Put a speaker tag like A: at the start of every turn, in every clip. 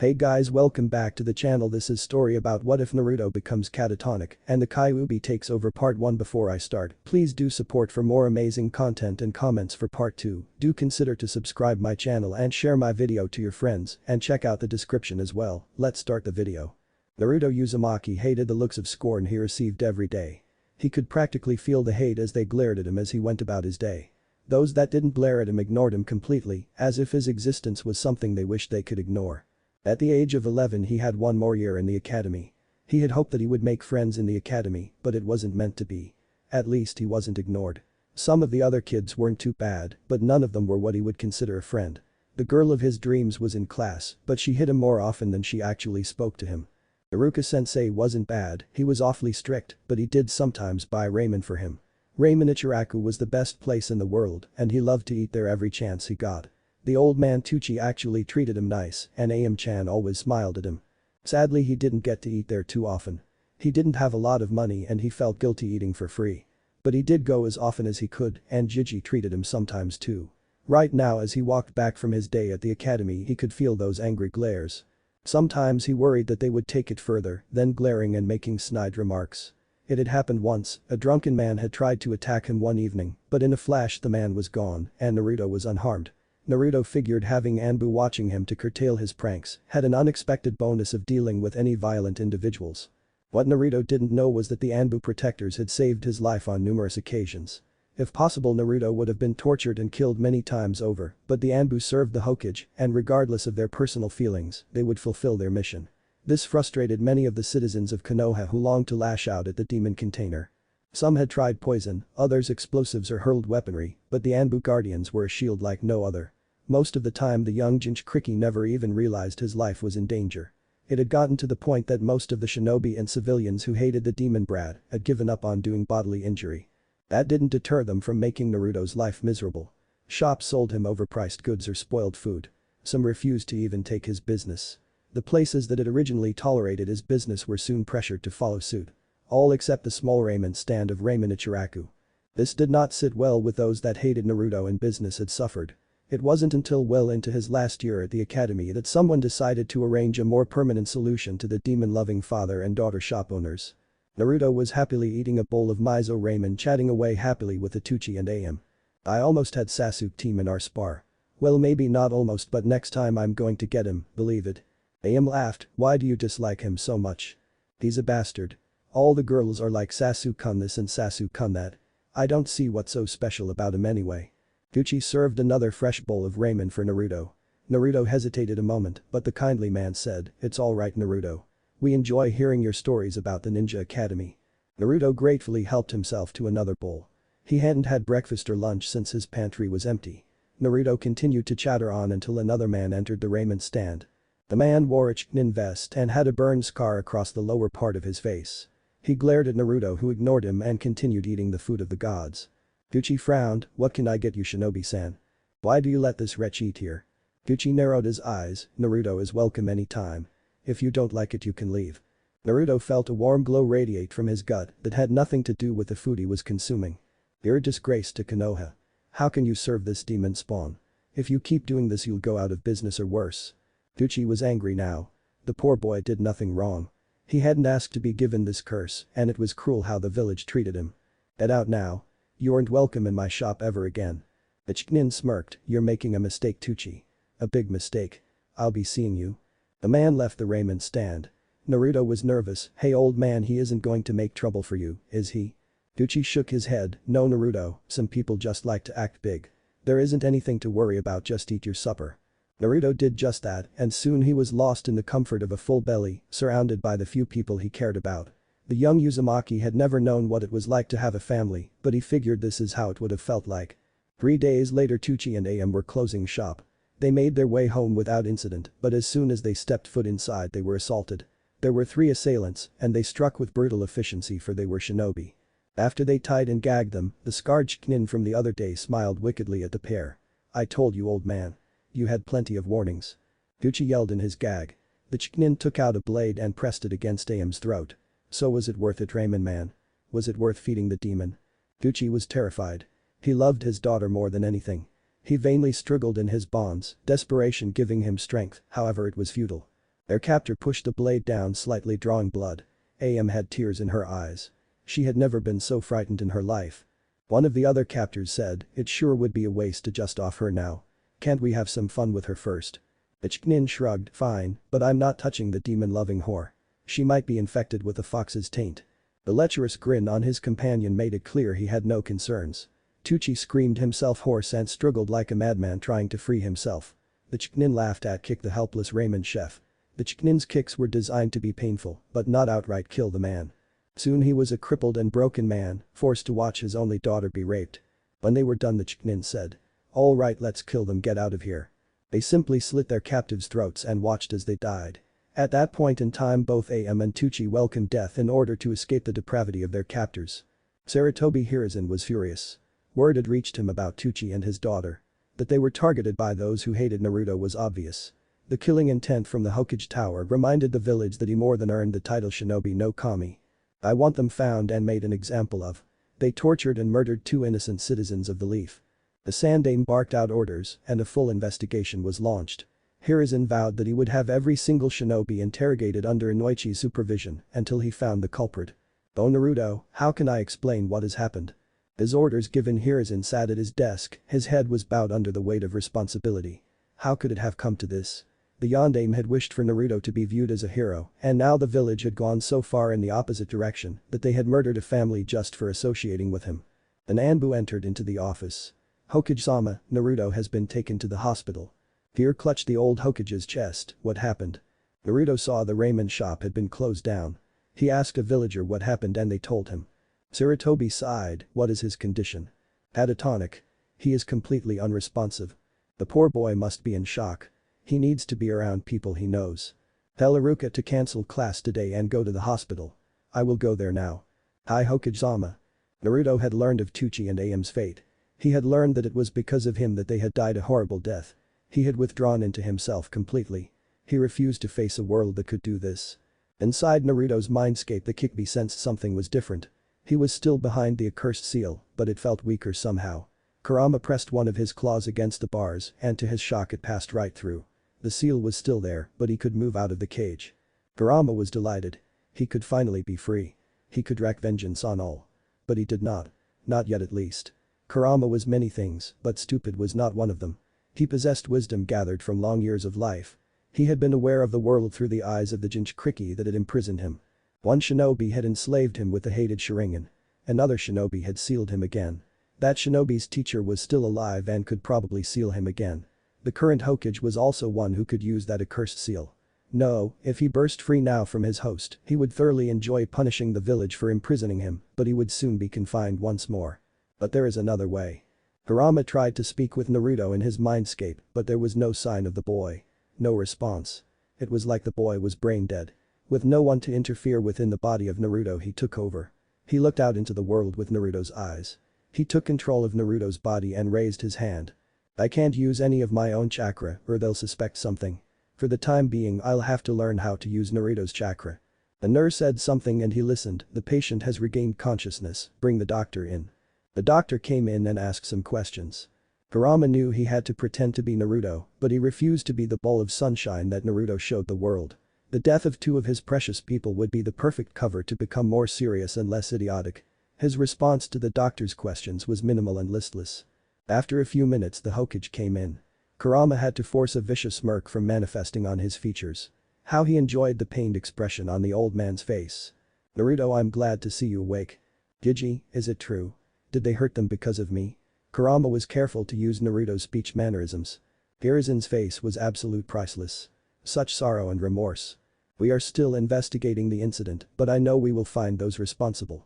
A: Hey guys, welcome back to the channel. This is story about what if Naruto becomes catatonic and the Kyuubi takes over part 1. Before I start, please do support for more amazing content and comments for part 2. Do consider to subscribe my channel and share my video to your friends and check out the description as well. Let's start the video. Naruto Uzumaki hated the looks of scorn he received every day. He could practically feel the hate as they glared at him as he went about his day. Those that didn't glare at him ignored him completely, as if his existence was something they wished they could ignore. At the age of 11 he had one more year in the academy. He had hoped that he would make friends in the academy, but it wasn't meant to be. At least he wasn't ignored. Some of the other kids weren't too bad, but none of them were what he would consider a friend. The girl of his dreams was in class, but she hit him more often than she actually spoke to him. Iruka-sensei wasn't bad, he was awfully strict, but he did sometimes buy ramen for him. Ramen Ichiraku was the best place in the world, and he loved to eat there every chance he got. The old man Tucci actually treated him nice, and Am-chan always smiled at him. Sadly he didn't get to eat there too often. He didn't have a lot of money and he felt guilty eating for free. But he did go as often as he could, and Gigi treated him sometimes too. Right now as he walked back from his day at the academy he could feel those angry glares. Sometimes he worried that they would take it further, then glaring and making snide remarks. It had happened once, a drunken man had tried to attack him one evening, but in a flash the man was gone and Naruto was unharmed. Naruto figured having Anbu watching him to curtail his pranks had an unexpected bonus of dealing with any violent individuals. What Naruto didn't know was that the Anbu protectors had saved his life on numerous occasions. If possible Naruto would have been tortured and killed many times over, but the Anbu served the Hokage and regardless of their personal feelings, they would fulfill their mission. This frustrated many of the citizens of Konoha who longed to lash out at the demon container. Some had tried poison, others explosives or hurled weaponry, but the Anbu guardians were a shield like no other. Most of the time the young Jinchuriki never even realized his life was in danger. It had gotten to the point that most of the shinobi and civilians who hated the demon brat had given up on doing bodily injury. That didn't deter them from making Naruto's life miserable. Shops sold him overpriced goods or spoiled food. Some refused to even take his business. The places that had originally tolerated his business were soon pressured to follow suit. All except the small ramen stand of Ramen Ichiraku. This did not sit well with those that hated Naruto and business had suffered. It wasn't until well into his last year at the academy that someone decided to arrange a more permanent solution to the demon-loving father and daughter shop owners. Naruto was happily eating a bowl of miso ramen, chatting away happily with Ituchi and Am. I almost had Sasuke team in our spar. Well, maybe not almost, but next time I'm going to get him, believe it. Am laughed. Why do you dislike him so much? He's a bastard. All the girls are like Sasuke-kun this and Sasuke-kun that. I don't see what's so special about him anyway. Gucci served another fresh bowl of ramen for Naruto. Naruto hesitated a moment, but the kindly man said, "It's alright Naruto. We enjoy hearing your stories about the Ninja Academy." Naruto gratefully helped himself to another bowl. He hadn't had breakfast or lunch since his pantry was empty. Naruto continued to chatter on until another man entered the ramen stand. The man wore a Chunin vest and had a burn scar across the lower part of his face. He glared at Naruto who ignored him and continued eating the food of the gods. Gucci frowned. "What can I get you, Shinobi-san? Why do you let this wretch eat here?" Gucci narrowed his eyes. "Naruto is welcome anytime. If you don't like it you can leave." Naruto felt a warm glow radiate from his gut that had nothing to do with the food he was consuming. "You're a disgrace to Konoha. How can you serve this demon spawn? If you keep doing this you'll go out of business or worse." Gucci was angry now. The poor boy did nothing wrong. He hadn't asked to be given this curse and it was cruel how the village treated him. "Get out now. You aren't welcome in my shop ever again." The Chunin smirked. "You're making a mistake Tucci. A big mistake. I'll be seeing you." The man left the ramen stand. Naruto was nervous. "Hey old man, he isn't going to make trouble for you, is he?" Gucci shook his head. "No Naruto, some people just like to act big. There isn't anything to worry about, just eat your supper." Naruto did just that and soon he was lost in the comfort of a full belly, surrounded by the few people he cared about. The young Uzumaki had never known what it was like to have a family, but he figured this is how it would have felt like. 3 days later Tucci and Am were closing shop. They made their way home without incident, but as soon as they stepped foot inside they were assaulted. There were 3 assailants, and they struck with brutal efficiency for they were shinobi. After they tied and gagged them, the scarred Chunin from the other day smiled wickedly at the pair. "I told you old man. You had plenty of warnings." Gucci yelled in his gag. The Chunin took out a blade and pressed it against Am's throat. "So was it worth it, Ramen man? Was it worth feeding the demon?" Gucci was terrified. He loved his daughter more than anything. He vainly struggled in his bonds, desperation giving him strength, however it was futile. Their captor pushed the blade down slightly, drawing blood. AM had tears in her eyes. She had never been so frightened in her life. One of the other captors said, "It sure would be a waste to just off her now. Can't we have some fun with her first?" The Chknin shrugged, "Fine, but I'm not touching the demon-loving whore. She might be infected with the fox's taint." The lecherous grin on his companion made it clear he had no concerns. Tucci screamed himself hoarse and struggled like a madman trying to free himself. The Chknin laughed at kick the helpless Raymond chef. The Chknin's kicks were designed to be painful, but not outright kill the man. Soon he was a crippled and broken man, forced to watch his only daughter be raped. When they were done, the Chknin said, "All right, let's kill them, get out of here." They simply slit their captives' throats and watched as they died. At that point in time, both AM and Tucci welcomed death in order to escape the depravity of their captors. Saratobi Hiruzen was furious. Word had reached him about Tucci and his daughter. That they were targeted by those who hated Naruto was obvious. The killing intent from the Hokage Tower reminded the village that he more than earned the title Shinobi no Kami. "I want them found and made an example of." They tortured and murdered 2 innocent citizens of the Leaf. The Sandaime barked out orders and a full investigation was launched. Hiruzen vowed that he would have every single shinobi interrogated under Inoichi's supervision until he found the culprit. "Oh Naruto, how can I explain what has happened?" His orders given, Hiruzen sat at his desk, his head was bowed under the weight of responsibility. How could it have come to this? The Yondaime had wished for Naruto to be viewed as a hero, and now the village had gone so far in the opposite direction that they had murdered a family just for associating with him. An Anbu entered into the office. "Hokage-sama, Naruto has been taken to the hospital." Fear clutched the old Hokage's chest. What happened? Naruto saw the ramen shop had been closed down. He asked a villager what happened and they told him. Saratobi sighed, "What is his condition?" "Catatonic. He is completely unresponsive. The poor boy must be in shock. He needs to be around people he knows. Tell Iruka to cancel class today and go to the hospital. I will go there now." "Hi Hokage-sama." Naruto had learned of Tucci and AM's fate. He had learned that it was because of him that they had died a horrible death. He had withdrawn into himself completely. He refused to face a world that could do this. Inside Naruto's mindscape, the Kyuubi sensed something was different. He was still behind the accursed seal, but it felt weaker somehow. Kurama pressed one of his claws against the bars and to his shock it passed right through. The seal was still there, but he could move out of the cage. Kurama was delighted. He could finally be free. He could wreak vengeance on all. But he did not. Not yet at least. Kurama was many things, but stupid was not one of them. He possessed wisdom gathered from long years of life. He had been aware of the world through the eyes of the Jinchuriki that had imprisoned him. One shinobi had enslaved him with the hated Sharingan. Another shinobi had sealed him again. That shinobi's teacher was still alive and could probably seal him again. The current Hokage was also one who could use that accursed seal. No, if he burst free now from his host, he would thoroughly enjoy punishing the village for imprisoning him, but he would soon be confined once more. But there is another way. Kurama tried to speak with Naruto in his mindscape, but there was no sign of the boy. No response. It was like the boy was brain dead. With no one to interfere within the body of Naruto, he took over. He looked out into the world with Naruto's eyes. He took control of Naruto's body and raised his hand. "I can't use any of my own chakra or they'll suspect something. For the time being, I'll have to learn how to use Naruto's chakra." The nurse said something and he listened. "The patient has regained consciousness, bring the doctor in." The doctor came in and asked some questions. Kurama knew he had to pretend to be Naruto, but he refused to be the ball of sunshine that Naruto showed the world. The death of 2 of his precious people would be the perfect cover to become more serious and less idiotic. His response to the doctor's questions was minimal and listless. After a few minutes, the Hokage came in. Kurama had to force a vicious smirk from manifesting on his features. How he enjoyed the pained expression on the old man's face. "Naruto, I'm glad to see you awake." "Gigi, is it true? Did they hurt them because of me?" Kurama was careful to use Naruto's speech mannerisms. Hiruzen's face was absolute priceless. Such sorrow and remorse. "We are still investigating the incident, but I know we will find those responsible."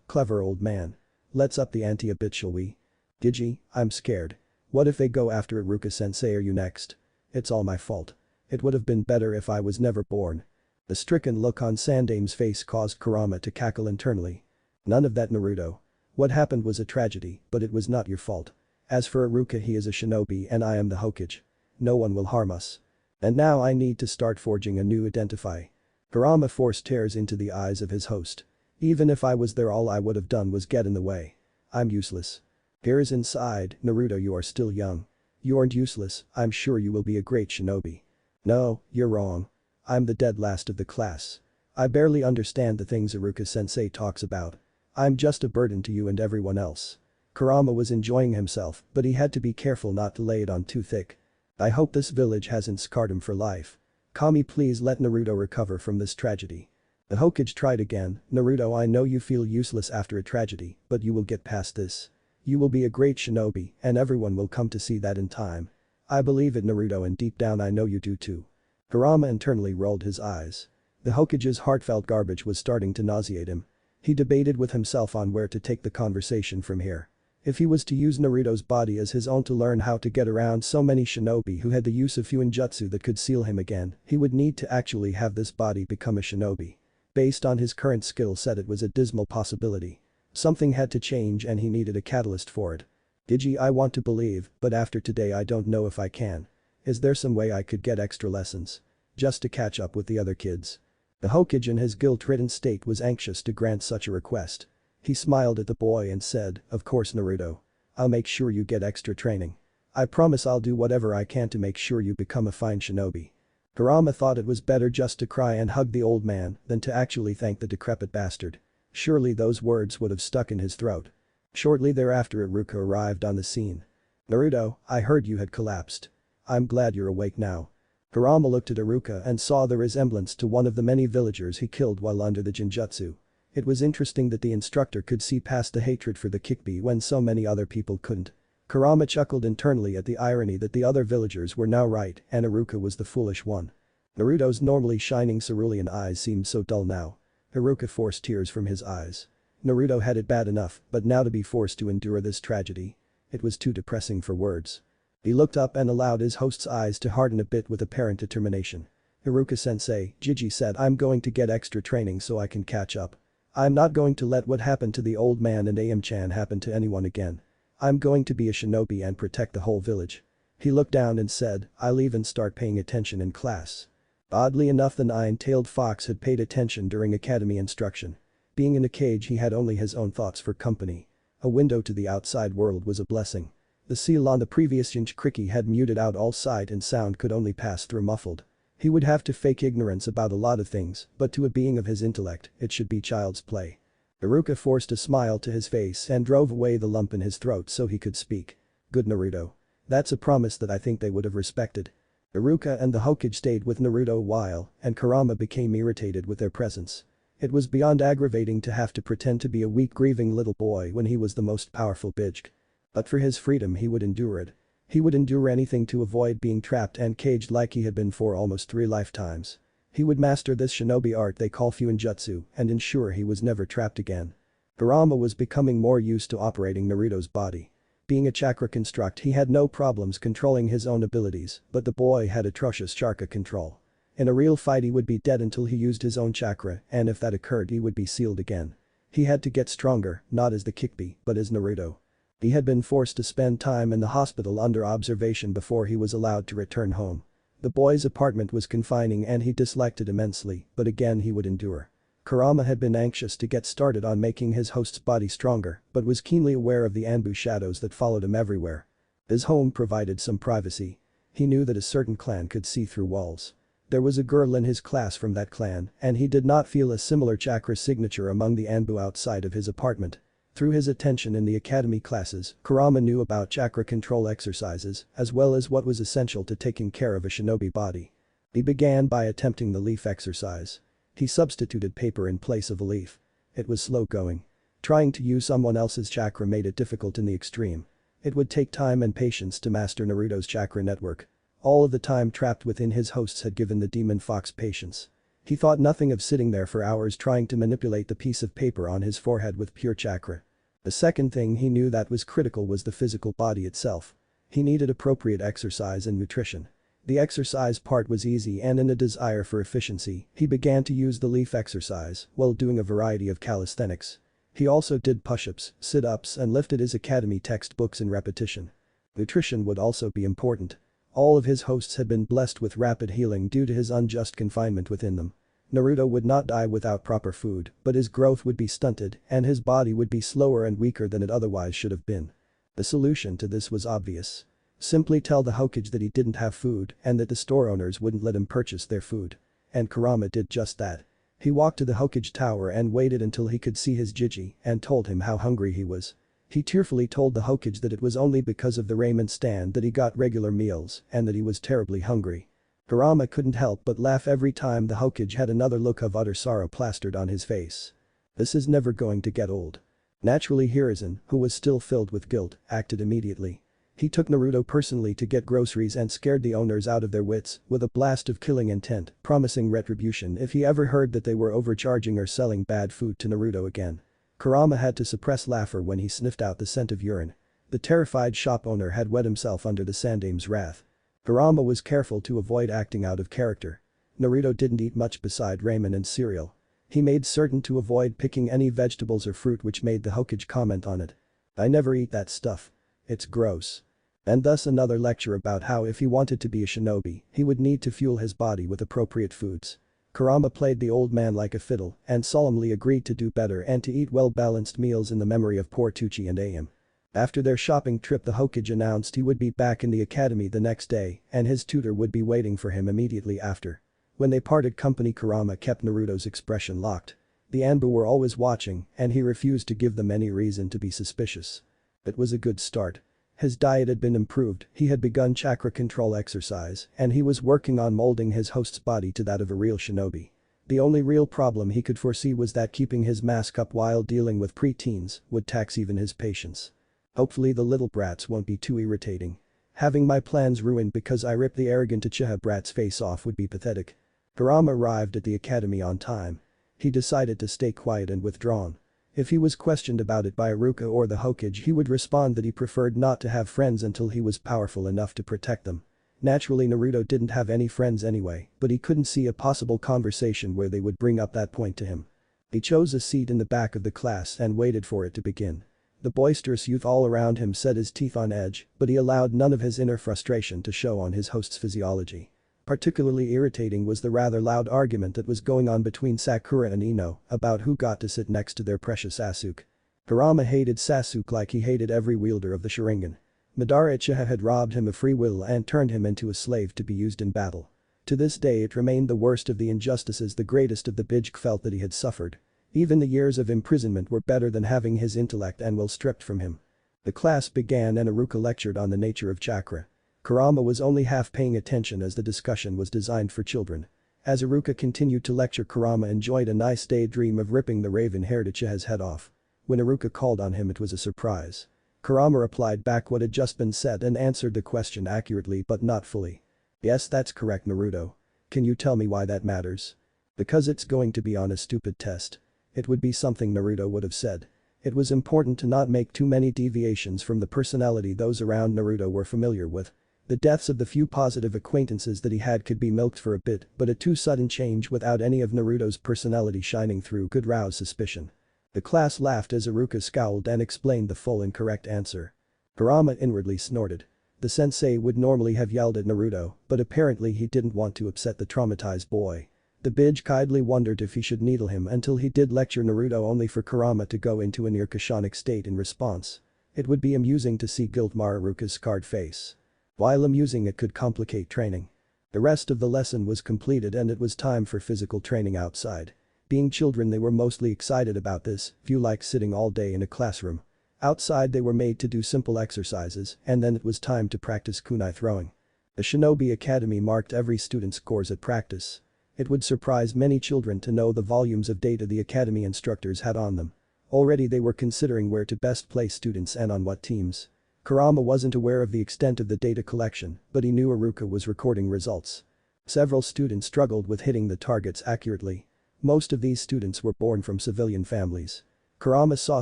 A: Clever old man. "Let's up the ante a bit, shall we?" "Gigi, I'm scared. What if they go after Iruka-sensei or you next? It's all my fault. It would have been better if I was never born." The stricken look on Sandaime's face caused Kurama to cackle internally. "None of that, Naruto. What happened was a tragedy, but it was not your fault. As for Iruka, he is a shinobi and I am the Hokage. No one will harm us. And now I need to start forging a new identify." Kurama forced tears into the eyes of his host. "Even if I was there, all I would have done was get in the way. I'm useless." Hiruzen sighed. "Naruto, you are still young. You aren't useless, I'm sure you will be a great shinobi." "No, you're wrong. I'm the dead last of the class. I barely understand the things Iruka-sensei talks about. I'm just a burden to you and everyone else. Kurama was enjoying himself, but he had to be careful not to lay it on too thick. I hope this village hasn't scarred him for life. Kami, please let Naruto recover from this tragedy. The Hokage tried again. Naruto, I know you feel useless after a tragedy, but you will get past this. You will be a great shinobi, and everyone will come to see that in time. I believe it, Naruto, and deep down I know you do too. Kurama internally rolled his eyes. The Hokage's heartfelt garbage was starting to nauseate him. He debated with himself on where to take the conversation from here. If he was to use Naruto's body as his own to learn how to get around so many shinobi who had the use of Fuinjutsu that could seal him again, he would need to actually have this body become a shinobi. Based on his current skill set, it was a dismal possibility. Something had to change and he needed a catalyst for it. Digi, I want to believe, but after today I don't know if I can. Is there some way I could get extra lessons? Just to catch up with the other kids. The Hokage in his guilt-ridden state was anxious to grant such a request. He smiled at the boy and said, of course Naruto. I'll make sure you get extra training. I promise I'll do whatever I can to make sure you become a fine shinobi. Kurama thought it was better just to cry and hug the old man than to actually thank the decrepit bastard. Surely those words would have stuck in his throat. Shortly thereafter Iruka arrived on the scene. Naruto, I heard you had collapsed. I'm glad you're awake now. Kurama looked at Iruka and saw the resemblance to one of the many villagers he killed while under the Genjutsu. It was interesting that the instructor could see past the hatred for the Kyuubi when so many other people couldn't. Kurama chuckled internally at the irony that the other villagers were now right and Iruka was the foolish one. Naruto's normally shining cerulean eyes seemed so dull now. Iruka forced tears from his eyes. Naruto had it bad enough, but now to be forced to endure this tragedy. It was too depressing for words. He looked up and allowed his host's eyes to harden a bit with apparent determination. Iruka-sensei, Gigi said I'm going to get extra training so I can catch up. I'm not going to let what happened to the old man and Am-chan happen to anyone again. I'm going to be a shinobi and protect the whole village. He looked down and said, I'll even start paying attention in class. Oddly enough, the nine-tailed fox had paid attention during academy instruction. Being in a cage, he had only his own thoughts for company. A window to the outside world was a blessing. The seal on the previous Jinchuriki had muted out all sight and sound could only pass through muffled. He would have to fake ignorance about a lot of things, but to a being of his intellect, it should be child's play. Iruka forced a smile to his face and drove away the lump in his throat so he could speak. Good Naruto. That's a promise that I think they would have respected. Iruka and the Hokage stayed with Naruto a while, and Kurama became irritated with their presence. It was beyond aggravating to have to pretend to be a weak, grieving little boy when he was the most powerful Bijk. But for his freedom he would endure it. He would endure anything to avoid being trapped and caged like he had been for almost 3 lifetimes. He would master this shinobi art they call Fuinjutsu and ensure he was never trapped again. Kurama was becoming more used to operating Naruto's body. Being a chakra construct, he had no problems controlling his own abilities, but the boy had atrocious chakra control. In a real fight he would be dead until he used his own chakra, and if that occurred he would be sealed again. He had to get stronger, not as the Kyuubi, but as Naruto. He had been forced to spend time in the hospital under observation before he was allowed to return home. The boy's apartment was confining and he disliked it immensely, but again he would endure. Kurama had been anxious to get started on making his host's body stronger, but was keenly aware of the Anbu shadows that followed him everywhere. His home provided some privacy. He knew that a certain clan could see through walls. There was a girl in his class from that clan, and he did not feel a similar chakra signature among the Anbu outside of his apartment. Through his attention in the academy classes, Kurama knew about chakra control exercises, as well as what was essential to taking care of a shinobi body. He began by attempting the leaf exercise. He substituted paper in place of a leaf. It was slow going. Trying to use someone else's chakra made it difficult in the extreme. It would take time and patience to master Naruto's chakra network. All of the time trapped within his hosts had given the demon fox patience. He thought nothing of sitting there for hours trying to manipulate the piece of paper on his forehead with pure chakra. The second thing he knew that was critical was the physical body itself. He needed appropriate exercise and nutrition. The exercise part was easy, and in a desire for efficiency, he began to use the leaf exercise while doing a variety of calisthenics. He also did push-ups, sit-ups and lifted his academy textbooks in repetition. Nutrition would also be important. All of his hosts had been blessed with rapid healing due to his unjust confinement within them. Naruto would not die without proper food, but his growth would be stunted and his body would be slower and weaker than it otherwise should have been. The solution to this was obvious. Simply tell the Hokage that he didn't have food and that the store owners wouldn't let him purchase their food. and Kurama did just that. He walked to the Hokage tower and waited until he could see his Jiji and told him how hungry he was. He tearfully told the Hokage that it was only because of the ramen stand that he got regular meals and that he was terribly hungry. Kurama couldn't help but laugh every time the Hokage had another look of utter sorrow plastered on his face. This is never going to get old. Naturally Hiruzen, who was still filled with guilt, acted immediately. He took Naruto personally to get groceries and scared the owners out of their wits with a blast of killing intent, promising retribution if he ever heard that they were overcharging or selling bad food to Naruto again. Kurama had to suppress laughter when he sniffed out the scent of urine. The terrified shop owner had wet himself under the Sandame's wrath. Kurama was careful to avoid acting out of character. Naruto didn't eat much beside ramen and cereal. He made certain to avoid picking any vegetables or fruit which made the Hokage comment on it. "I never eat that stuff. It's gross." And thus another lecture about how if he wanted to be a shinobi, he would need to fuel his body with appropriate foods. Kurama played the old man like a fiddle and solemnly agreed to do better and to eat well-balanced meals in the memory of poor Tucci and Ayam. After their shopping trip, the Hokage announced he would be back in the academy the next day and his tutor would be waiting for him immediately after. When they parted company, Kurama kept Naruto's expression locked. The Anbu were always watching and he refused to give them any reason to be suspicious. It was a good start. His diet had been improved, he had begun chakra control exercise, and he was working on molding his host's body to that of a real shinobi. The only real problem he could foresee was that keeping his mask up while dealing with pre-teens would tax even his patience. Hopefully the little brats won't be too irritating. Having my plans ruined because I ripped the arrogant Uchiha brat's face off would be pathetic. Kurama arrived at the academy on time. He decided to stay quiet and withdrawn. If he was questioned about it by Iruka or the Hokage, he would respond that he preferred not to have friends until he was powerful enough to protect them. Naturally Naruto didn't have any friends anyway, but he couldn't see a possible conversation where they would bring up that point to him. He chose a seat in the back of the class and waited for it to begin. The boisterous youth all around him set his teeth on edge, but he allowed none of his inner frustration to show on his host's physiology. Particularly irritating was the rather loud argument that was going on between Sakura and Ino about who got to sit next to their precious Sasuke. Kurama hated Sasuke like he hated every wielder of the Sharingan. Madara Uchiha had robbed him of free will and turned him into a slave to be used in battle. To this day it remained the worst of the injustices, the greatest of the Bijk felt that he had suffered. Even the years of imprisonment were better than having his intellect and will stripped from him. The class began and Iruka lectured on the nature of chakra. Kurama was only half paying attention as the discussion was designed for children. As Iruka continued to lecture, Kurama enjoyed a nice daydream of ripping the raven-haired Uchiha's head off. When Iruka called on him, it was a surprise. Kurama replied back what had just been said and answered the question accurately but not fully. "Yes, that's correct, Naruto. Can you tell me why that matters?" "Because it's going to be on a stupid test." It would be something Naruto would have said. It was important to not make too many deviations from the personality those around Naruto were familiar with. The deaths of the few positive acquaintances that he had could be milked for a bit, but a too sudden change without any of Naruto's personality shining through could rouse suspicion. The class laughed as Iruka scowled and explained the full incorrect answer. Kurama inwardly snorted. The sensei would normally have yelled at Naruto, but apparently he didn't want to upset the traumatized boy. The Bijk idly wondered if he should needle him until he did lecture Naruto, only for Kurama to go into a near Kashonic state in response. It would be amusing to see guilt mar Iruka's scarred face. While amusing, it could complicate training. The rest of the lesson was completed and it was time for physical training outside. Being children, they were mostly excited about this, few liked sitting all day in a classroom. Outside they were made to do simple exercises and then it was time to practice kunai throwing. The Shinobi Academy marked every student's scores at practice. It would surprise many children to know the volumes of data the academy instructors had on them. Already they were considering where to best place students and on what teams. Kurama wasn't aware of the extent of the data collection, but he knew Iruka was recording results. Several students struggled with hitting the targets accurately. Most of these students were born from civilian families. Kurama saw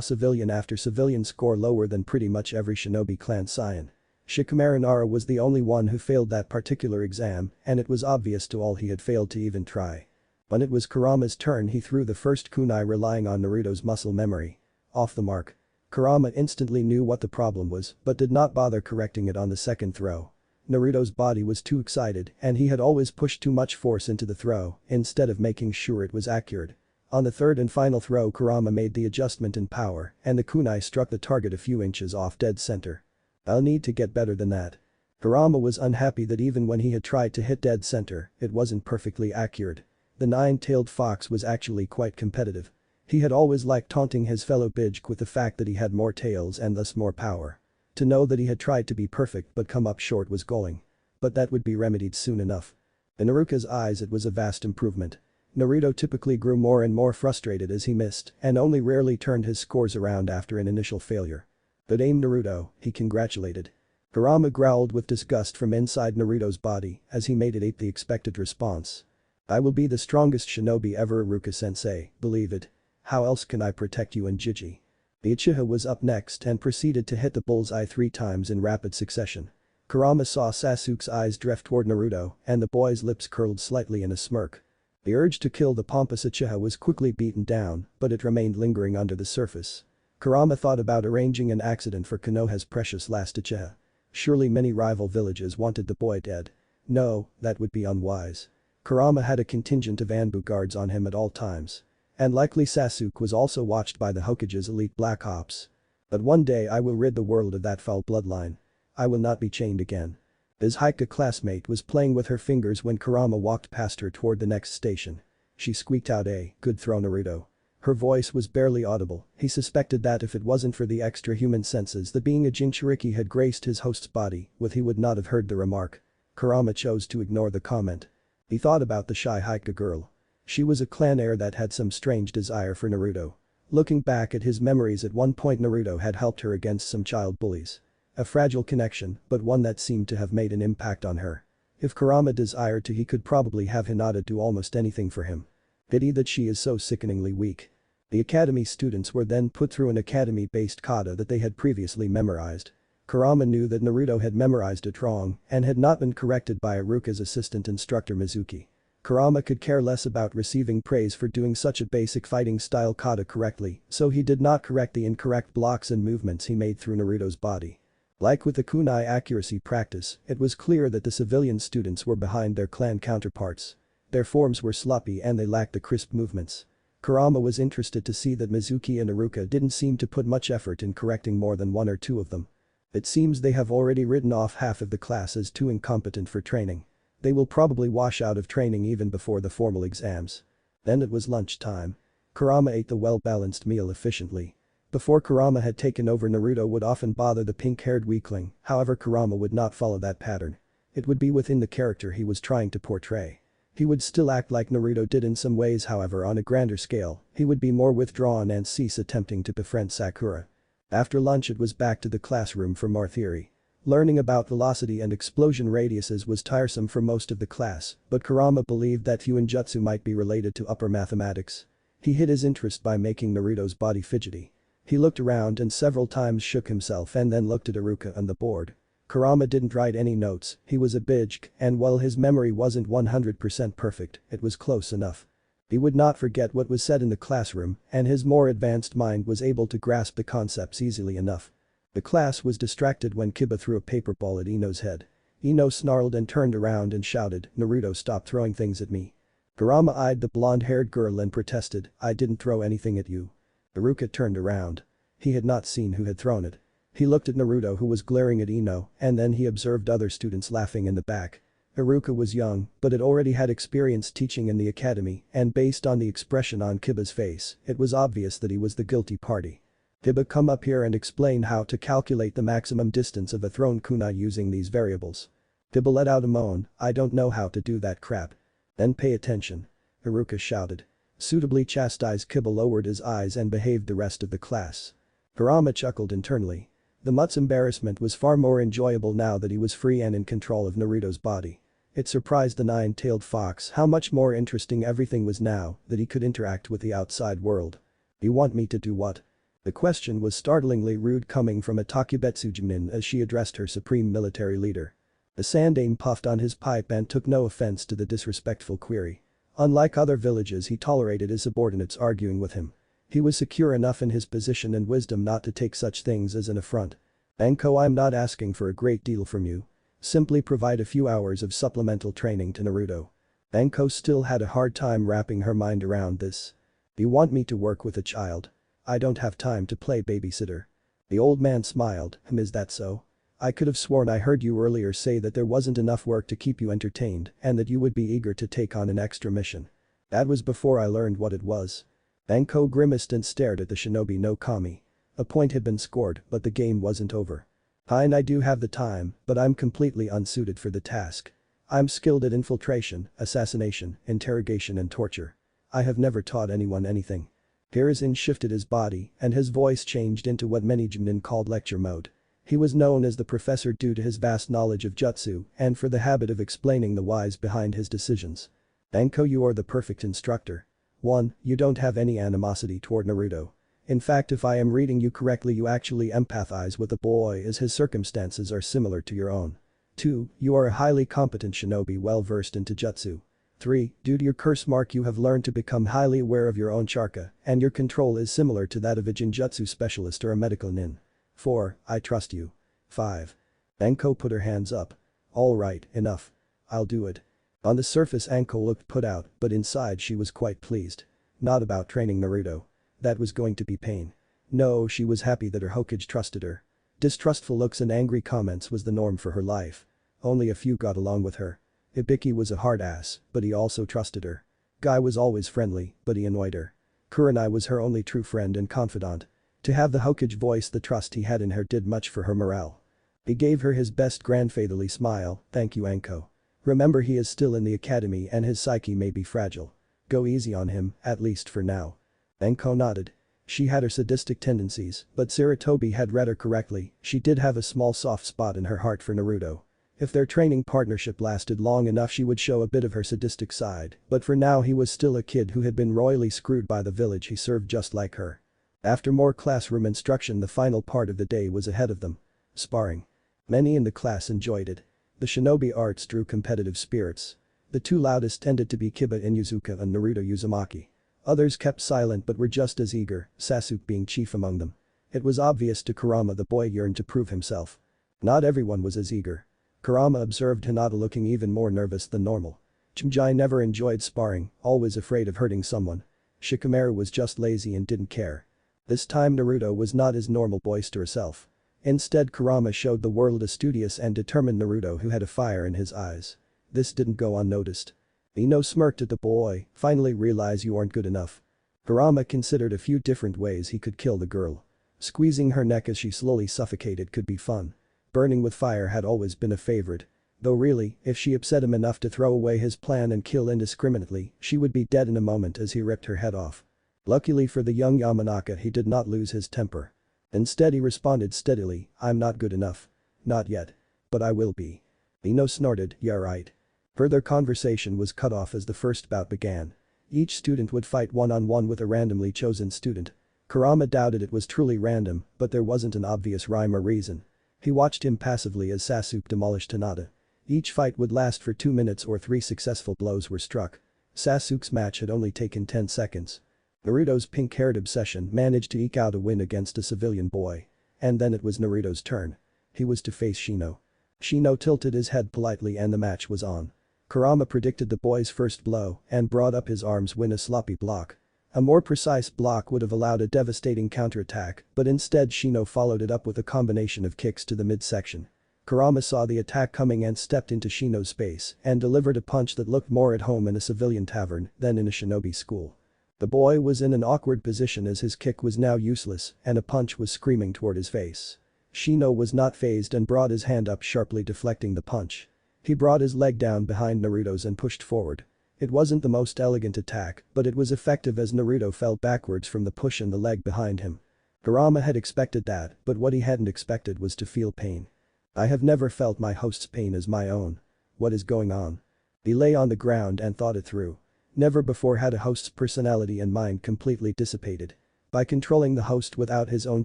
A: civilian after civilian score lower than pretty much every shinobi clan scion. Shikamaru Nara was the only one who failed that particular exam, and it was obvious to all he had failed to even try. When it was Kurama's turn, he threw the first kunai relying on Naruto's muscle memory. Off the mark. Kurama instantly knew what the problem was but did not bother correcting it on the second throw. Naruto's body was too excited and he had always pushed too much force into the throw instead of making sure it was accurate. On the third and final throw, Kurama made the adjustment in power and the kunai struck the target a few inches off dead center. "I'll need to get better than that." Kurama was unhappy that even when he had tried to hit dead center, it wasn't perfectly accurate. The nine-tailed fox was actually quite competitive. He had always liked taunting his fellow Bijk with the fact that he had more tails and thus more power. To know that he had tried to be perfect but come up short was galling. But that would be remedied soon enough. In Iruka's eyes it was a vast improvement. Naruto typically grew more and more frustrated as he missed and only rarely turned his scores around after an initial failure. "Good aim, Naruto," he congratulated. Kurama growled with disgust from inside Naruto's body as he made it the expected response. "I will be the strongest shinobi ever, Iruka-sensei, believe it. How else can I protect you and Jiji?" The Uchiha was up next and proceeded to hit the bullseye 3 times in rapid succession. Kurama saw Sasuke's eyes drift toward Naruto and the boy's lips curled slightly in a smirk. The urge to kill the pompous Uchiha was quickly beaten down, but it remained lingering under the surface. Kurama thought about arranging an accident for Konoha's precious last Uchiha. Surely many rival villages wanted the boy dead. No, that would be unwise. Kurama had a contingent of Anbu guards on him at all times. And likely Sasuke was also watched by the Hokage's elite Black Ops. But one day I will rid the world of that foul bloodline. I will not be chained again. His Haikyuu classmate was playing with her fingers when Kurama walked past her toward the next station. She squeaked out a "good throw, Naruto." Her voice was barely audible. He suspected that if it wasn't for the extra human senses that being a Jinchuriki had graced his host's body, he would not have heard the remark. Kurama chose to ignore the comment. He thought about the shy Haikyuu girl. She was a clan heir that had some strange desire for Naruto. Looking back at his memories, at one point Naruto had helped her against some child bullies. A fragile connection, but one that seemed to have made an impact on her. If Kurama desired to, he could probably have Hinata do almost anything for him. Pity that she is so sickeningly weak. The academy students were then put through an academy-based kata that they had previously memorized. Kurama knew that Naruto had memorized it wrong and had not been corrected by Iruka's assistant instructor Mizuki. Kurama could care less about receiving praise for doing such a basic fighting style kata correctly, so he did not correct the incorrect blocks and movements he made through Naruto's body. Like with the kunai accuracy practice, it was clear that the civilian students were behind their clan counterparts. Their forms were sloppy and they lacked the crisp movements. Kurama was interested to see that Mizuki and Iruka didn't seem to put much effort in correcting more than 1 or 2 of them. It seems they have already written off half of the class as too incompetent for training. They will probably wash out of training even before the formal exams. Then it was lunchtime. Kurama ate the well-balanced meal efficiently. Before Kurama had taken over, Naruto would often bother the pink-haired weakling, however Kurama would not follow that pattern. It would be within the character he was trying to portray. He would still act like Naruto did in some ways, however on a grander scale, he would be more withdrawn and cease attempting to befriend Sakura. After lunch it was back to the classroom for more theory. Learning about velocity and explosion radiuses was tiresome for most of the class, but Kurama believed that Fuinjutsu might be related to upper mathematics. He hid his interest by making Naruto's body fidgety. He looked around and several times shook himself and then looked at Iruka on the board. Kurama didn't write any notes, he was a Bijk, and while his memory wasn't 100% perfect, it was close enough. He would not forget what was said in the classroom, and his more advanced mind was able to grasp the concepts easily enough. The class was distracted when Kiba threw a paper ball at Ino's head. Ino snarled and turned around and shouted, "Naruto, stop throwing things at me." Kurama eyed the blonde-haired girl and protested, "I didn't throw anything at you." Iruka turned around. He had not seen who had thrown it. He looked at Naruto, who was glaring at Ino, and then he observed other students laughing in the back. Iruka was young, but had already had experience teaching in the academy, and based on the expression on Kiba's face, it was obvious that he was the guilty party. "Kiba, come up here and explain how to calculate the maximum distance of a thrown kunai using these variables." Kiba let out a moan, "I don't know how to do that crap." "Then pay attention," Iruka shouted. Suitably chastised, Kiba lowered his eyes and behaved the rest of the class. Kurama chuckled internally. The mutt's embarrassment was far more enjoyable now that he was free and in control of Naruto's body. It surprised the nine-tailed fox how much more interesting everything was now that he could interact with the outside world. "You want me to do what?" The question was startlingly rude coming from a Takubetsu Junin as she addressed her supreme military leader. The Sandaime puffed on his pipe and took no offense to the disrespectful query. Unlike other villages, he tolerated his subordinates arguing with him. He was secure enough in his position and wisdom not to take such things as an affront. "Enko, I'm not asking for a great deal from you. Simply provide a few hours of supplemental training to Naruto." Enko still had a hard time wrapping her mind around this. "You want me to work with a child? I don't have time to play babysitter." The old man smiled, "Is that so? I could have sworn I heard you earlier say that there wasn't enough work to keep you entertained and that you would be eager to take on an extra mission." That was before I learned what it was. Anko grimaced and stared at the shinobi no kami. A point had been scored, but the game wasn't over. Fine, I do have the time, but I'm completely unsuited for the task. I'm skilled at infiltration, assassination, interrogation and torture. I have never taught anyone anything. Hiruzen shifted his body, and his voice changed into what many Jumnin called lecture mode. He was known as the professor due to his vast knowledge of jutsu and for the habit of explaining the whys behind his decisions. Anko, you are the perfect instructor. 1. You don't have any animosity toward Naruto. In fact, if I am reading you correctly, you actually empathize with the boy as his circumstances are similar to your own. 2. You are a highly competent shinobi well versed into jutsu. 3. Due to your curse mark you have learned to become highly aware of your own chakra and your control is similar to that of a jinjutsu specialist or a medical nin. 4. I trust you. 5. Anko put her hands up. Alright, enough. I'll do it. On the surface Anko looked put out, but inside she was quite pleased. Not about training Naruto. That was going to be pain. No, she was happy that her Hokage trusted her. Distrustful looks and angry comments was the norm for her life. Only a few got along with her. Ibiki was a hard ass, but he also trusted her. Guy was always friendly, but he annoyed her. Kurenai was her only true friend and confidant. To have the Hokage voice the trust he had in her did much for her morale. He gave her his best grandfatherly smile, thank you Anko. Remember he is still in the academy and his psyche may be fragile. Go easy on him, at least for now. Anko nodded. She had her sadistic tendencies, but Sarutobi had read her correctly, she did have a small soft spot in her heart for Naruto. If their training partnership lasted long enough she would show a bit of her sadistic side, but for now he was still a kid who had been royally screwed by the village he served just like her. After more classroom instruction the final part of the day was ahead of them. Sparring. Many in the class enjoyed it. The shinobi arts drew competitive spirits. The two loudest tended to be Kiba Inuzuka and Naruto Uzumaki. Others kept silent but were just as eager, Sasuke being chief among them. It was obvious to Kurama the boy yearned to prove himself. Not everyone was as eager. Kurama observed Hinata looking even more nervous than normal. Chimjai never enjoyed sparring, always afraid of hurting someone. Shikamaru was just lazy and didn't care. This time Naruto was not his normal boisterous self. Instead Kurama showed the world a studious and determined Naruto who had a fire in his eyes. This didn't go unnoticed. Ino smirked at the boy, finally realize you aren't good enough. Kurama considered a few different ways he could kill the girl. Squeezing her neck as she slowly suffocated could be fun. Burning with fire had always been a favorite. Though really, if she upset him enough to throw away his plan and kill indiscriminately, she would be dead in a moment as he ripped her head off. Luckily for the young Yamanaka he did not lose his temper. Instead he responded steadily, I'm not good enough. Not yet. But I will be. Ino snorted, yeah right. Further conversation was cut off as the first bout began. Each student would fight one-on-one with a randomly chosen student. Kurama doubted it was truly random, but there wasn't an obvious rhyme or reason. He watched impassively as Sasuke demolished Hinata. Each fight would last for 2 minutes or 3 successful blows were struck. Sasuke's match had only taken 10 seconds. Naruto's pink-haired obsession managed to eke out a win against a civilian boy. And then it was Naruto's turn. He was to face Shino. Shino tilted his head politely and the match was on. Kurama predicted the boy's first blow and brought up his arms with a sloppy block. A more precise block would have allowed a devastating counterattack, but instead Shino followed it up with a combination of kicks to the midsection. Kurama saw the attack coming and stepped into Shino's space and delivered a punch that looked more at home in a civilian tavern than in a shinobi school. The boy was in an awkward position as his kick was now useless and a punch was screaming toward his face. Shino was not fazed and brought his hand up sharply deflecting the punch. He brought his leg down behind Naruto's and pushed forward. It wasn't the most elegant attack, but it was effective as Naruto fell backwards from the push and the leg behind him. Kurama had expected that, but what he hadn't expected was to feel pain. I have never felt my host's pain as my own. What is going on? He lay on the ground and thought it through. Never before had a host's personality and mind completely dissipated. By controlling the host without his own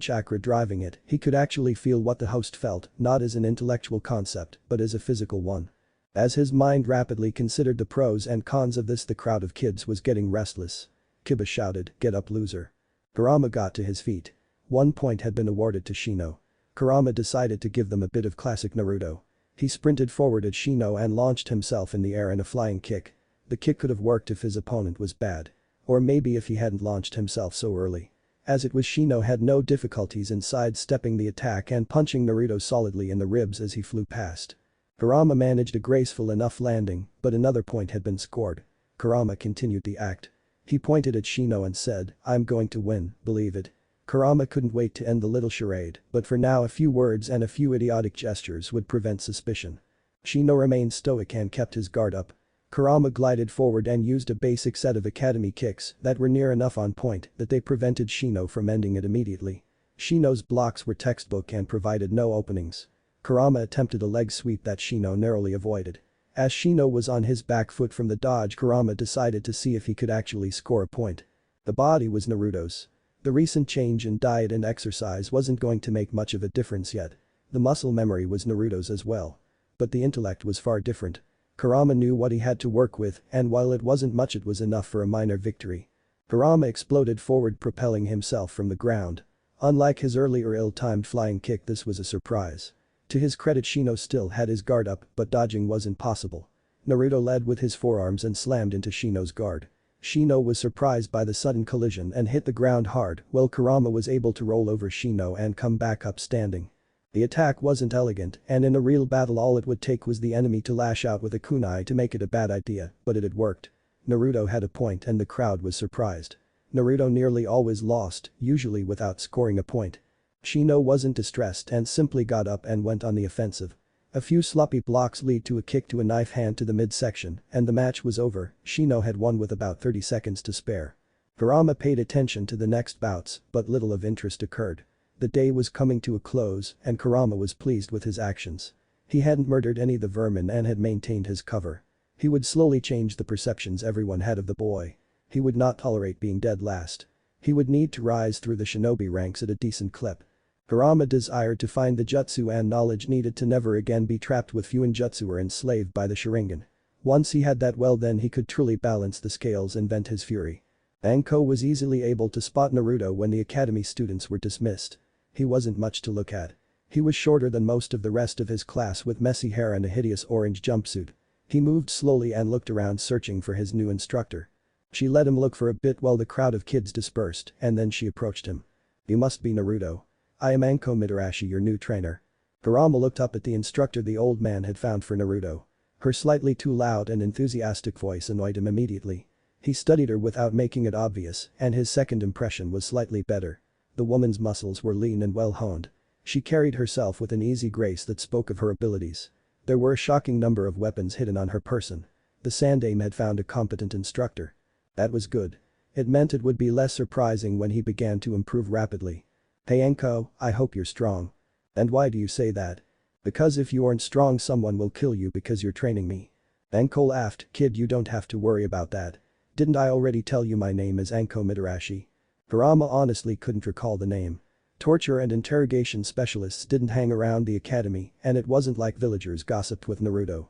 A: chakra driving it, he could actually feel what the host felt, not as an intellectual concept, but as a physical one. As his mind rapidly considered the pros and cons of this, the crowd of kids was getting restless. Kiba shouted, "Get up, loser." Kurama got to his feet. 1 point had been awarded to Shino. Kurama decided to give them a bit of classic Naruto. He sprinted forward at Shino and launched himself in the air in a flying kick. The kick could have worked if his opponent was bad. Or maybe if he hadn't launched himself so early. As it was, Shino had no difficulties in sidestepping the attack and punching Naruto solidly in the ribs as he flew past. Kurama managed a graceful enough landing, but another point had been scored. Kurama continued the act. He pointed at Shino and said, "I'm going to win, believe it." Kurama couldn't wait to end the little charade, but for now a few words and a few idiotic gestures would prevent suspicion. Shino remained stoic and kept his guard up. Kurama glided forward and used a basic set of academy kicks that were near enough on point that they prevented Shino from ending it immediately. Shino's blocks were textbook and provided no openings. Kurama attempted a leg sweep that Shino narrowly avoided. As Shino was on his back foot from the dodge, Kurama decided to see if he could actually score a point. The body was Naruto's. The recent change in diet and exercise wasn't going to make much of a difference yet. The muscle memory was Naruto's as well. But the intellect was far different. Kurama knew what he had to work with, and while it wasn't much, it was enough for a minor victory. Kurama exploded forward, propelling himself from the ground. Unlike his earlier ill-timed flying kick, this was a surprise. To his credit, Shino still had his guard up, but dodging wasn't possible. Naruto led with his forearms and slammed into Shino's guard. Shino was surprised by the sudden collision and hit the ground hard, while Kurama was able to roll over Shino and come back up standing. The attack wasn't elegant, and in a real battle all it would take was the enemy to lash out with a kunai to make it a bad idea, but it had worked. Naruto had a point and the crowd was surprised. Naruto nearly always lost, usually without scoring a point. Shino wasn't distressed and simply got up and went on the offensive. A few sloppy blocks lead to a kick to a knife hand to the midsection, and the match was over. Shino had won with about 30 seconds to spare. Kurama paid attention to the next bouts, but little of interest occurred. The day was coming to a close, and Kurama was pleased with his actions. He hadn't murdered any of the vermin and had maintained his cover. He would slowly change the perceptions everyone had of the boy. He would not tolerate being dead last. He would need to rise through the shinobi ranks at a decent clip. Kurama desired to find the jutsu and knowledge needed to never again be trapped with Fuinjutsu or enslaved by the Sharingan. Once he had that, well, then he could truly balance the scales and vent his fury. Anko was easily able to spot Naruto when the academy students were dismissed. He wasn't much to look at. He was shorter than most of the rest of his class with messy hair and a hideous orange jumpsuit. He moved slowly and looked around, searching for his new instructor. She let him look for a bit while the crowd of kids dispersed, and then she approached him. "You must be Naruto. I am Anko Mitarashi, your new trainer." Kurama looked up at the instructor the old man had found for Naruto. Her slightly too loud and enthusiastic voice annoyed him immediately. He studied her without making it obvious, and his second impression was slightly better. The woman's muscles were lean and well honed. She carried herself with an easy grace that spoke of her abilities. There were a shocking number of weapons hidden on her person. The Sandaime had found a competent instructor. That was good. It meant it would be less surprising when he began to improve rapidly. "Hey Anko, I hope you're strong." "And why do you say that?" "Because if you aren't strong, someone will kill you because you're training me." Anko laughed. "Kid, you don't have to worry about that. Didn't I already tell you my name is Anko Mitarashi?" Kurama honestly couldn't recall the name. Torture and interrogation specialists didn't hang around the academy, and it wasn't like villagers gossiped with Naruto.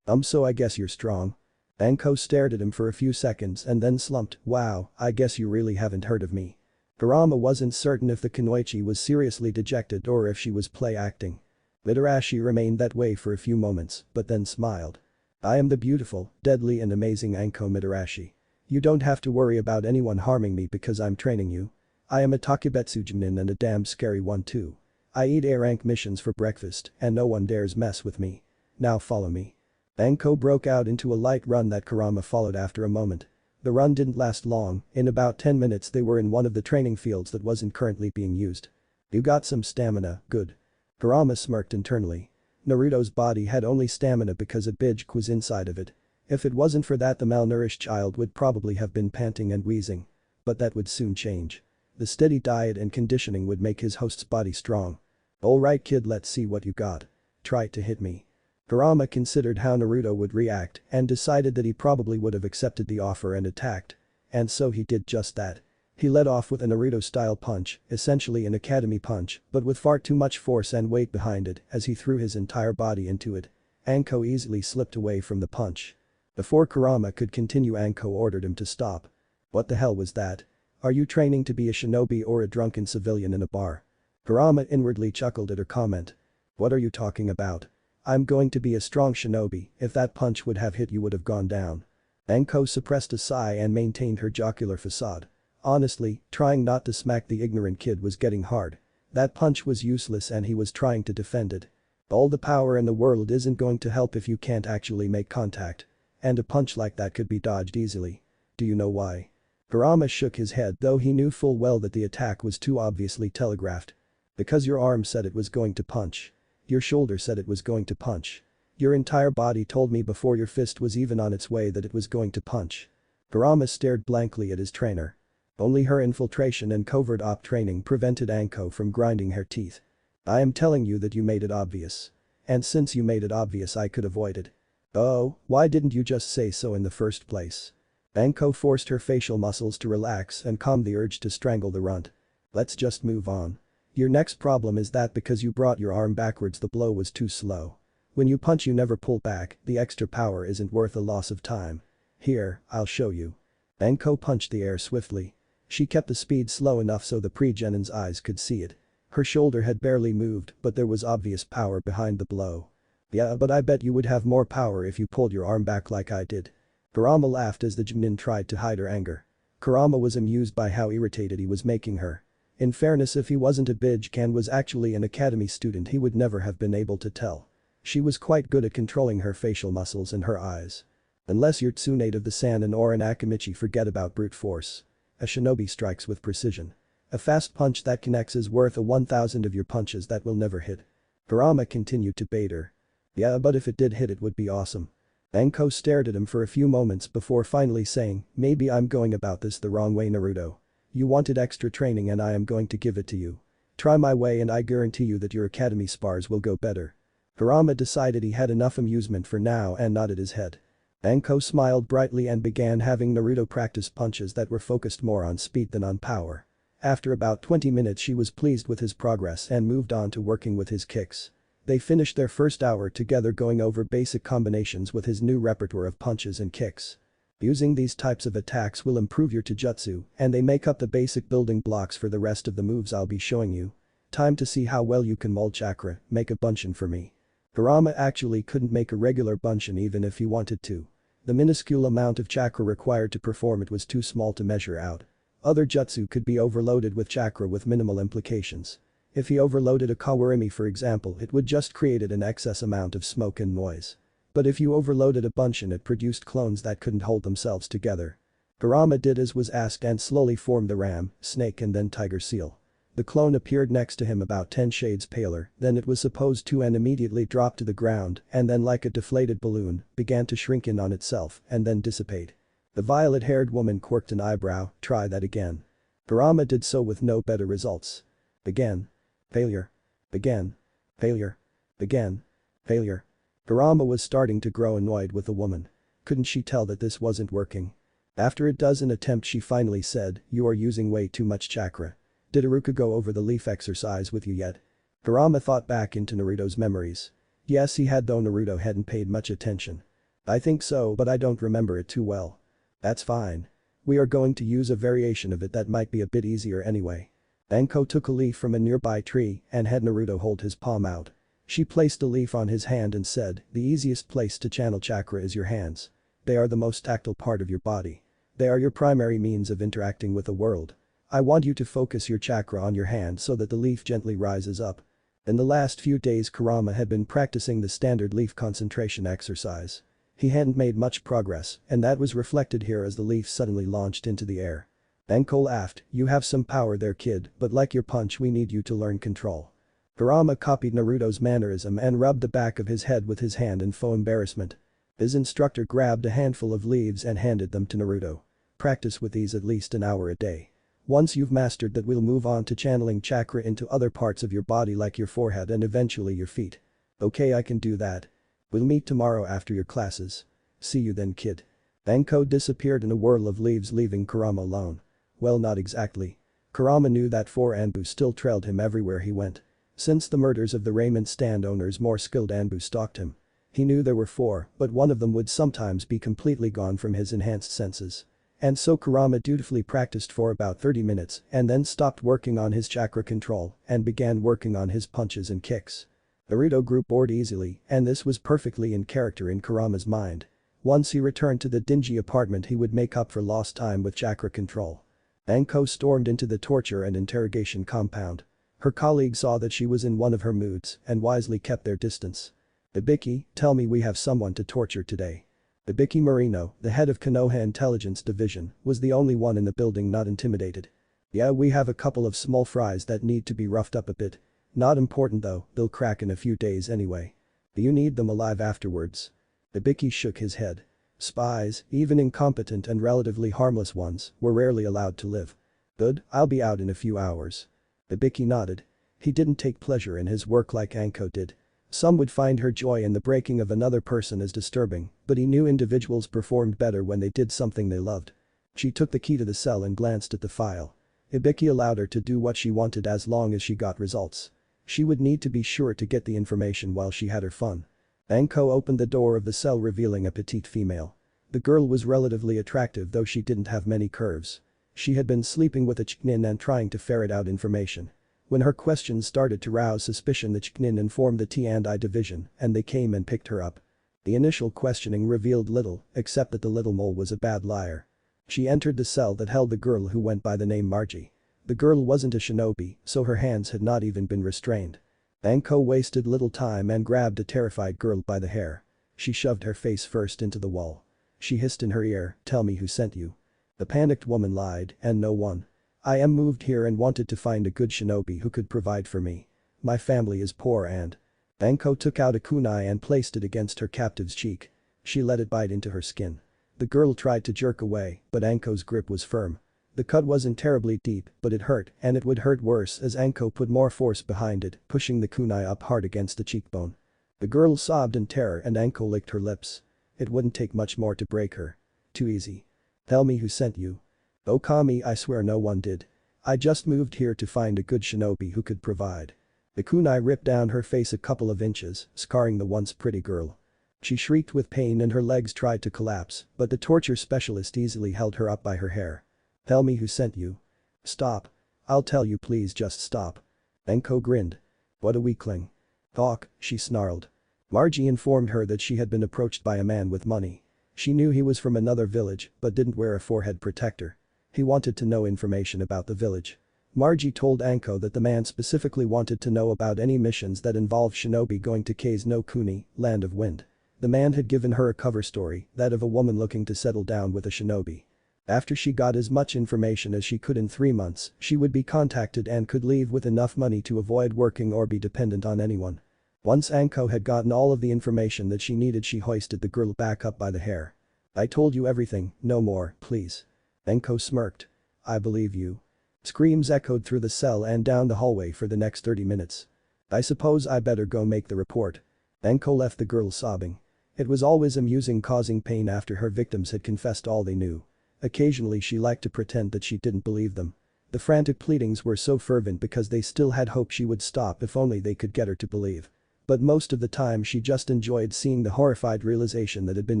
A: So I guess you're strong." Anko stared at him for a few seconds and then slumped. "Wow, I guess you really haven't heard of me." Kurama wasn't certain if the kunoichi was seriously dejected or if she was play acting. Mitarashi remained that way for a few moments, but then smiled. "I am the beautiful, deadly and amazing Anko Mitarashi. You don't have to worry about anyone harming me because I'm training you. I am a Takebetsu Jinin and a damn scary one too. I eat A-rank missions for breakfast and no one dares mess with me. Now follow me." Anko broke out into a light run that Kurama followed after a moment. The run didn't last long. In about 10 minutes they were in one of the training fields that wasn't currently being used. "You got some stamina, good." Kurama smirked internally. Naruto's body had only stamina because a Bijk was inside of it. If it wasn't for that, the malnourished child would probably have been panting and wheezing. But that would soon change. The steady diet and conditioning would make his host's body strong. "Alright kid, let's see what you got. Try to hit me." Kurama considered how Naruto would react and decided that he probably would have accepted the offer and attacked. And so he did just that. He led off with a Naruto-style punch, essentially an academy punch, but with far too much force and weight behind it as he threw his entire body into it. Anko easily slipped away from the punch. Before Kurama could continue, Anko ordered him to stop. "What the hell was that? Are you training to be a shinobi or a drunken civilian in a bar?" Kurama inwardly chuckled at her comment. "What are you talking about? I'm going to be a strong shinobi. If that punch would have hit, you would have gone down." Anko suppressed a sigh and maintained her jocular facade. Honestly, trying not to smack the ignorant kid was getting hard. That punch was useless and he was trying to defend it. All the power in the world isn't going to help if you can't actually make contact. And a punch like that could be dodged easily. Do you know why? Kurama shook his head though he knew full well that the attack was too obviously telegraphed. Because your arm said it was going to punch. Your shoulder said it was going to punch. Your entire body told me before your fist was even on its way that it was going to punch. Kurama stared blankly at his trainer. Only her infiltration and covert op training prevented Anko from grinding her teeth. I am telling you that you made it obvious. And since you made it obvious I could avoid it. Oh, why didn't you just say so in the first place? Anko forced her facial muscles to relax and calm the urge to strangle the runt. Let's just move on. Your next problem is that because you brought your arm backwards the blow was too slow. When you punch you never pull back, the extra power isn't worth a loss of time. Here, I'll show you. Anko punched the air swiftly. She kept the speed slow enough so the pre-Genin's eyes could see it. Her shoulder had barely moved but there was obvious power behind the blow. Yeah, but I bet you would have more power if you pulled your arm back like I did. Kurama laughed as the Genin tried to hide her anger. Kurama was amused by how irritated he was making her. In fairness, if he wasn't a bitch and was actually an academy student he would never have been able to tell. She was quite good at controlling her facial muscles and her eyes. Unless you're Tsunade of the Sannin or an Akamichi, forget about brute force. A shinobi strikes with precision. A fast punch that connects is worth a 1000 of your punches that will never hit. Kurama continued to bait her. Yeah, but if it did hit it would be awesome. Anko stared at him for a few moments before finally saying, maybe I'm going about this the wrong way, Naruto. You wanted extra training and I am going to give it to you. Try my way and I guarantee you that your academy spars will go better. Kurama decided he had enough amusement for now and nodded his head. Anko smiled brightly and began having Naruto practice punches that were focused more on speed than on power. After about 20 minutes she was pleased with his progress and moved on to working with his kicks. They finished their first hour together going over basic combinations with his new repertoire of punches and kicks. Using these types of attacks will improve your taijutsu and they make up the basic building blocks for the rest of the moves I'll be showing you. Time to see how well you can mold chakra, make a bunshin for me. Kurama actually couldn't make a regular bunshin even if he wanted to. The minuscule amount of chakra required to perform it was too small to measure out. Other jutsu could be overloaded with chakra with minimal implications. If he overloaded a kawarimi for example it would just created an excess amount of smoke and noise. But if you overloaded a bunshin it produced clones that couldn't hold themselves together. Kurama did as was asked and slowly formed the ram, snake and then tiger seal. The clone appeared next to him about 10 shades paler than it was supposed to and immediately dropped to the ground and then like a deflated balloon began to shrink in on itself and then dissipate. The violet-haired woman quirked an eyebrow, try that again. Kurama did so with no better results. Again. Failure. Again. Failure. Again. Failure. Kurama was starting to grow annoyed with the woman. Couldn't she tell that this wasn't working? After a dozen attempts she finally said, you are using way too much chakra. Did Iruka go over the leaf exercise with you yet? Kurama thought back into Naruto's memories. Yes he had though Naruto hadn't paid much attention. I think so but I don't remember it too well. That's fine. We are going to use a variation of it that might be a bit easier anyway. Anko took a leaf from a nearby tree and had Naruto hold his palm out. She placed a leaf on his hand and said, the easiest place to channel chakra is your hands. They are the most tactile part of your body. They are your primary means of interacting with the world. I want you to focus your chakra on your hand so that the leaf gently rises up. In the last few days Kurama had been practicing the standard leaf concentration exercise. He hadn't made much progress and that was reflected here as the leaf suddenly launched into the air. Anko laughed, you have some power there kid but like your punch we need you to learn control. Kurama copied Naruto's mannerism and rubbed the back of his head with his hand in faux embarrassment. His instructor grabbed a handful of leaves and handed them to Naruto. Practice with these at least an hour a day. Once you've mastered that we'll move on to channeling chakra into other parts of your body like your forehead and eventually your feet. Okay I can do that. We'll meet tomorrow after your classes. See you then kid. Anko disappeared in a whirl of leaves leaving Kurama alone. Well not exactly. Kurama knew that 4 Anbu still trailed him everywhere he went. Since the murders of the raiment stand owners more skilled Anbu stalked him. He knew there were 4 but one of them would sometimes be completely gone from his enhanced senses. And so Kurama dutifully practiced for about 30 minutes and then stopped working on his chakra control and began working on his punches and kicks. Naruto grew bored easily and this was perfectly in character in Kurama's mind. Once he returned to the dingy apartment he would make up for lost time with chakra control. Anko stormed into the torture and interrogation compound. Her colleague saw that she was in one of her moods and wisely kept their distance. Ibiki, tell me we have someone to torture today. Ibiki Marino, the head of Konoha Intelligence Division, was the only one in the building not intimidated. "Yeah, we have a couple of small fries that need to be roughed up a bit. Not important though, they'll crack in a few days anyway. Do you need them alive afterwards?" Ibiki shook his head. Spies, even incompetent and relatively harmless ones, were rarely allowed to live. "Good, I'll be out in a few hours." Ibiki nodded. He didn't take pleasure in his work like Anko did. Some would find her joy in the breaking of another person as disturbing, but he knew individuals performed better when they did something they loved. She took the key to the cell and glanced at the file. Ibiki allowed her to do what she wanted as long as she got results. She would need to be sure to get the information while she had her fun. Anko opened the door of the cell revealing a petite female. The girl was relatively attractive though she didn't have many curves. She had been sleeping with a Chiknin and trying to ferret out information. When her questions started to rouse suspicion, the Chiknin informed the T&I division and they came and picked her up. The initial questioning revealed little, except that the little mole was a bad liar. She entered the cell that held the girl who went by the name Margie. The girl wasn't a shinobi, so her hands had not even been restrained. Anko wasted little time and grabbed a terrified girl by the hair. She shoved her face first into the wall. She hissed in her ear, "Tell me who sent you." The panicked woman lied, "And no one. I am moved here and wanted to find a good shinobi who could provide for me. My family is poor and..." Anko took out a kunai and placed it against her captive's cheek. She let it bite into her skin. The girl tried to jerk away, but Anko's grip was firm. The cut wasn't terribly deep, but it hurt, and it would hurt worse as Anko put more force behind it, pushing the kunai up hard against the cheekbone. The girl sobbed in terror and Anko licked her lips. It wouldn't take much more to break her. Too easy. "Tell me who sent you." "Okami, I swear no one did. I just moved here to find a good shinobi who could provide." The kunai ripped down her face a couple of inches, scarring the once pretty girl. She shrieked with pain and her legs tried to collapse, but the torture specialist easily held her up by her hair. "Tell me who sent you." "Stop. I'll tell you, please just stop." Anko grinned. "What a weakling." "Talk," she snarled. Margie informed her that she had been approached by a man with money. She knew he was from another village but didn't wear a forehead protector. He wanted to know information about the village. Margie told Anko that the man specifically wanted to know about any missions that involved shinobi going to Kei's no Kuni, Land of Wind. The man had given her a cover story, that of a woman looking to settle down with a shinobi. After she got as much information as she could in 3 months, she would be contacted and could leave with enough money to avoid working or be dependent on anyone. Once Anko had gotten all of the information that she needed, she hoisted the girl back up by the hair. "I told you everything, no more, please." Anko smirked. "I believe you." Screams echoed through the cell and down the hallway for the next 30 minutes. "I suppose I better go make the report." Anko left the girl sobbing. It was always amusing causing pain after her victims had confessed all they knew. Occasionally she liked to pretend that she didn't believe them. The frantic pleadings were so fervent because they still had hope she would stop if only they could get her to believe. But most of the time she just enjoyed seeing the horrified realization that had been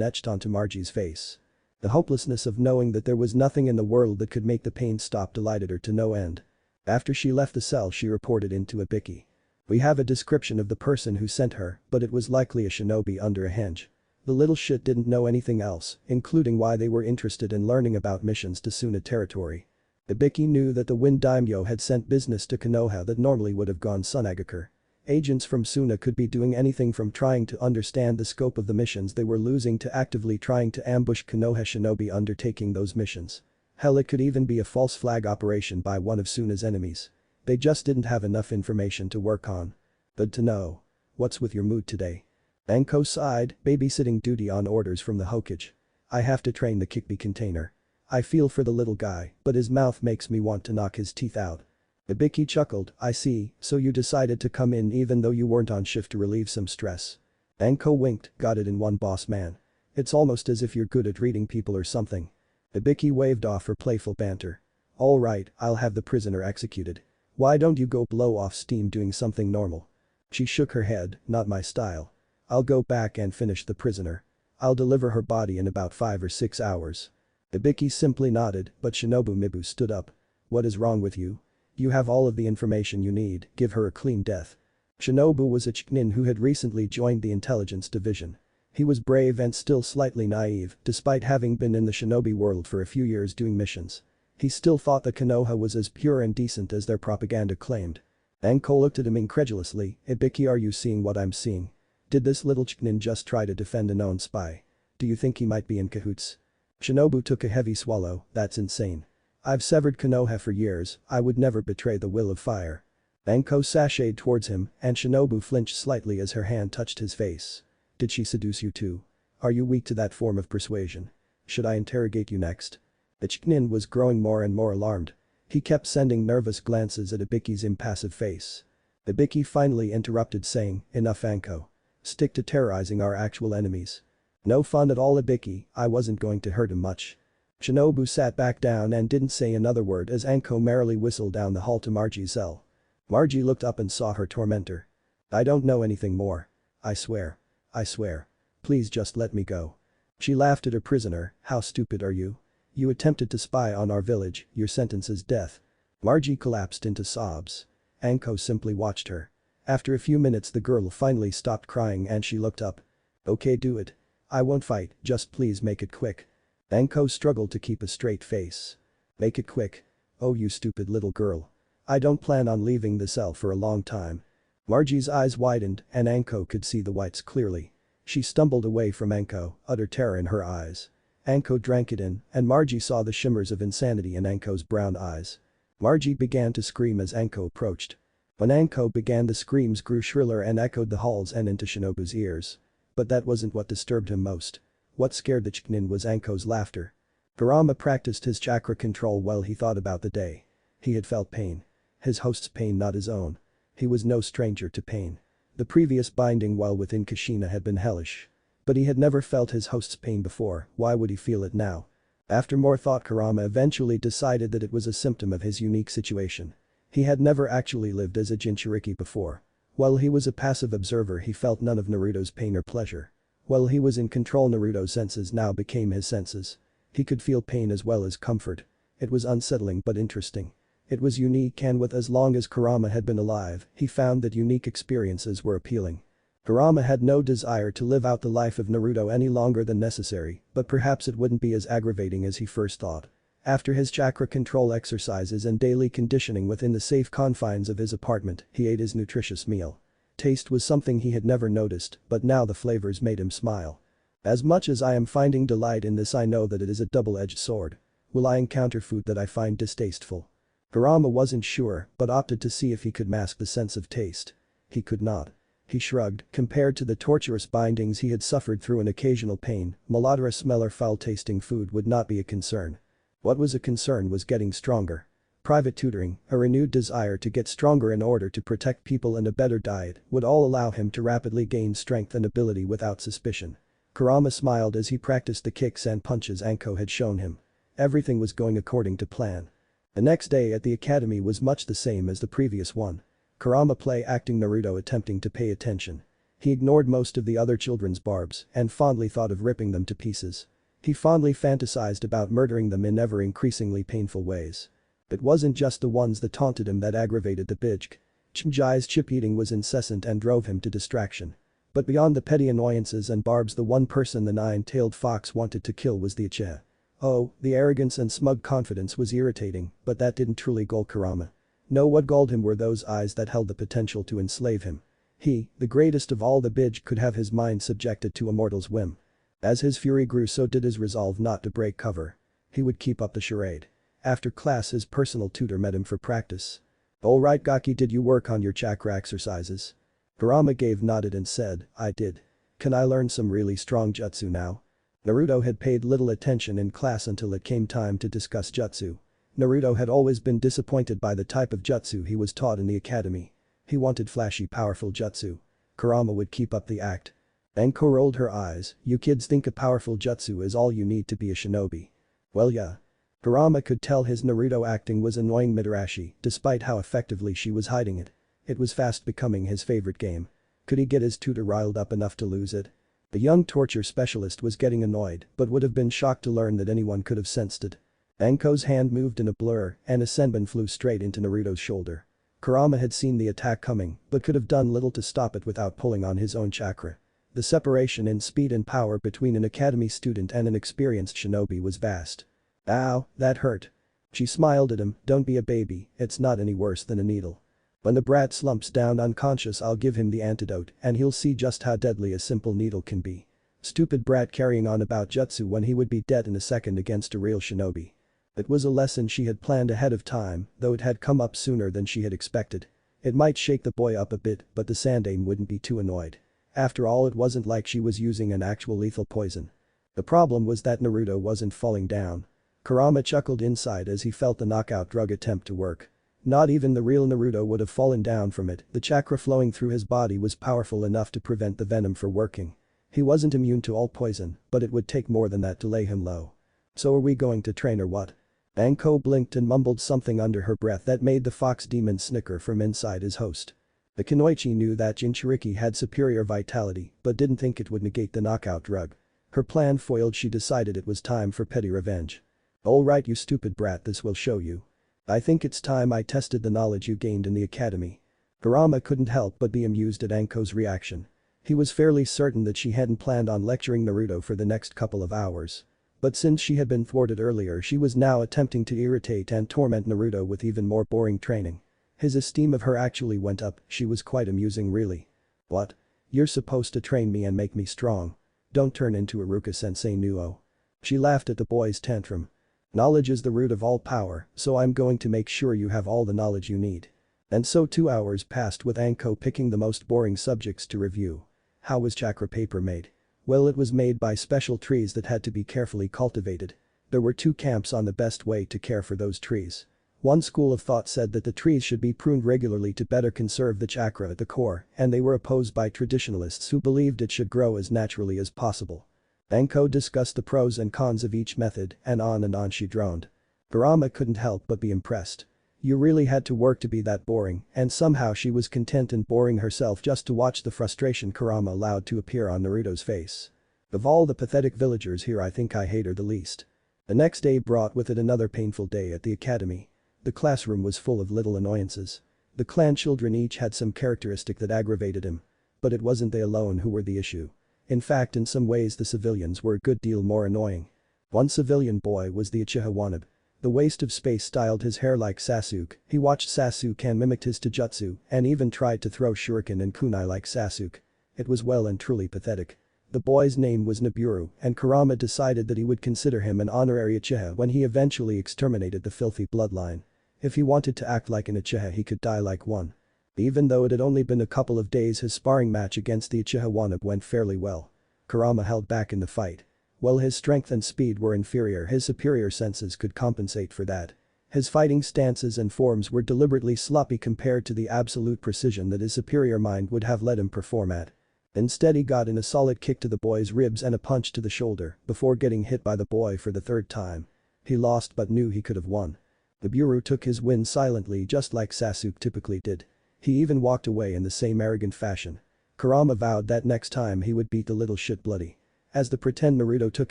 A: etched onto Margie's face. The hopelessness of knowing that there was nothing in the world that could make the pain stop delighted her to no end. After she left the cell she reported into Ibiki. "We have a description of the person who sent her, but it was likely a shinobi under a henge." The little shit didn't know anything else, including why they were interested in learning about missions to Suna territory. Ibiki knew that the Wind Daimyo had sent business to Konoha that normally would have gone Sunagaker. Agents from Suna could be doing anything from trying to understand the scope of the missions they were losing to actively trying to ambush Konoha shinobi undertaking those missions. Hell, it could even be a false flag operation by one of Suna's enemies. They just didn't have enough information to work on. Good to know. What's with your mood today? Anko sighed, babysitting duty on orders from the Hokage. I have to train the Kyuubi container. I feel for the little guy, but his mouth makes me want to knock his teeth out. Ibiki chuckled, I see, so you decided to come in even though you weren't on shift to relieve some stress. Anko winked, got it in one, boss man. It's almost as if you're good at reading people or something. Ibiki waved off her playful banter. Alright, I'll have the prisoner executed. Why don't you go blow off steam doing something normal? She shook her head, not my style. I'll go back and finish the prisoner. I'll deliver her body in about 5 or 6 hours. Ibiki simply nodded, but Shinobu Mibu stood up. What is wrong with you? You have all of the information you need, give her a clean death. Shinobu was a Chunin who had recently joined the intelligence division. He was brave and still slightly naive, despite having been in the shinobi world for a few years doing missions. He still thought that Konoha was as pure and decent as their propaganda claimed. Anko looked at him incredulously, Ibiki, are you seeing what I'm seeing? Did this little Chunin just try to defend a known spy? Do you think he might be in cahoots? Shinobu took a heavy swallow, that's insane. I've severed Konoha for years, I would never betray the will of fire. Anko sashayed towards him, and Shinobu flinched slightly as her hand touched his face. Did she seduce you too? Are you weak to that form of persuasion? Should I interrogate you next? Ichnin was growing more and more alarmed. He kept sending nervous glances at Ibiki's impassive face. Ibiki finally interrupted saying, enough Anko. Stick to terrorizing our actual enemies. No fun at all Ibiki, I wasn't going to hurt him much. Shinobu sat back down and didn't say another word as Anko merrily whistled down the hall to Margie's cell. Margie looked up and saw her tormentor. I don't know anything more. I swear. I swear. Please just let me go. She laughed at her prisoner, how stupid are you? You attempted to spy on our village, your sentence is death. Margie collapsed into sobs. Anko simply watched her. After a few minutes the girl finally stopped crying and she looked up. Okay, do it. I won't fight, just please make it quick. Anko struggled to keep a straight face. Make it quick. Oh you stupid little girl. I don't plan on leaving the cell for a long time. Margie's eyes widened and Anko could see the whites clearly. She stumbled away from Anko, utter terror in her eyes. Anko drank it in and Margie saw the shimmers of insanity in Anko's brown eyes. Margie began to scream as Anko approached. When Anko began the screams grew shriller and echoed the halls and into Shinobu's ears. But that wasn't what disturbed him most. What scared the Chiknin was Anko's laughter. Kurama practiced his chakra control while he thought about the day. He had felt pain. His host's pain, not his own. He was no stranger to pain. The previous binding while within Kushina had been hellish. But he had never felt his host's pain before, why would he feel it now? After more thought Kurama eventually decided that it was a symptom of his unique situation. He had never actually lived as a Jinchuriki before. While he was a passive observer he felt none of Naruto's pain or pleasure. While he was in control Naruto's senses now became his senses. He could feel pain as well as comfort. It was unsettling but interesting. It was unique and with as long as Kurama had been alive, he found that unique experiences were appealing. Kurama had no desire to live out the life of Naruto any longer than necessary, but perhaps it wouldn't be as aggravating as he first thought. After his chakra control exercises and daily conditioning within the safe confines of his apartment, he ate his nutritious meal. Taste was something he had never noticed, but now the flavors made him smile. As much as I am finding delight in this I know that it is a double-edged sword. Will I encounter food that I find distasteful? Kurama wasn't sure, but opted to see if he could mask the sense of taste. He could not. He shrugged, compared to the torturous bindings he had suffered through an occasional pain, malodorous smell or foul-tasting food would not be a concern. What was a concern was getting stronger. Private tutoring, a renewed desire to get stronger in order to protect people and a better diet would all allow him to rapidly gain strength and ability without suspicion. Kurama smiled as he practiced the kicks and punches Anko had shown him. Everything was going according to plan. The next day at the academy was much the same as the previous one. Kurama play acting Naruto attempting to pay attention. He ignored most of the other children's barbs and fondly thought of ripping them to pieces. He fondly fantasized about murdering them in ever-increasingly painful ways. It wasn't just the ones that taunted him that aggravated the Bijk. Chimjai's chip-eating was incessant and drove him to distraction. But beyond the petty annoyances and barbs the one person the nine-tailed fox wanted to kill was the Uchiha. Oh, the arrogance and smug confidence was irritating, but that didn't truly gall Kurama. No, what galled him were those eyes that held the potential to enslave him. He, the greatest of all the Bijk, could have his mind subjected to a mortal's whim. As his fury grew so did his resolve not to break cover. He would keep up the charade. After class his personal tutor met him for practice. Alright Gaki, did you work on your chakra exercises? Kurama nodded and said, I did. Can I learn some really strong jutsu now? Naruto had paid little attention in class until it came time to discuss jutsu. Naruto had always been disappointed by the type of jutsu he was taught in the academy. He wanted flashy powerful jutsu. Kurama would keep up the act. Anko rolled her eyes, you kids think a powerful jutsu is all you need to be a shinobi. Well yeah. Kurama could tell his Naruto acting was annoying Mitarashi despite how effectively she was hiding it. It was fast becoming his favorite game. Could he get his tutor riled up enough to lose it? The young torture specialist was getting annoyed but would have been shocked to learn that anyone could have sensed it. Anko's hand moved in a blur and a senbon flew straight into Naruto's shoulder. Kurama had seen the attack coming but could have done little to stop it without pulling on his own chakra. The separation in speed and power between an academy student and an experienced shinobi was vast. Ow, that hurt. She smiled at him, don't be a baby, it's not any worse than a needle. When the brat slumps down unconscious I'll give him the antidote and he'll see just how deadly a simple needle can be. Stupid brat carrying on about jutsu when he would be dead in a second against a real shinobi. It was a lesson she had planned ahead of time, though it had come up sooner than she had expected. It might shake the boy up a bit, but the Sandaime wouldn't be too annoyed. After all, it wasn't like she was using an actual lethal poison. The problem was that Naruto wasn't falling down. Kurama chuckled inside as he felt the knockout drug attempt to work. Not even the real Naruto would have fallen down from it, the chakra flowing through his body was powerful enough to prevent the venom from working. He wasn't immune to all poison, but it would take more than that to lay him low. So are we going to train or what? Anko blinked and mumbled something under her breath that made the fox demon snicker from inside his host. The Kunoichi knew that Jinchuriki had superior vitality, but didn't think it would negate the knockout drug. Her plan foiled, she decided it was time for petty revenge. Alright you stupid brat, this will show you. I think it's time I tested the knowledge you gained in the academy. Kurama couldn't help but be amused at Anko's reaction. He was fairly certain that she hadn't planned on lecturing Naruto for the next couple of hours. But since she had been thwarted earlier, she was now attempting to irritate and torment Naruto with even more boring training. His esteem of her actually went up, she was quite amusing really. What? You're supposed to train me and make me strong. Don't turn into Iruka-sensei Nuo. She laughed at the boy's tantrum. Knowledge is the root of all power, so I'm going to make sure you have all the knowledge you need. And so 2 hours passed with Anko picking the most boring subjects to review. How was chakra paper made? Well, it was made by special trees that had to be carefully cultivated. There were 2 camps on the best way to care for those trees. One school of thought said that the trees should be pruned regularly to better conserve the chakra at the core, and they were opposed by traditionalists who believed it should grow as naturally as possible. Anko discussed the pros and cons of each method, and on she droned. Kurama couldn't help but be impressed. You really had to work to be that boring, and somehow she was content in boring herself just to watch the frustration Kurama allowed to appear on Naruto's face. Of all the pathetic villagers here, I think I hate her the least. The next day brought with it another painful day at the academy. The classroom was full of little annoyances. The clan children each had some characteristic that aggravated him. But it wasn't they alone who were the issue. In fact, in some ways the civilians were a good deal more annoying. One civilian boy was the Uchiha Wannabe. The waste of space styled his hair like Sasuke, he watched Sasuke and mimicked his taijutsu, and even tried to throw shuriken and kunai like Sasuke. It was well and truly pathetic. The boy's name was Naburu, and Kurama decided that he would consider him an honorary Uchiha when he eventually exterminated the filthy bloodline. If he wanted to act like an Uchiha, he could die like one. Even though it had only been a couple of days, his sparring match against the Uchiha Wannabe went fairly well. Kurama held back in the fight. While his strength and speed were inferior, his superior senses could compensate for that. His fighting stances and forms were deliberately sloppy compared to the absolute precision that his superior mind would have let him perform at. Instead, he got in a solid kick to the boy's ribs and a punch to the shoulder before getting hit by the boy for the 3rd time. He lost but knew he could have won. The Buru took his win silently, just like Sasuke typically did. He even walked away in the same arrogant fashion. Kurama vowed that next time he would beat the little shit bloody. As the pretend Naruto took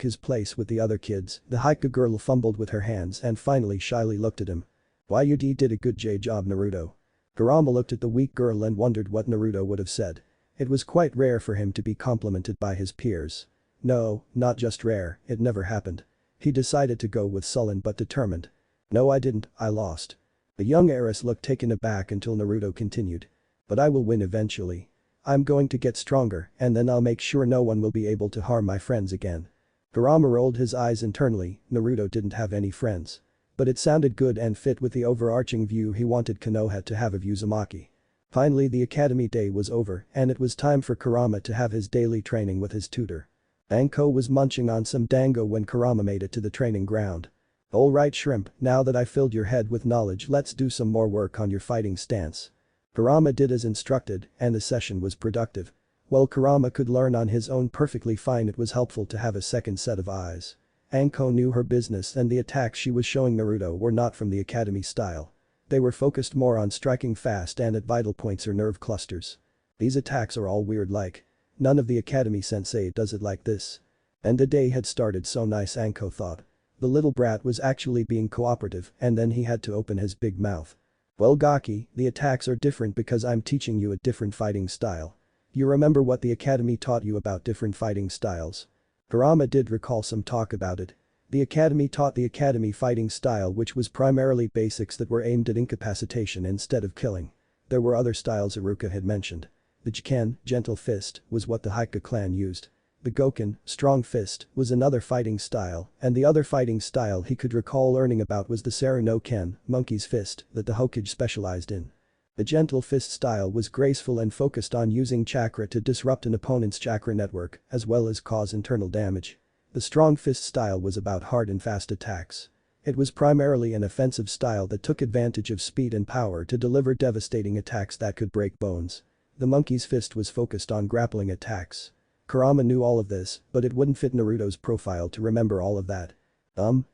A: his place with the other kids, the Haiku girl fumbled with her hands and finally shyly looked at him. "Why, you did a good job, Naruto." Kurama looked at the weak girl and wondered what Naruto would have said. It was quite rare for him to be complimented by his peers. No, not just rare, it never happened. He decided to go with sullen but determined. "No, I didn't, I lost." The young heiress looked taken aback until Naruto continued. "But I will win eventually. I'm going to get stronger, and then I'll make sure no one will be able to harm my friends again." Kurama rolled his eyes internally. Naruto didn't have any friends. But it sounded good and fit with the overarching view he wanted Konoha to have of Uzumaki. Finally, the academy day was over, and it was time for Kurama to have his daily training with his tutor. Anko was munching on some dango when Kurama made it to the training ground. "Alright shrimp, now that I filled your head with knowledge, let's do some more work on your fighting stance." Kurama did as instructed, and the session was productive. While Kurama could learn on his own perfectly fine, it was helpful to have a second set of eyes. Anko knew her business, and the attacks she was showing Naruto were not from the academy style. They were focused more on striking fast and at vital points or nerve clusters. These attacks are all weird like. None of the academy sensei does it like this. And the day had started so nice, Anko thought. The little brat was actually being cooperative, and then he had to open his big mouth. "Well Gaki, the attacks are different because I'm teaching you a different fighting style. You remember what the academy taught you about different fighting styles?" Kurama did recall some talk about it. The academy taught the academy fighting style, which was primarily basics that were aimed at incapacitation instead of killing. There were other styles Iruka had mentioned. The Jiken, gentle fist, was what the Haiku clan used. The Goken, strong fist, was another fighting style, and the other fighting style he could recall learning about was the Seru no Ken, monkey's fist, that the Hokage specialized in. The gentle fist style was graceful and focused on using chakra to disrupt an opponent's chakra network, as well as cause internal damage. The strong fist style was about hard and fast attacks. It was primarily an offensive style that took advantage of speed and power to deliver devastating attacks that could break bones. The monkey's fist was focused on grappling attacks. Kurama knew all of this, but it wouldn't fit Naruto's profile to remember all of that.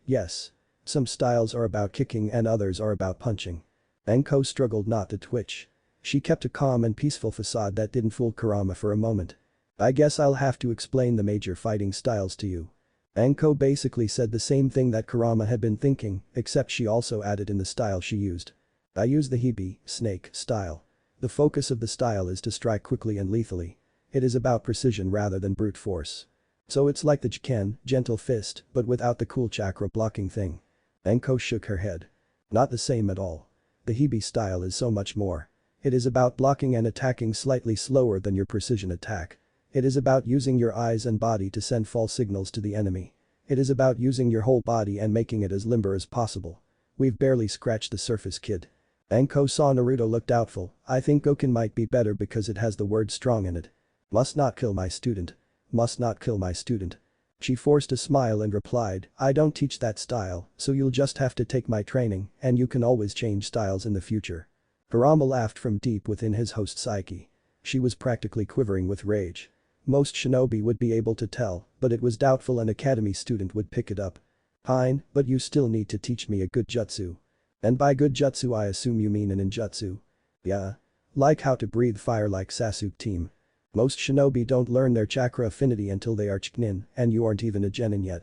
A: Yes. Some styles are about kicking and others are about punching. Enko struggled not to twitch. She kept a calm and peaceful facade that didn't fool Kurama for a moment. I guess I'll have to explain the major fighting styles to you. Enko basically said the same thing that Kurama had been thinking, except she also added in the style she used. I use the Hibi, snake, style. The focus of the style is to strike quickly and lethally. It is about precision rather than brute force. So it's like the Jiken, gentle fist, but without the cool chakra blocking thing. Enko shook her head. Not the same at all. The Hibi style is so much more. It is about blocking and attacking slightly slower than your precision attack. It is about using your eyes and body to send false signals to the enemy. It is about using your whole body and making it as limber as possible. We've barely scratched the surface, kid. Enko saw Naruto look doubtful. I think Goken might be better because it has the word strong in it. Must not kill my student. Must not kill my student. She forced a smile and replied, I don't teach that style, so you'll just have to take my training, and you can always change styles in the future. Kurama laughed from deep within his host's psyche. She was practically quivering with rage. Most shinobi would be able to tell, but it was doubtful an academy student would pick it up. Fine, but you still need to teach me a good jutsu. And by good jutsu I assume you mean a ninjutsu. Yeah. Like how to breathe fire like Sasuke team. Most shinobi don't learn their chakra affinity until they are Chunin, and you aren't even a genin yet.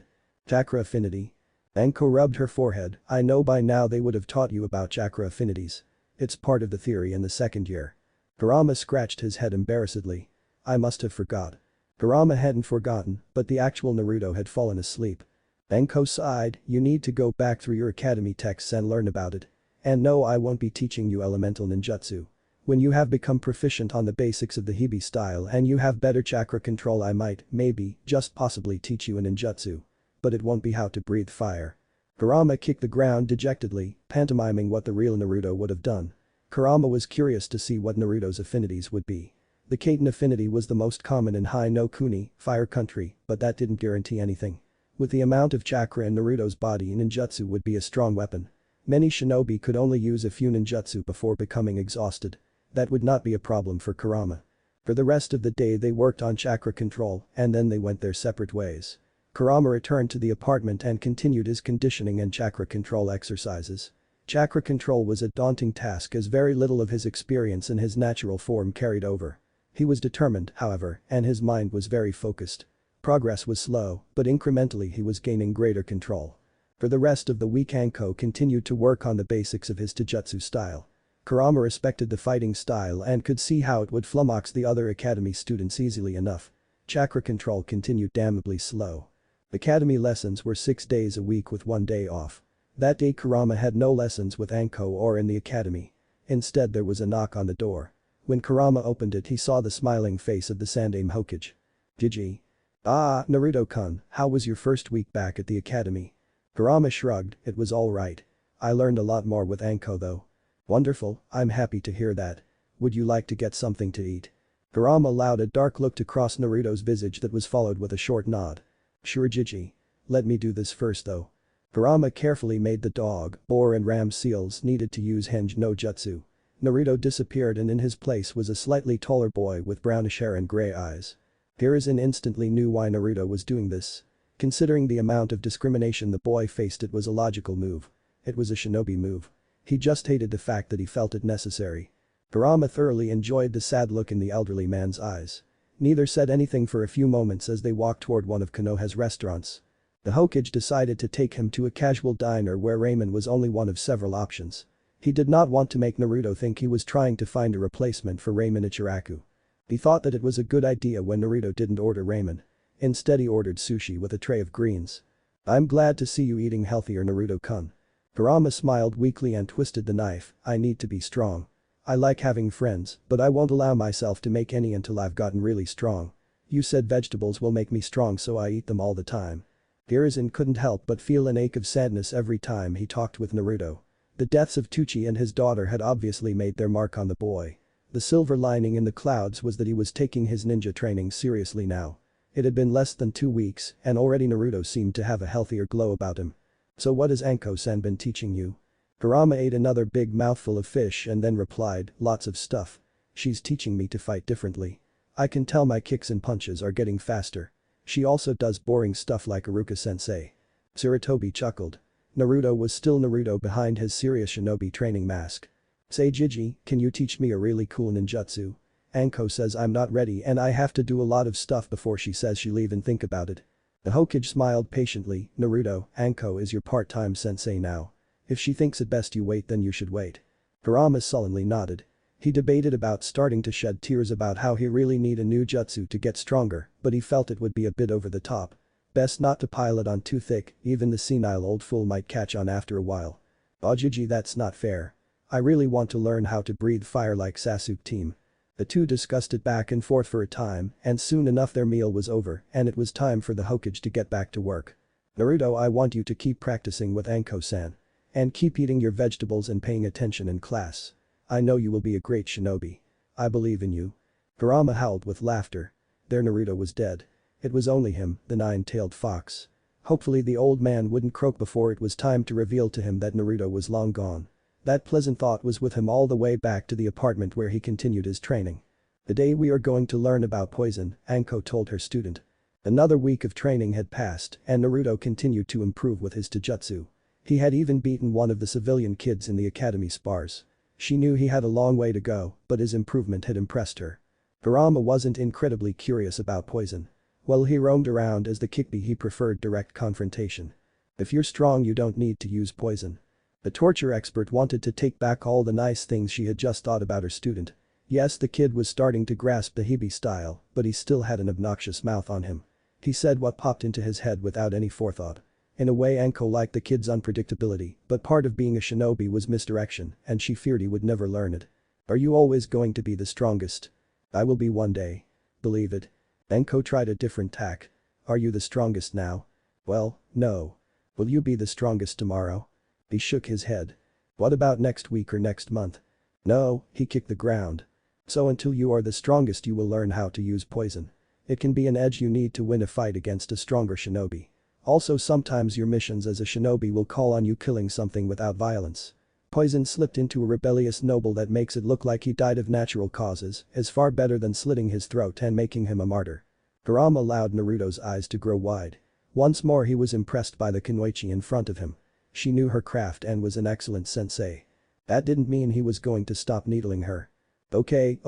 A: Chakra affinity? Enko rubbed her forehead. I know by now they would have taught you about chakra affinities. It's part of the theory in the second year. Kurama scratched his head embarrassedly. I must have forgot. Kurama hadn't forgotten, but the actual Naruto had fallen asleep. Enko sighed, you need to go back through your academy texts and learn about it. And no, I won't be teaching you elemental ninjutsu. When you have become proficient on the basics of the Hibi style and you have better chakra control I might, maybe, just possibly teach you a ninjutsu. But it won't be how to breathe fire. Kurama kicked the ground dejectedly, pantomiming what the real Naruto would have done. Kurama was curious to see what Naruto's affinities would be. The Kaiten affinity was the most common in Hai no Kuni, Fire Country, but that didn't guarantee anything. With the amount of chakra in Naruto's body, ninjutsu would be a strong weapon. Many shinobi could only use a few ninjutsu before becoming exhausted. That would not be a problem for Kurama. For the rest of the day they worked on chakra control and then they went their separate ways. Kurama returned to the apartment and continued his conditioning and chakra control exercises. Chakra control was a daunting task as very little of his experience in his natural form carried over. He was determined, however, and his mind was very focused. Progress was slow, but incrementally he was gaining greater control. For the rest of the week Enko continued to work on the basics of his taijutsu style. Kurama respected the fighting style and could see how it would flummox the other academy students easily enough. Chakra control continued damnably slow. Academy lessons were 6 days a week with 1 day off. That day Kurama had no lessons with Enko or in the academy. Instead there was a knock on the door. When Kurama opened it he saw the smiling face of the Sandaime Hokage. Gigi. Ah, Naruto-kun, how was your first week back at the academy? Kurama shrugged, it was alright. I learned a lot more with Enko though. Wonderful, I'm happy to hear that. Would you like to get something to eat? Kurama allowed a dark look to cross Naruto's visage that was followed with a short nod. Sure Gigi. Let me do this first though. Kurama carefully made the dog, boar and ram seals needed to use henge no jutsu. Naruto disappeared and in his place was a slightly taller boy with brownish hair and grey eyes. Hiruzen instantly knew why Naruto was doing this. Considering the amount of discrimination the boy faced, it was a logical move. It was a shinobi move. He just hated the fact that he felt it necessary. Kurama thoroughly enjoyed the sad look in the elderly man's eyes. Neither said anything for a few moments as they walked toward one of Konoha's restaurants. The Hokage decided to take him to a casual diner where ramen was only one of several options. He did not want to make Naruto think he was trying to find a replacement for ramen Ichiraku. He thought that it was a good idea when Naruto didn't order ramen. Instead he ordered sushi with a tray of greens. I'm glad to see you eating healthier, Naruto-kun. Kurama smiled weakly and twisted the knife. I need to be strong. I like having friends, but I won't allow myself to make any until I've gotten really strong. You said vegetables will make me strong so I eat them all the time. Hiruzen couldn't help but feel an ache of sadness every time he talked with Naruto. The deaths of Tucci and his daughter had obviously made their mark on the boy. The silver lining in the clouds was that he was taking his ninja training seriously now. It had been less than 2 weeks and already Naruto seemed to have a healthier glow about him. So what has Anko-san been teaching you? Kurama ate another big mouthful of fish and then replied, lots of stuff. She's teaching me to fight differently. I can tell my kicks and punches are getting faster. She also does boring stuff like Iruka-sensei. Tsurutobi chuckled. Naruto was still Naruto behind his serious shinobi training mask. Say Jiji, can you teach me a really cool ninjutsu? Anko says I'm not ready and I have to do a lot of stuff before she says she'll even think about it. The Hokage smiled patiently, Naruto, Anko is your part-time sensei now. If she thinks it best you wait then you should wait. Kurama sullenly nodded. He debated about starting to shed tears about how he really need a new jutsu to get stronger, but he felt it would be a bit over the top. Best not to pile it on too thick, even the senile old fool might catch on after a while. Jiji, that's not fair. I really want to learn how to breathe fire like Sasuke team. The two discussed it back and forth for a time and soon enough their meal was over and it was time for the Hokage to get back to work. Naruto, I want you to keep practicing with Anko-san. And keep eating your vegetables and paying attention in class. I know you will be a great shinobi. I believe in you. Kurama howled with laughter. Their Naruto was dead. It was only him, the nine-tailed fox. Hopefully the old man wouldn't croak before it was time to reveal to him that Naruto was long gone. That pleasant thought was with him all the way back to the apartment where he continued his training. Today we are going to learn about poison, Anko told her student. Another week of training had passed and Naruto continued to improve with his taijutsu. He had even beaten one of the civilian kids in the academy spars. She knew he had a long way to go, but his improvement had impressed her. Kurama wasn't incredibly curious about poison. While he roamed around as the Kyuubi he preferred direct confrontation. If you're strong you don't need to use poison. The torture expert wanted to take back all the nice things she had just thought about her student. Yes, the kid was starting to grasp the Hibi style, but he still had an obnoxious mouth on him. He said what popped into his head without any forethought. In a way Anko liked the kid's unpredictability, but part of being a shinobi was misdirection and she feared he would never learn it. Are you always going to be the strongest? I will be one day. Believe it. Anko tried a different tack. Are you the strongest now? Well, no. Will you be the strongest tomorrow? He shook his head. What about next week or next month? No, he kicked the ground. So until you are the strongest you will learn how to use poison. It can be an edge you need to win a fight against a stronger shinobi. Also sometimes your missions as a shinobi will call on you killing something without violence. Poison slipped into a rebellious noble that makes it look like he died of natural causes is far better than slitting his throat and making him a martyr. Kurama allowed Naruto's eyes to grow wide. Once more he was impressed by the kunoichi in front of him. She knew her craft and was an excellent sensei. That didn't mean he was going to stop needling her. Okay,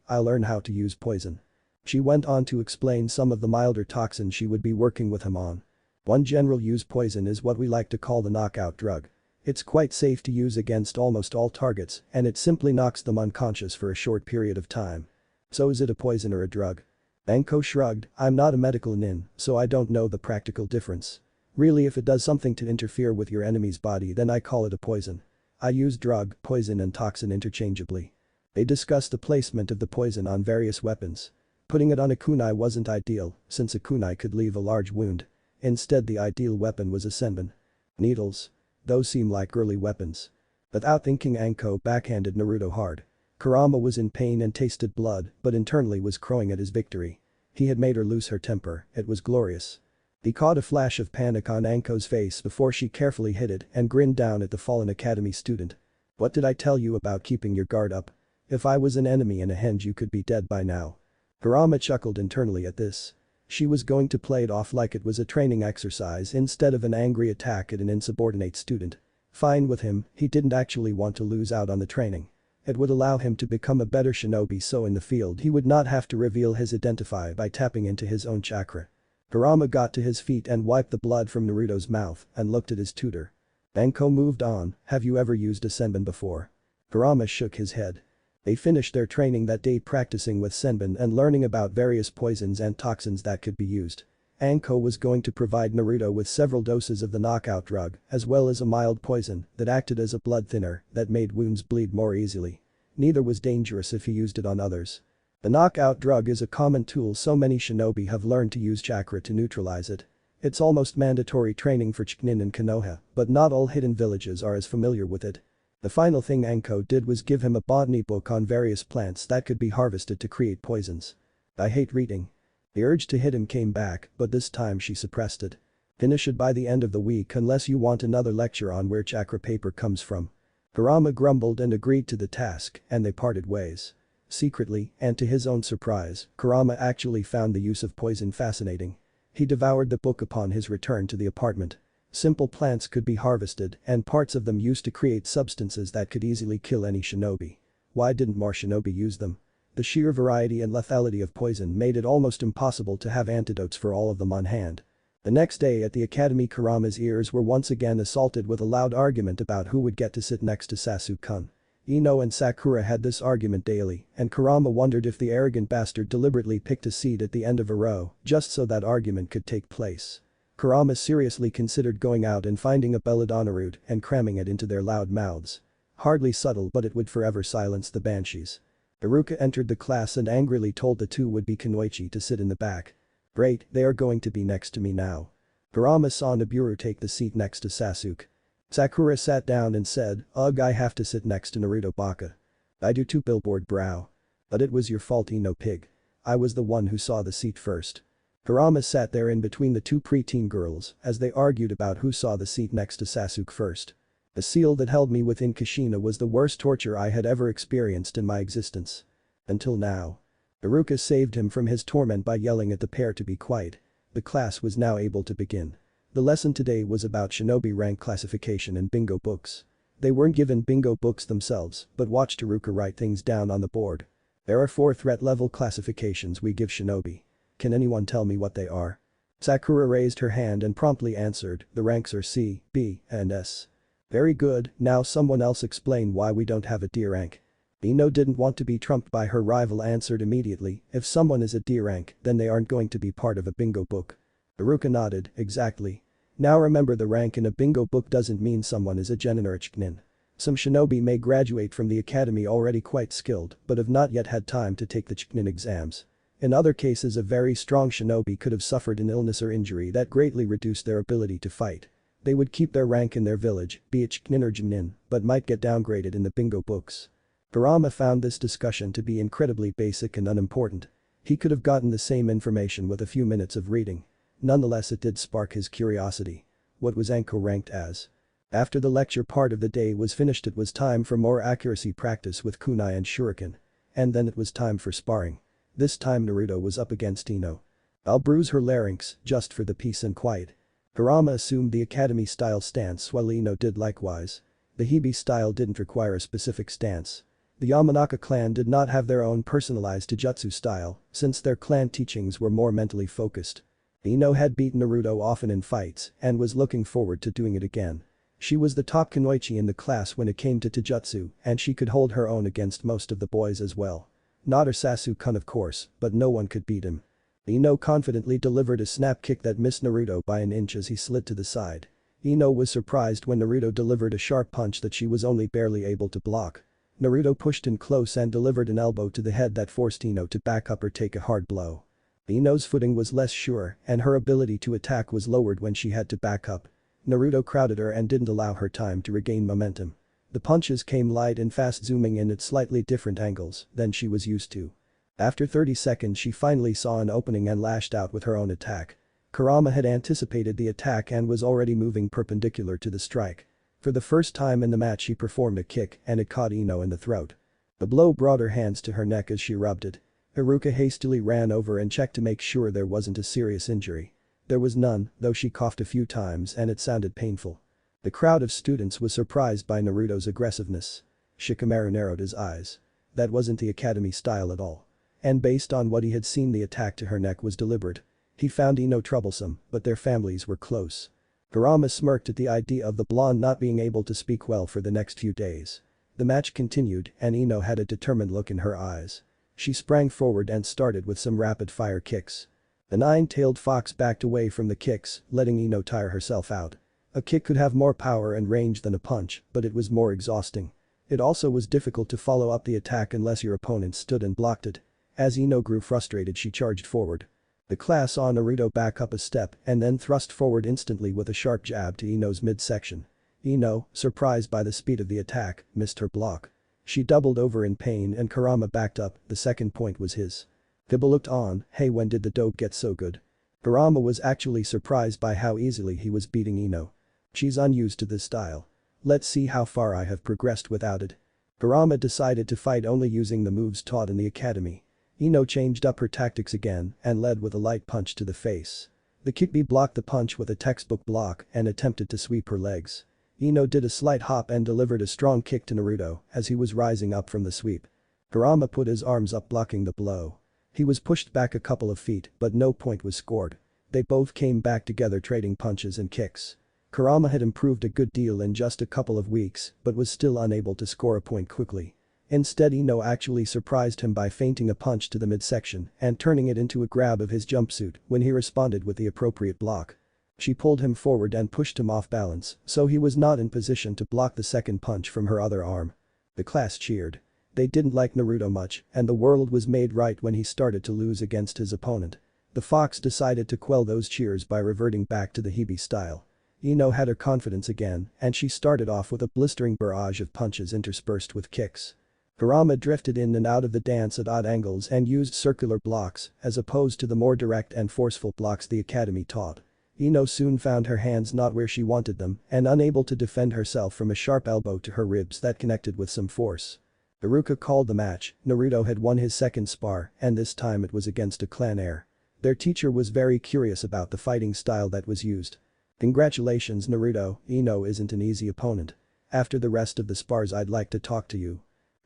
A: I'll learn how to use poison. She went on to explain some of the milder toxins she would be working with him on. One general use poison is what we like to call the knockout drug. It's quite safe to use against almost all targets and it simply knocks them unconscious for a short period of time. So is it a poison or a drug? Anko shrugged, I'm not a medical nin, so I don't know the practical difference. Really if it does something to interfere with your enemy's body then I call it a poison. I use drug, poison and toxin interchangeably. They discussed the placement of the poison on various weapons. Putting it on a kunai wasn't ideal since a kunai could leave a large wound. Instead the ideal weapon was a senbon. Needles. Those seem like early weapons. Without thinking Anko backhanded Naruto hard. Kurama was in pain and tasted blood but internally was crowing at his victory. He had made her lose her temper, it was glorious. He caught a flash of panic on Anko's face before she carefully hid it and grinned down at the fallen academy student. What did I tell you about keeping your guard up? If I was an enemy in a henge you could be dead by now. Kurama chuckled internally at this. She was going to play it off like it was a training exercise instead of an angry attack at an insubordinate student. Fine with him, he didn't actually want to lose out on the training. It would allow him to become a better shinobi so in the field he would not have to reveal his identity by tapping into his own chakra. Kurama got to his feet and wiped the blood from Naruto's mouth and looked at his tutor. Anko moved on, have you ever used a senbon before? Kurama shook his head. They finished their training that day practicing with senbon and learning about various poisons and toxins that could be used. Anko was going to provide Naruto with several doses of the knockout drug as well as a mild poison that acted as a blood thinner that made wounds bleed more easily. Neither was dangerous if he used it on others. The knockout drug is a common tool, so many shinobi have learned to use chakra to neutralize it. It's almost mandatory training for Chunin and Konoha, but not all hidden villages are as familiar with it. The final thing Anko did was give him a botany book on various plants that could be harvested to create poisons. I hate reading. The urge to hit him came back, but this time she suppressed it. Finish it by the end of the week unless you want another lecture on where chakra paper comes from. Kurama grumbled and agreed to the task, and they parted ways. Secretly, and to his own surprise, Kurama actually found the use of poison fascinating. He devoured the book upon his return to the apartment. Simple plants could be harvested, and parts of them used to create substances that could easily kill any shinobi. Why didn't more shinobi use them? The sheer variety and lethality of poison made it almost impossible to have antidotes for all of them on hand. The next day at the academy, Kurama's ears were once again assaulted with a loud argument about who would get to sit next to Sasuke-kun. Ino and Sakura had this argument daily, and Kurama wondered if the arrogant bastard deliberately picked a seat at the end of a row just so that argument could take place. Kurama seriously considered going out and finding a belladonna root and cramming it into their loud mouths. Hardly subtle, but it would forever silence the banshees. Iruka entered the class and angrily told the two would-be kunoichi to sit in the back. Great, they are going to be next to me now. Kurama saw Noburu take the seat next to Sasuke. Sakura sat down and said, "Ugh, I have to sit next to Naruto baka." "I do too," billboard brow. "But it was your fault, Ino pig. I was the one who saw the seat first." Kurama sat there in between the two preteen girls as they argued about who saw the seat next to Sasuke first. The seal that held me within Kushina was the worst torture I had ever experienced in my existence. Until now. Iruka saved him from his torment by yelling at the pair to be quiet. The class was now able to begin. The lesson today was about shinobi rank classification and bingo books. They weren't given bingo books themselves, but watched Iruka write things down on the board. There are 4 threat level classifications we give shinobi. Can anyone tell me what they are? Sakura raised her hand and promptly answered, the ranks are C, B, and S. Very good, now someone else explain why we don't have a D rank. Ino didn't want to be trumped by her rival, answered immediately, if someone is a D rank, then they aren't going to be part of a bingo book. Iruka nodded, exactly. Now remember, the rank in a bingo book doesn't mean someone is a genin or a chunin. Some shinobi may graduate from the academy already quite skilled but have not yet had time to take the chunin exams. In other cases, a very strong shinobi could have suffered an illness or injury that greatly reduced their ability to fight. They would keep their rank in their village, be it chunin or genin, but might get downgraded in the bingo books. Kurama found this discussion to be incredibly basic and unimportant. He could have gotten the same information with a few minutes of reading. Nonetheless, it did spark his curiosity. What was Anko ranked as? After the lecture part of the day was finished, it was time for more accuracy practice with kunai and shuriken. And then it was time for sparring. This time Naruto was up against Ino. I'll bruise her larynx, just for the peace and quiet. Kurama assumed the academy-style stance while Ino did likewise. The Hibi style didn't require a specific stance. The Yamanaka clan did not have their own personalized Taijutsu style, since their clan teachings were more mentally focused. Ino had beaten Naruto often in fights and was looking forward to doing it again. She was the top kunoichi in the class when it came to Taijutsu, and she could hold her own against most of the boys as well. Not her Sasuke-kun, of course, but no one could beat him. Ino confidently delivered a snap kick that missed Naruto by an inch as he slid to the side. Ino was surprised when Naruto delivered a sharp punch that she was only barely able to block. Naruto pushed in close and delivered an elbow to the head that forced Ino to back up or take a hard blow. Ino's footing was less sure and her ability to attack was lowered when she had to back up. Naruto crowded her and didn't allow her time to regain momentum. The punches came light and fast, zooming in at slightly different angles than she was used to. After 30 seconds she finally saw an opening and lashed out with her own attack. Kurama had anticipated the attack and was already moving perpendicular to the strike. For the first time in the match she performed a kick and it caught Ino in the throat. The blow brought her hands to her neck as she rubbed it. Iruka hastily ran over and checked to make sure there wasn't a serious injury. There was none, though she coughed a few times and it sounded painful. The crowd of students was surprised by Naruto's aggressiveness. Shikamaru narrowed his eyes. That wasn't the academy style at all. And based on what he had seen, the attack to her neck was deliberate. He found Ino troublesome, but their families were close. Kurama smirked at the idea of the blonde not being able to speak well for the next few days. The match continued and Ino had a determined look in her eyes. She sprang forward and started with some rapid-fire kicks. The nine-tailed fox backed away from the kicks, letting Ino tire herself out. A kick could have more power and range than a punch, but it was more exhausting. It also was difficult to follow up the attack unless your opponent stood and blocked it. As Ino grew frustrated she charged forward. The class saw Naruto back up a step and then thrust forward instantly with a sharp jab to Ino's midsection. Ino, surprised by the speed of the attack, missed her block. She doubled over in pain and Kurama backed up, the second point was his. Biba looked on, hey, when did the dope get so good? Kurama was actually surprised by how easily he was beating Ino. She's unused to this style. Let's see how far I have progressed without it. Kurama decided to fight only using the moves taught in the academy. Ino changed up her tactics again and led with a light punch to the face. The Kyuubi blocked the punch with a textbook block and attempted to sweep her legs. Ino did a slight hop and delivered a strong kick to Naruto as he was rising up from the sweep. Kurama put his arms up blocking the blow. He was pushed back a couple of feet but no point was scored. They both came back together trading punches and kicks. Kurama had improved a good deal in just a couple of weeks but was still unable to score a point quickly. Instead Ino actually surprised him by feinting a punch to the midsection and turning it into a grab of his jumpsuit when he responded with the appropriate block. She pulled him forward and pushed him off balance, so he was not in position to block the second punch from her other arm. The class cheered. They didn't like Naruto much and the world was made right when he started to lose against his opponent. The fox decided to quell those cheers by reverting back to the Hibi style. Ino had her confidence again and she started off with a blistering barrage of punches interspersed with kicks. Kurama drifted in and out of the dance at odd angles and used circular blocks as opposed to the more direct and forceful blocks the academy taught. Ino soon found her hands not where she wanted them and unable to defend herself from a sharp elbow to her ribs that connected with some force. Iruka called the match. Naruto had won his second spar and this time it was against a clan heir. Their teacher was very curious about the fighting style that was used. Congratulations Naruto, Ino isn't an easy opponent. After the rest of the spars I'd like to talk to you.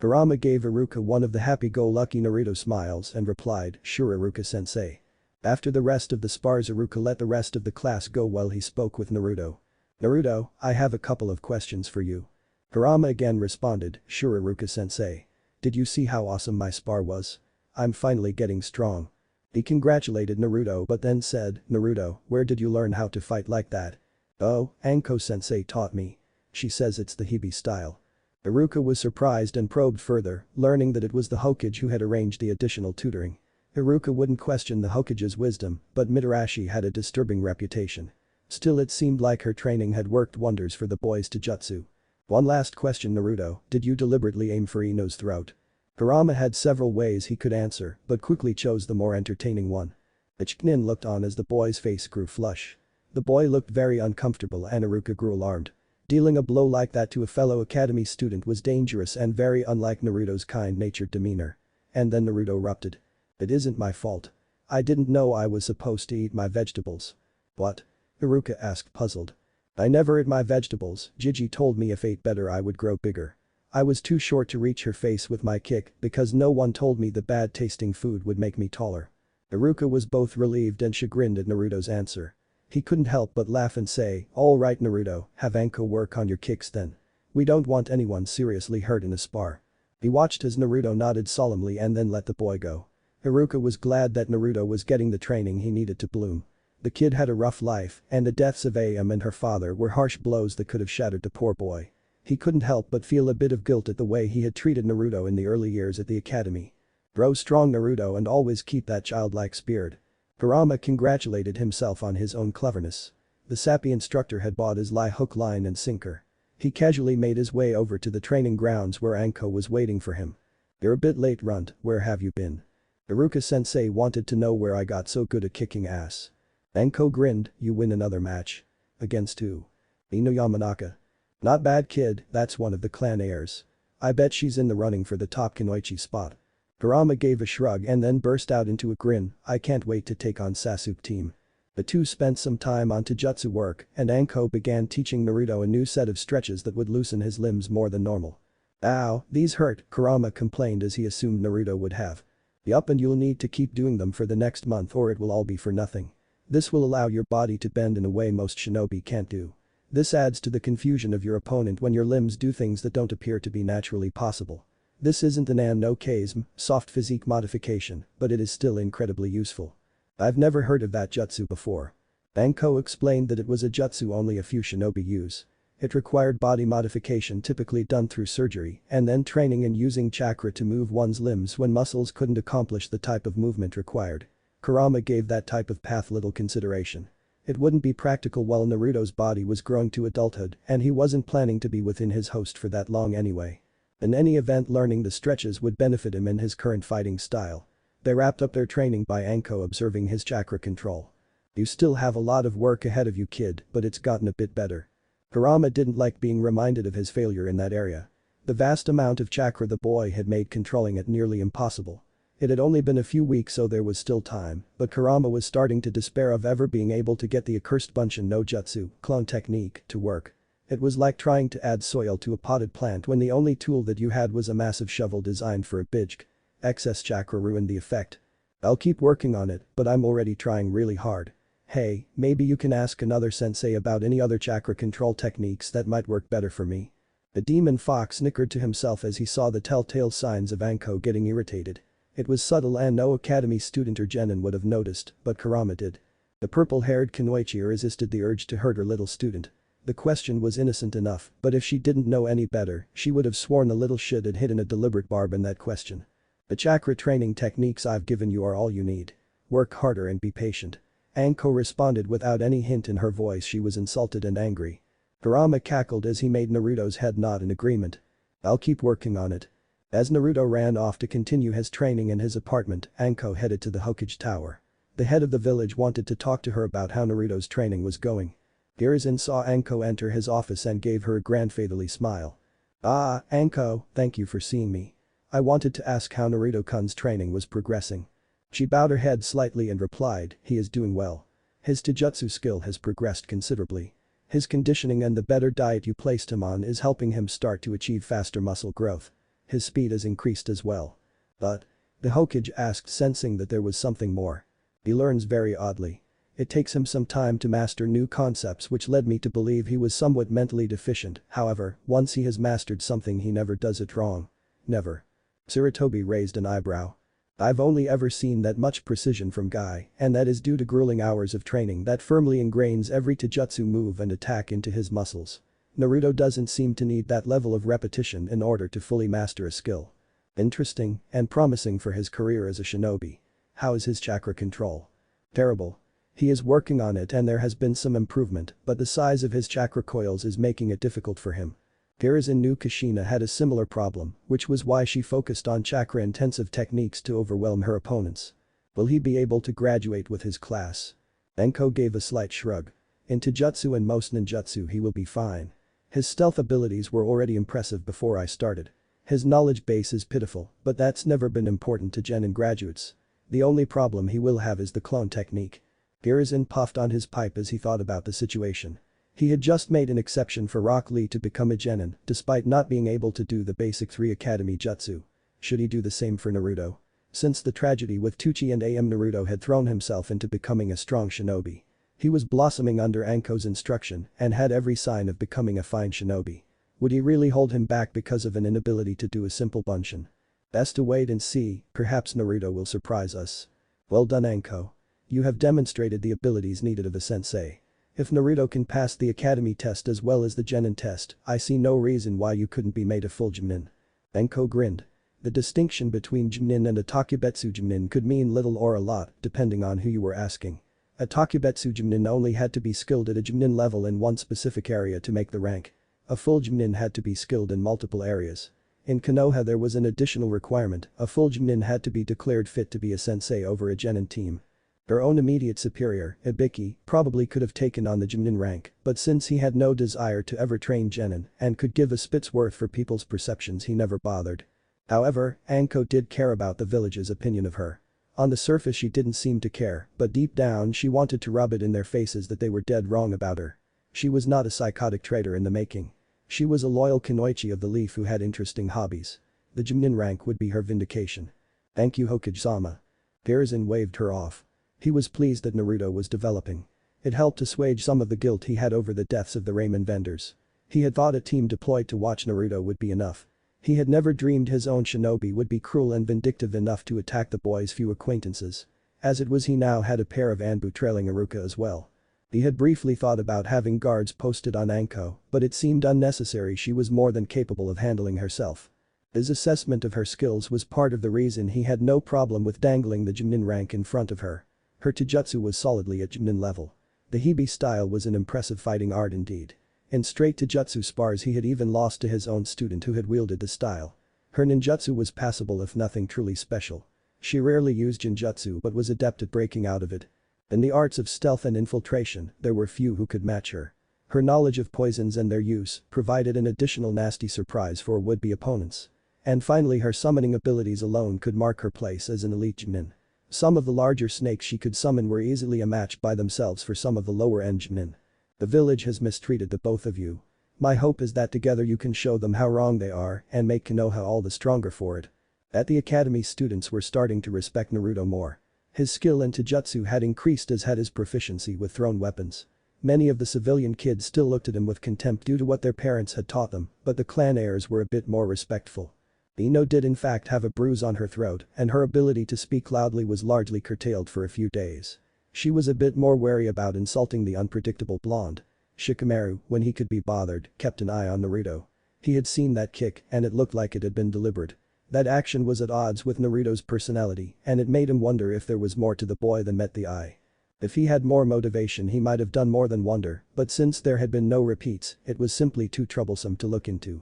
A: Kurama gave Iruka one of the happy-go-lucky Naruto smiles and replied, sure Iruka-sensei. After the rest of the spars Iruka let the rest of the class go while he spoke with Naruto. Naruto, I have a couple of questions for you. Kurama again responded, sure Iruka-sensei. Did you see how awesome my spar was? I'm finally getting strong. He congratulated Naruto but then said, Naruto, where did you learn how to fight like that? Oh, Anko-sensei taught me. She says it's the Hibi style. Iruka was surprised and probed further, learning that it was the Hokage who had arranged the additional tutoring. Iruka wouldn't question the Hokage's wisdom, but Mitarashi had a disturbing reputation. Still it seemed like her training had worked wonders for the boy's taijutsu. One last question Naruto, did you deliberately aim for Ino's throat? Kurama had several ways he could answer but quickly chose the more entertaining one. Ichnin looked on as the boy's face grew flush. The boy looked very uncomfortable and Iruka grew alarmed. Dealing a blow like that to a fellow academy student was dangerous and very unlike Naruto's kind-natured demeanor. And then Naruto erupted. It isn't my fault. I didn't know I was supposed to eat my vegetables. What? Iruka asked puzzled. I never ate my vegetables, Gigi told me if ate better I would grow bigger. I was too short to reach her face with my kick because no one told me the bad-tasting food would make me taller. Iruka was both relieved and chagrined at Naruto's answer. He couldn't help but laugh and say, alright Naruto, have Anko work on your kicks then. We don't want anyone seriously hurt in a spar. He watched as Naruto nodded solemnly and then let the boy go. Iruka was glad that Naruto was getting the training he needed to bloom. The kid had a rough life and the deaths of Am and her father were harsh blows that could have shattered the poor boy. He couldn't help but feel a bit of guilt at the way he had treated Naruto in the early years at the academy. Grow strong Naruto and always keep that childlike spirit. Kurama congratulated himself on his own cleverness. The sappy instructor had bought his lie hook line and sinker. He casually made his way over to the training grounds where Anko was waiting for him. You're a bit late Runt, where have you been? Iruka-sensei wanted to know where I got so good at kicking ass. Anko grinned, you win another match. Against who? Ino Yamanaka. Not bad kid, that's one of the clan heirs. I bet she's in the running for the top Kunoichi spot. Kurama gave a shrug and then burst out into a grin, I can't wait to take on Sasuke team. The two spent some time on taijutsu work and Anko began teaching Naruto a new set of stretches that would loosen his limbs more than normal. Ow, these hurt, Kurama complained as he assumed Naruto would have. Yup, and you'll need to keep doing them for the next month or it will all be for nothing. This will allow your body to bend in a way most shinobi can't do. This adds to the confusion of your opponent when your limbs do things that don't appear to be naturally possible. This isn't an no-kazm, soft physique modification, but it is still incredibly useful. I've never heard of that jutsu before. Anko explained that it was a jutsu only a few shinobi use. It required body modification typically done through surgery and then training and using chakra to move one's limbs when muscles couldn't accomplish the type of movement required. Kurama gave that type of path little consideration. It wouldn't be practical while Naruto's body was growing to adulthood and he wasn't planning to be within his host for that long anyway. In any event, learning the stretches would benefit him in his current fighting style. They wrapped up their training by Anko observing his chakra control. "You still have a lot of work ahead of you, kid, but it's gotten a bit better." Kurama didn't like being reminded of his failure in that area. The vast amount of chakra the boy had made controlling it nearly impossible. It had only been a few weeks, so there was still time, but Kurama was starting to despair of ever being able to get the accursed Bunshin no Jutsu clone technique to work. It was like trying to add soil to a potted plant when the only tool that you had was a massive shovel designed for a bijk. Excess chakra ruined the effect. "I'll keep working on it, but I'm already trying really hard. Hey, maybe you can ask another sensei about any other chakra control techniques that might work better for me." The demon fox snickered to himself as he saw the telltale signs of Anko getting irritated. It was subtle and no academy student or genin would have noticed, but Kurama did. The purple-haired Kunoichi resisted the urge to hurt her little student. The question was innocent enough, but if she didn't know any better, she would have sworn the little shit had hidden a deliberate barb in that question. "The chakra training techniques I've given you are all you need. Work harder and be patient." Anko responded without any hint in her voice. She was insulted and angry. Kurama cackled as he made Naruto's head nod in agreement. "I'll keep working on it." As Naruto ran off to continue his training in his apartment, Anko headed to the Hokage Tower. The head of the village wanted to talk to her about how Naruto's training was going. Hiruzen saw Anko enter his office and gave her a grandfatherly smile. "Ah, Anko, thank you for seeing me. I wanted to ask how Naruto-kun's training was progressing." She bowed her head slightly and replied, "He is doing well. His taijutsu skill has progressed considerably. His conditioning and the better diet you placed him on is helping him start to achieve faster muscle growth. His speed has increased as well." "But?" the Hokage asked, sensing that there was something more. "He learns very oddly. It takes him some time to master new concepts, which led me to believe he was somewhat mentally deficient. However, once he has mastered something he never does it wrong." "Never?" Sarutobi raised an eyebrow. "I've only ever seen that much precision from Guy, and that is due to grueling hours of training that firmly ingrains every taijutsu move and attack into his muscles. Naruto doesn't seem to need that level of repetition in order to fully master a skill." "Interesting and promising for his career as a shinobi. How is his chakra control?" "Terrible. He is working on it and there has been some improvement, but the size of his chakra coils is making it difficult for him." Hiruzen knew Kushina had a similar problem, which was why she focused on chakra-intensive techniques to overwhelm her opponents. "Will he be able to graduate with his class?" Anko gave a slight shrug. "In taijutsu and most ninjutsu he will be fine. His stealth abilities were already impressive before I started. His knowledge base is pitiful, but that's never been important to genin graduates. The only problem he will have is the clone technique." Hiruzen puffed on his pipe as he thought about the situation. He had just made an exception for Rock Lee to become a genin, despite not being able to do the basic 3 academy jutsu. Should he do the same for Naruto? Since the tragedy with Teuchi and Am, Naruto had thrown himself into becoming a strong shinobi. He was blossoming under Anko's instruction and had every sign of becoming a fine shinobi. Would he really hold him back because of an inability to do a simple bunshin? Best to wait and see, perhaps Naruto will surprise us. "Well done, Anko. You have demonstrated the abilities needed of a sensei. If Naruto can pass the academy test as well as the genin test, I see no reason why you couldn't be made a full genin." Anko grinned. The distinction between genin and a takubetsu genin could mean little or a lot, depending on who you were asking. A takubetsu genin only had to be skilled at a genin level in one specific area to make the rank. A full genin had to be skilled in multiple areas. In Konoha there was an additional requirement, a full genin had to be declared fit to be a sensei over a genin team. Her own immediate superior, Ibiki, probably could have taken on the genin rank, but since he had no desire to ever train genin and could give a spit's worth for people's perceptions, he never bothered. However, Anko did care about the village's opinion of her. On the surface she didn't seem to care, but deep down she wanted to rub it in their faces that they were dead wrong about her. She was not a psychotic traitor in the making. She was a loyal Kunoichi of the Leaf who had interesting hobbies. The genin rank would be her vindication. "Thank you, Hokage-sama." Hiruzen waved her off. He was pleased that Naruto was developing. It helped assuage some of the guilt he had over the deaths of the ramen vendors. He had thought a team deployed to watch Naruto would be enough. He had never dreamed his own shinobi would be cruel and vindictive enough to attack the boy's few acquaintances. As it was, he now had a pair of Anbu trailing Iruka as well. He had briefly thought about having guards posted on Anko, but it seemed unnecessary. She was more than capable of handling herself. His assessment of her skills was part of the reason he had no problem with dangling the Jinin rank in front of her. Her taijutsu was solidly at Jinin level. The Hibi style was an impressive fighting art indeed. In straight taijutsu spars he had even lost to his own student who had wielded the style. Her ninjutsu was passable if nothing truly special. She rarely used genjutsu but was adept at breaking out of it. In the arts of stealth and infiltration, there were few who could match her. Her knowledge of poisons and their use provided an additional nasty surprise for would-be opponents. And finally her summoning abilities alone could mark her place as an elite Jinin. Some of the larger snakes she could summon were easily a match by themselves for some of the lower-end Jinin. The village has mistreated the both of you. My hope is that together you can show them how wrong they are and make Konoha all the stronger for it. At the academy, students were starting to respect Naruto more. His skill in taijutsu had increased as had his proficiency with thrown weapons. Many of the civilian kids still looked at him with contempt due to what their parents had taught them, but the clan heirs were a bit more respectful. Ino did in fact have a bruise on her throat and her ability to speak loudly was largely curtailed for a few days. She was a bit more wary about insulting the unpredictable blonde. Shikamaru, when he could be bothered, kept an eye on Naruto. He had seen that kick and it looked like it had been deliberate. That action was at odds with Naruto's personality and it made him wonder if there was more to the boy than met the eye. If he had more motivation he might have done more than wonder, but since there had been no repeats, it was simply too troublesome to look into.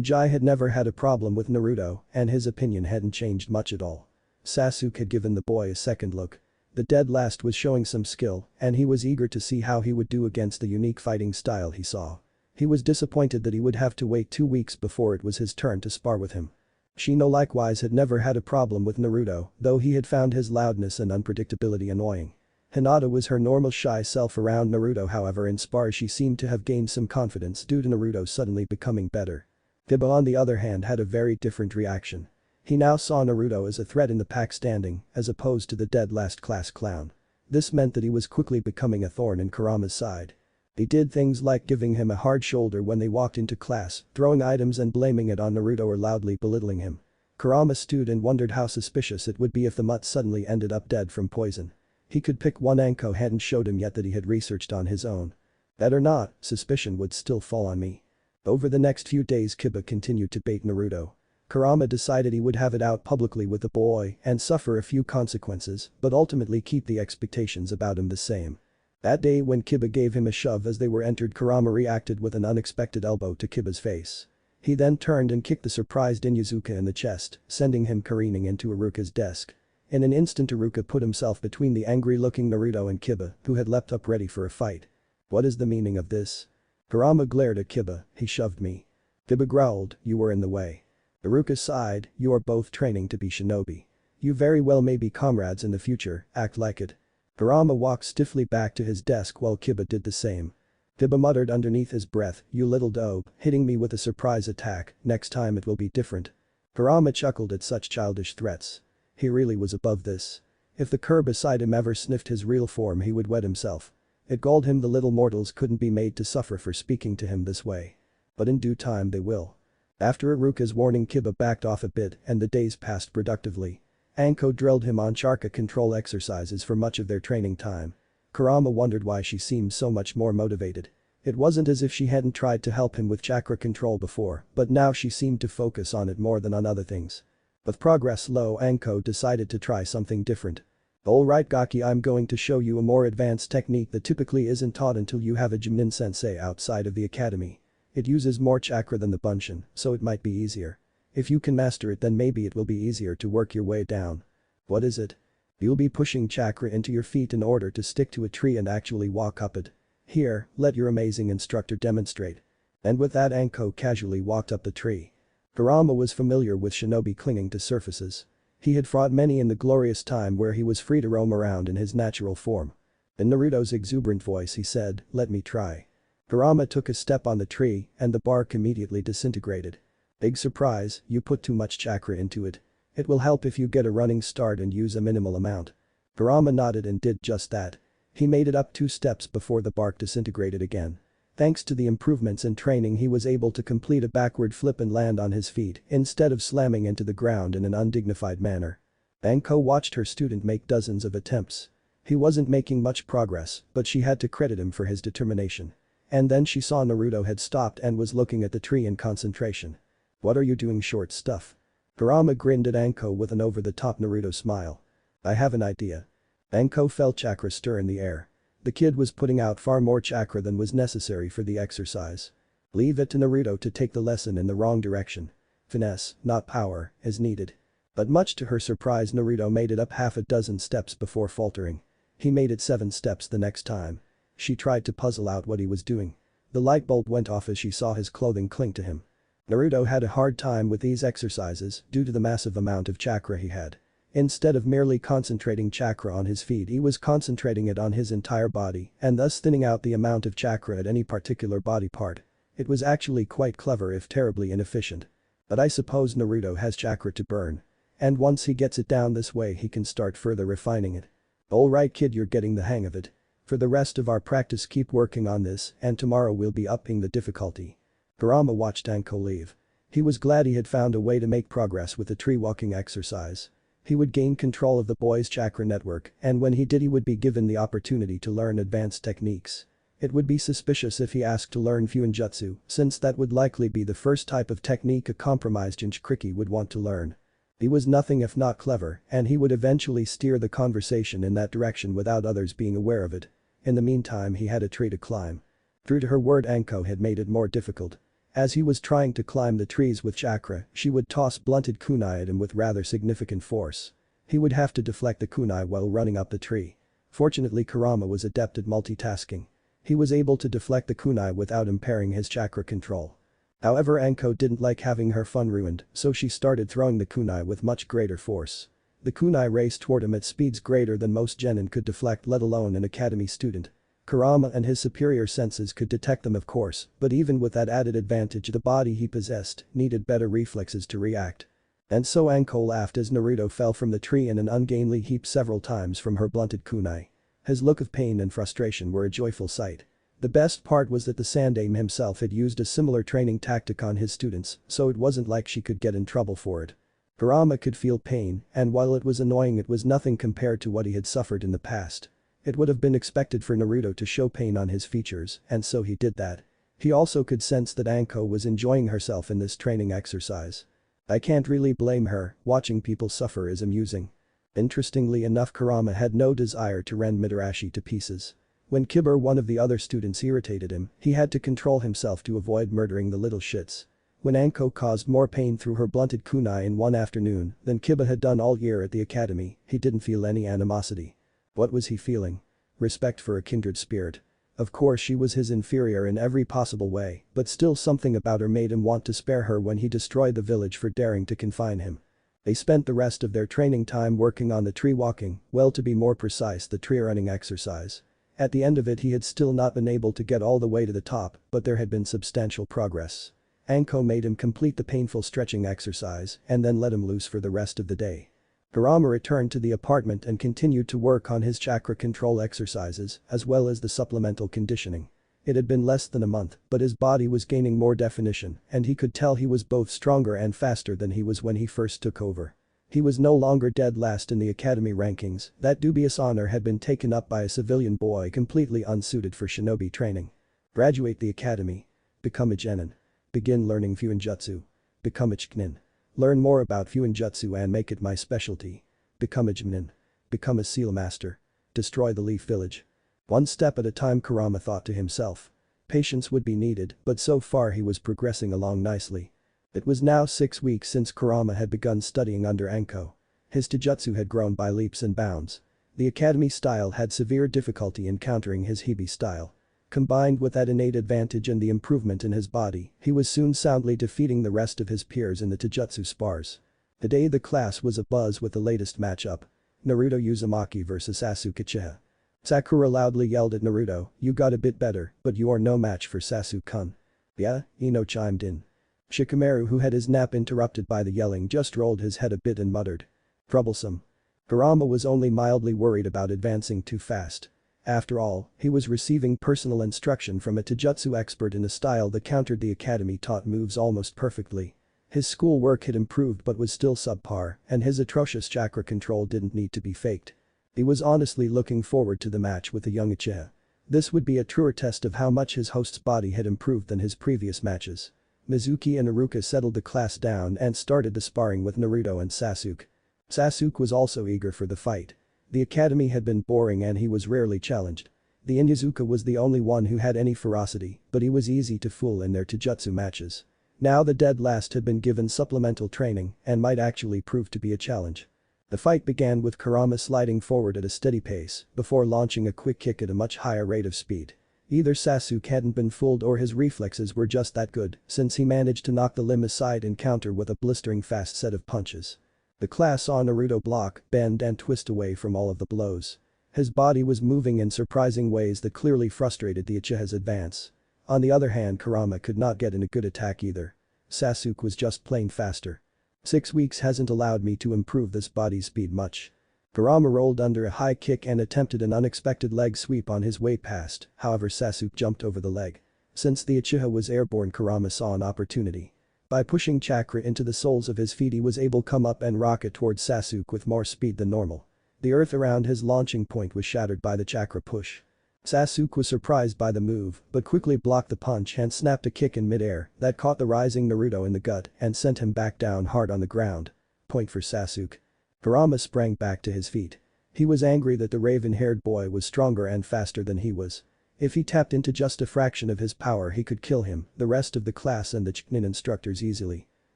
A: Jai had never had a problem with Naruto and his opinion hadn't changed much at all. Sasuke had given the boy a second look. The dead last was showing some skill and he was eager to see how he would do against the unique fighting style he saw. He was disappointed that he would have to wait 2 weeks before it was his turn to spar with him. Shino likewise had never had a problem with Naruto, though he had found his loudness and unpredictability annoying. Hinata was her normal shy self around Naruto, however in spars she seemed to have gained some confidence due to Naruto suddenly becoming better. Kiba on the other hand had a very different reaction. He now saw Naruto as a threat in the pack standing, as opposed to the dead last class clown. This meant that he was quickly becoming a thorn in Kurama's side. He did things like giving him a hard shoulder when they walked into class, throwing items and blaming it on Naruto or loudly belittling him. Kurama stood and wondered how suspicious it would be if the mutt suddenly ended up dead from poison. He could pick one Anko hadn't showed him yet that he had researched on his own. That or not, suspicion would still fall on me. Over the next few days Kiba continued to bait Naruto. Kurama decided he would have it out publicly with the boy and suffer a few consequences but ultimately keep the expectations about him the same. That day when Kiba gave him a shove as they were entered, Kurama reacted with an unexpected elbow to Kiba's face. He then turned and kicked the surprised Inuzuka in the chest, sending him careening into Iruka's desk. In an instant Iruka put himself between the angry-looking Naruto and Kiba, who had leapt up ready for a fight. What is the meaning of this? Kurama glared at Kiba, he shoved me. Kiba growled, you were in the way. Iruka sighed, you are both training to be shinobi. You very well may be comrades in the future, act like it. Kurama walked stiffly back to his desk while Kiba did the same. Kiba muttered underneath his breath, you little dope, hitting me with a surprise attack, next time it will be different. Kurama chuckled at such childish threats. He really was above this. If the cur beside him ever sniffed his real form he would wet himself. It galled him the little mortals couldn't be made to suffer for speaking to him this way. But in due time they will. After Iruka's warning Kiba backed off a bit and the days passed productively. Anko drilled him on chakra control exercises for much of their training time. Kurama wondered why she seemed so much more motivated. It wasn't as if she hadn't tried to help him with chakra control before, but now she seemed to focus on it more than on other things. With progress low, Anko decided to try something different. Alright Gaki, I'm going to show you a more advanced technique that typically isn't taught until you have a Jinin sensei outside of the academy. It uses more chakra than the Bunshin, so it might be easier. If you can master it then maybe it will be easier to work your way down. What is it? You'll be pushing chakra into your feet in order to stick to a tree and actually walk up it. Here, let your amazing instructor demonstrate. And with that Anko casually walked up the tree. Kurama was familiar with shinobi clinging to surfaces. He had fought many in the glorious time where he was free to roam around in his natural form. In Naruto's exuberant voice he said, let me try. Kurama took a step on the tree and the bark immediately disintegrated. Big surprise, you put too much chakra into it. It will help if you get a running start and use a minimal amount. Kurama nodded and did just that. He made it up 2 steps before the bark disintegrated again. Thanks to the improvements in training he was able to complete a backward flip and land on his feet instead of slamming into the ground in an undignified manner. Anko watched her student make dozens of attempts. He wasn't making much progress, but she had to credit him for his determination. And then she saw Naruto had stopped and was looking at the tree in concentration. "What are you doing, short stuff?" Kurama grinned at Anko with an over-the-top Naruto smile. "I have an idea." Anko felt chakra stir in the air. The kid was putting out far more chakra than was necessary for the exercise. Leave it to Naruto to take the lesson in the wrong direction. Finesse, not power, is needed. But much to her surprise, Naruto made it up half a dozen steps before faltering. He made it 7 steps the next time. She tried to puzzle out what he was doing. The light bulb went off as she saw his clothing cling to him. Naruto had a hard time with these exercises due to the massive amount of chakra he had. Instead of merely concentrating chakra on his feet, he was concentrating it on his entire body and thus thinning out the amount of chakra at any particular body part. It was actually quite clever if terribly inefficient. But I suppose Naruto has chakra to burn. And once he gets it down this way, he can start further refining it. Alright kid, you're getting the hang of it. For the rest of our practice, keep working on this and tomorrow we'll be upping the difficulty. Kurama watched Anko leave. He was glad he had found a way to make progress with the tree walking exercise. He would gain control of the boy's chakra network, and when he did, he would be given the opportunity to learn advanced techniques. It would be suspicious if he asked to learn Fuinjutsu, since that would likely be the first type of technique a compromised Jinchuriki would want to learn. He was nothing if not clever, and he would eventually steer the conversation in that direction without others being aware of it. In the meantime, he had a tree to climb. True to her word, Anko had made it more difficult. As he was trying to climb the trees with chakra, she would toss blunted kunai at him with rather significant force. He would have to deflect the kunai while running up the tree. Fortunately, Kurama was adept at multitasking. He was able to deflect the kunai without impairing his chakra control. However, Anko didn't like having her fun ruined, so she started throwing the kunai with much greater force. The kunai raced toward him at speeds greater than most genin could deflect, let alone an academy student. Kurama and his superior senses could detect them, of course, but even with that added advantage, the body he possessed needed better reflexes to react. And so Anko laughed as Naruto fell from the tree in an ungainly heap several times from her blunted kunai. His look of pain and frustration were a joyful sight. The best part was that the Sandaime himself had used a similar training tactic on his students, so it wasn't like she could get in trouble for it. Kurama could feel pain, and while it was annoying, it was nothing compared to what he had suffered in the past. It would have been expected for Naruto to show pain on his features, and so he did that. He also could sense that Anko was enjoying herself in this training exercise. I can't really blame her, watching people suffer is amusing. Interestingly enough, Kurama had no desire to rend Mitarashi to pieces. When Kibber, one of the other students, irritated him, he had to control himself to avoid murdering the little shits. When Anko caused more pain through her blunted kunai in one afternoon than Kibba had done all year at the academy, he didn't feel any animosity. What was he feeling? Respect for a kindred spirit. Of course, she was his inferior in every possible way, but still something about her made him want to spare her when he destroyed the village for daring to confine him. They spent the rest of their training time working on the tree walking, well, to be more precise, the tree running exercise. At the end of it, he had still not been able to get all the way to the top, but there had been substantial progress. Anko made him complete the painful stretching exercise and then let him loose for the rest of the day. Kurama returned to the apartment and continued to work on his chakra control exercises as well as the supplemental conditioning. It had been less than a month, but his body was gaining more definition and he could tell he was both stronger and faster than he was when he first took over. He was no longer dead last in the academy rankings. That dubious honor had been taken up by a civilian boy completely unsuited for shinobi training. Graduate the academy. Become a genin. Begin learning Fuinjutsu. Become a Chunin. Learn more about Fuinjutsu and make it my specialty. Become a Jinin. Become a seal master. Destroy the Leaf Village. One step at a time, Kurama thought to himself. Patience would be needed, but so far he was progressing along nicely. It was now 6 weeks since Kurama had begun studying under Anko. His taijutsu had grown by leaps and bounds. The academy style had severe difficulty in countering his Hibi style. Combined with that innate advantage and the improvement in his body, he was soon soundly defeating the rest of his peers in the taijutsu spars. Today the class was abuzz with the latest matchup. Naruto Uzumaki vs Sasuke Uchiha. Sakura loudly yelled at Naruto, "You got a bit better, but you are no match for Sasuke-kun." "Yeah?" Ino chimed in. Shikamaru, who had his nap interrupted by the yelling, just rolled his head a bit and muttered. Troublesome. Kurama was only mildly worried about advancing too fast. After all, he was receiving personal instruction from a taijutsu expert in a style that countered the academy taught moves almost perfectly. His schoolwork had improved but was still subpar, and his atrocious chakra control didn't need to be faked. He was honestly looking forward to the match with the young Uchiha. This would be a truer test of how much his host's body had improved than his previous matches. Mizuki and Iruka settled the class down and started the sparring with Naruto and Sasuke. Sasuke was also eager for the fight. The academy had been boring and he was rarely challenged. The Inyazuka was the only one who had any ferocity, but he was easy to fool in their taijutsu matches. Now the dead last had been given supplemental training and might actually prove to be a challenge. The fight began with Kurama sliding forward at a steady pace before launching a quick kick at a much higher rate of speed. Either Sasuke hadn't been fooled or his reflexes were just that good since he managed to knock the limb aside and counter with a blistering fast set of punches. The class saw Naruto block, bend and twist away from all of the blows. His body was moving in surprising ways that clearly frustrated the Uchiha's advance. On the other hand, Kurama could not get in a good attack either. Sasuke was just plain faster. 6 weeks hasn't allowed me to improve this body speed much. Kurama rolled under a high kick and attempted an unexpected leg sweep on his way past, however Sasuke jumped over the leg. Since the Uchiha was airborne, Kurama saw an opportunity. By pushing chakra into the soles of his feet, he was able to come up and rocket towards Sasuke with more speed than normal. The earth around his launching point was shattered by the chakra push. Sasuke was surprised by the move but quickly blocked the punch and snapped a kick in midair that caught the rising Naruto in the gut and sent him back down hard on the ground. Point for Sasuke. Kurama sprang back to his feet. He was angry that the raven-haired boy was stronger and faster than he was. If he tapped into just a fraction of his power, he could kill him, the rest of the class and the Chunin instructors easily.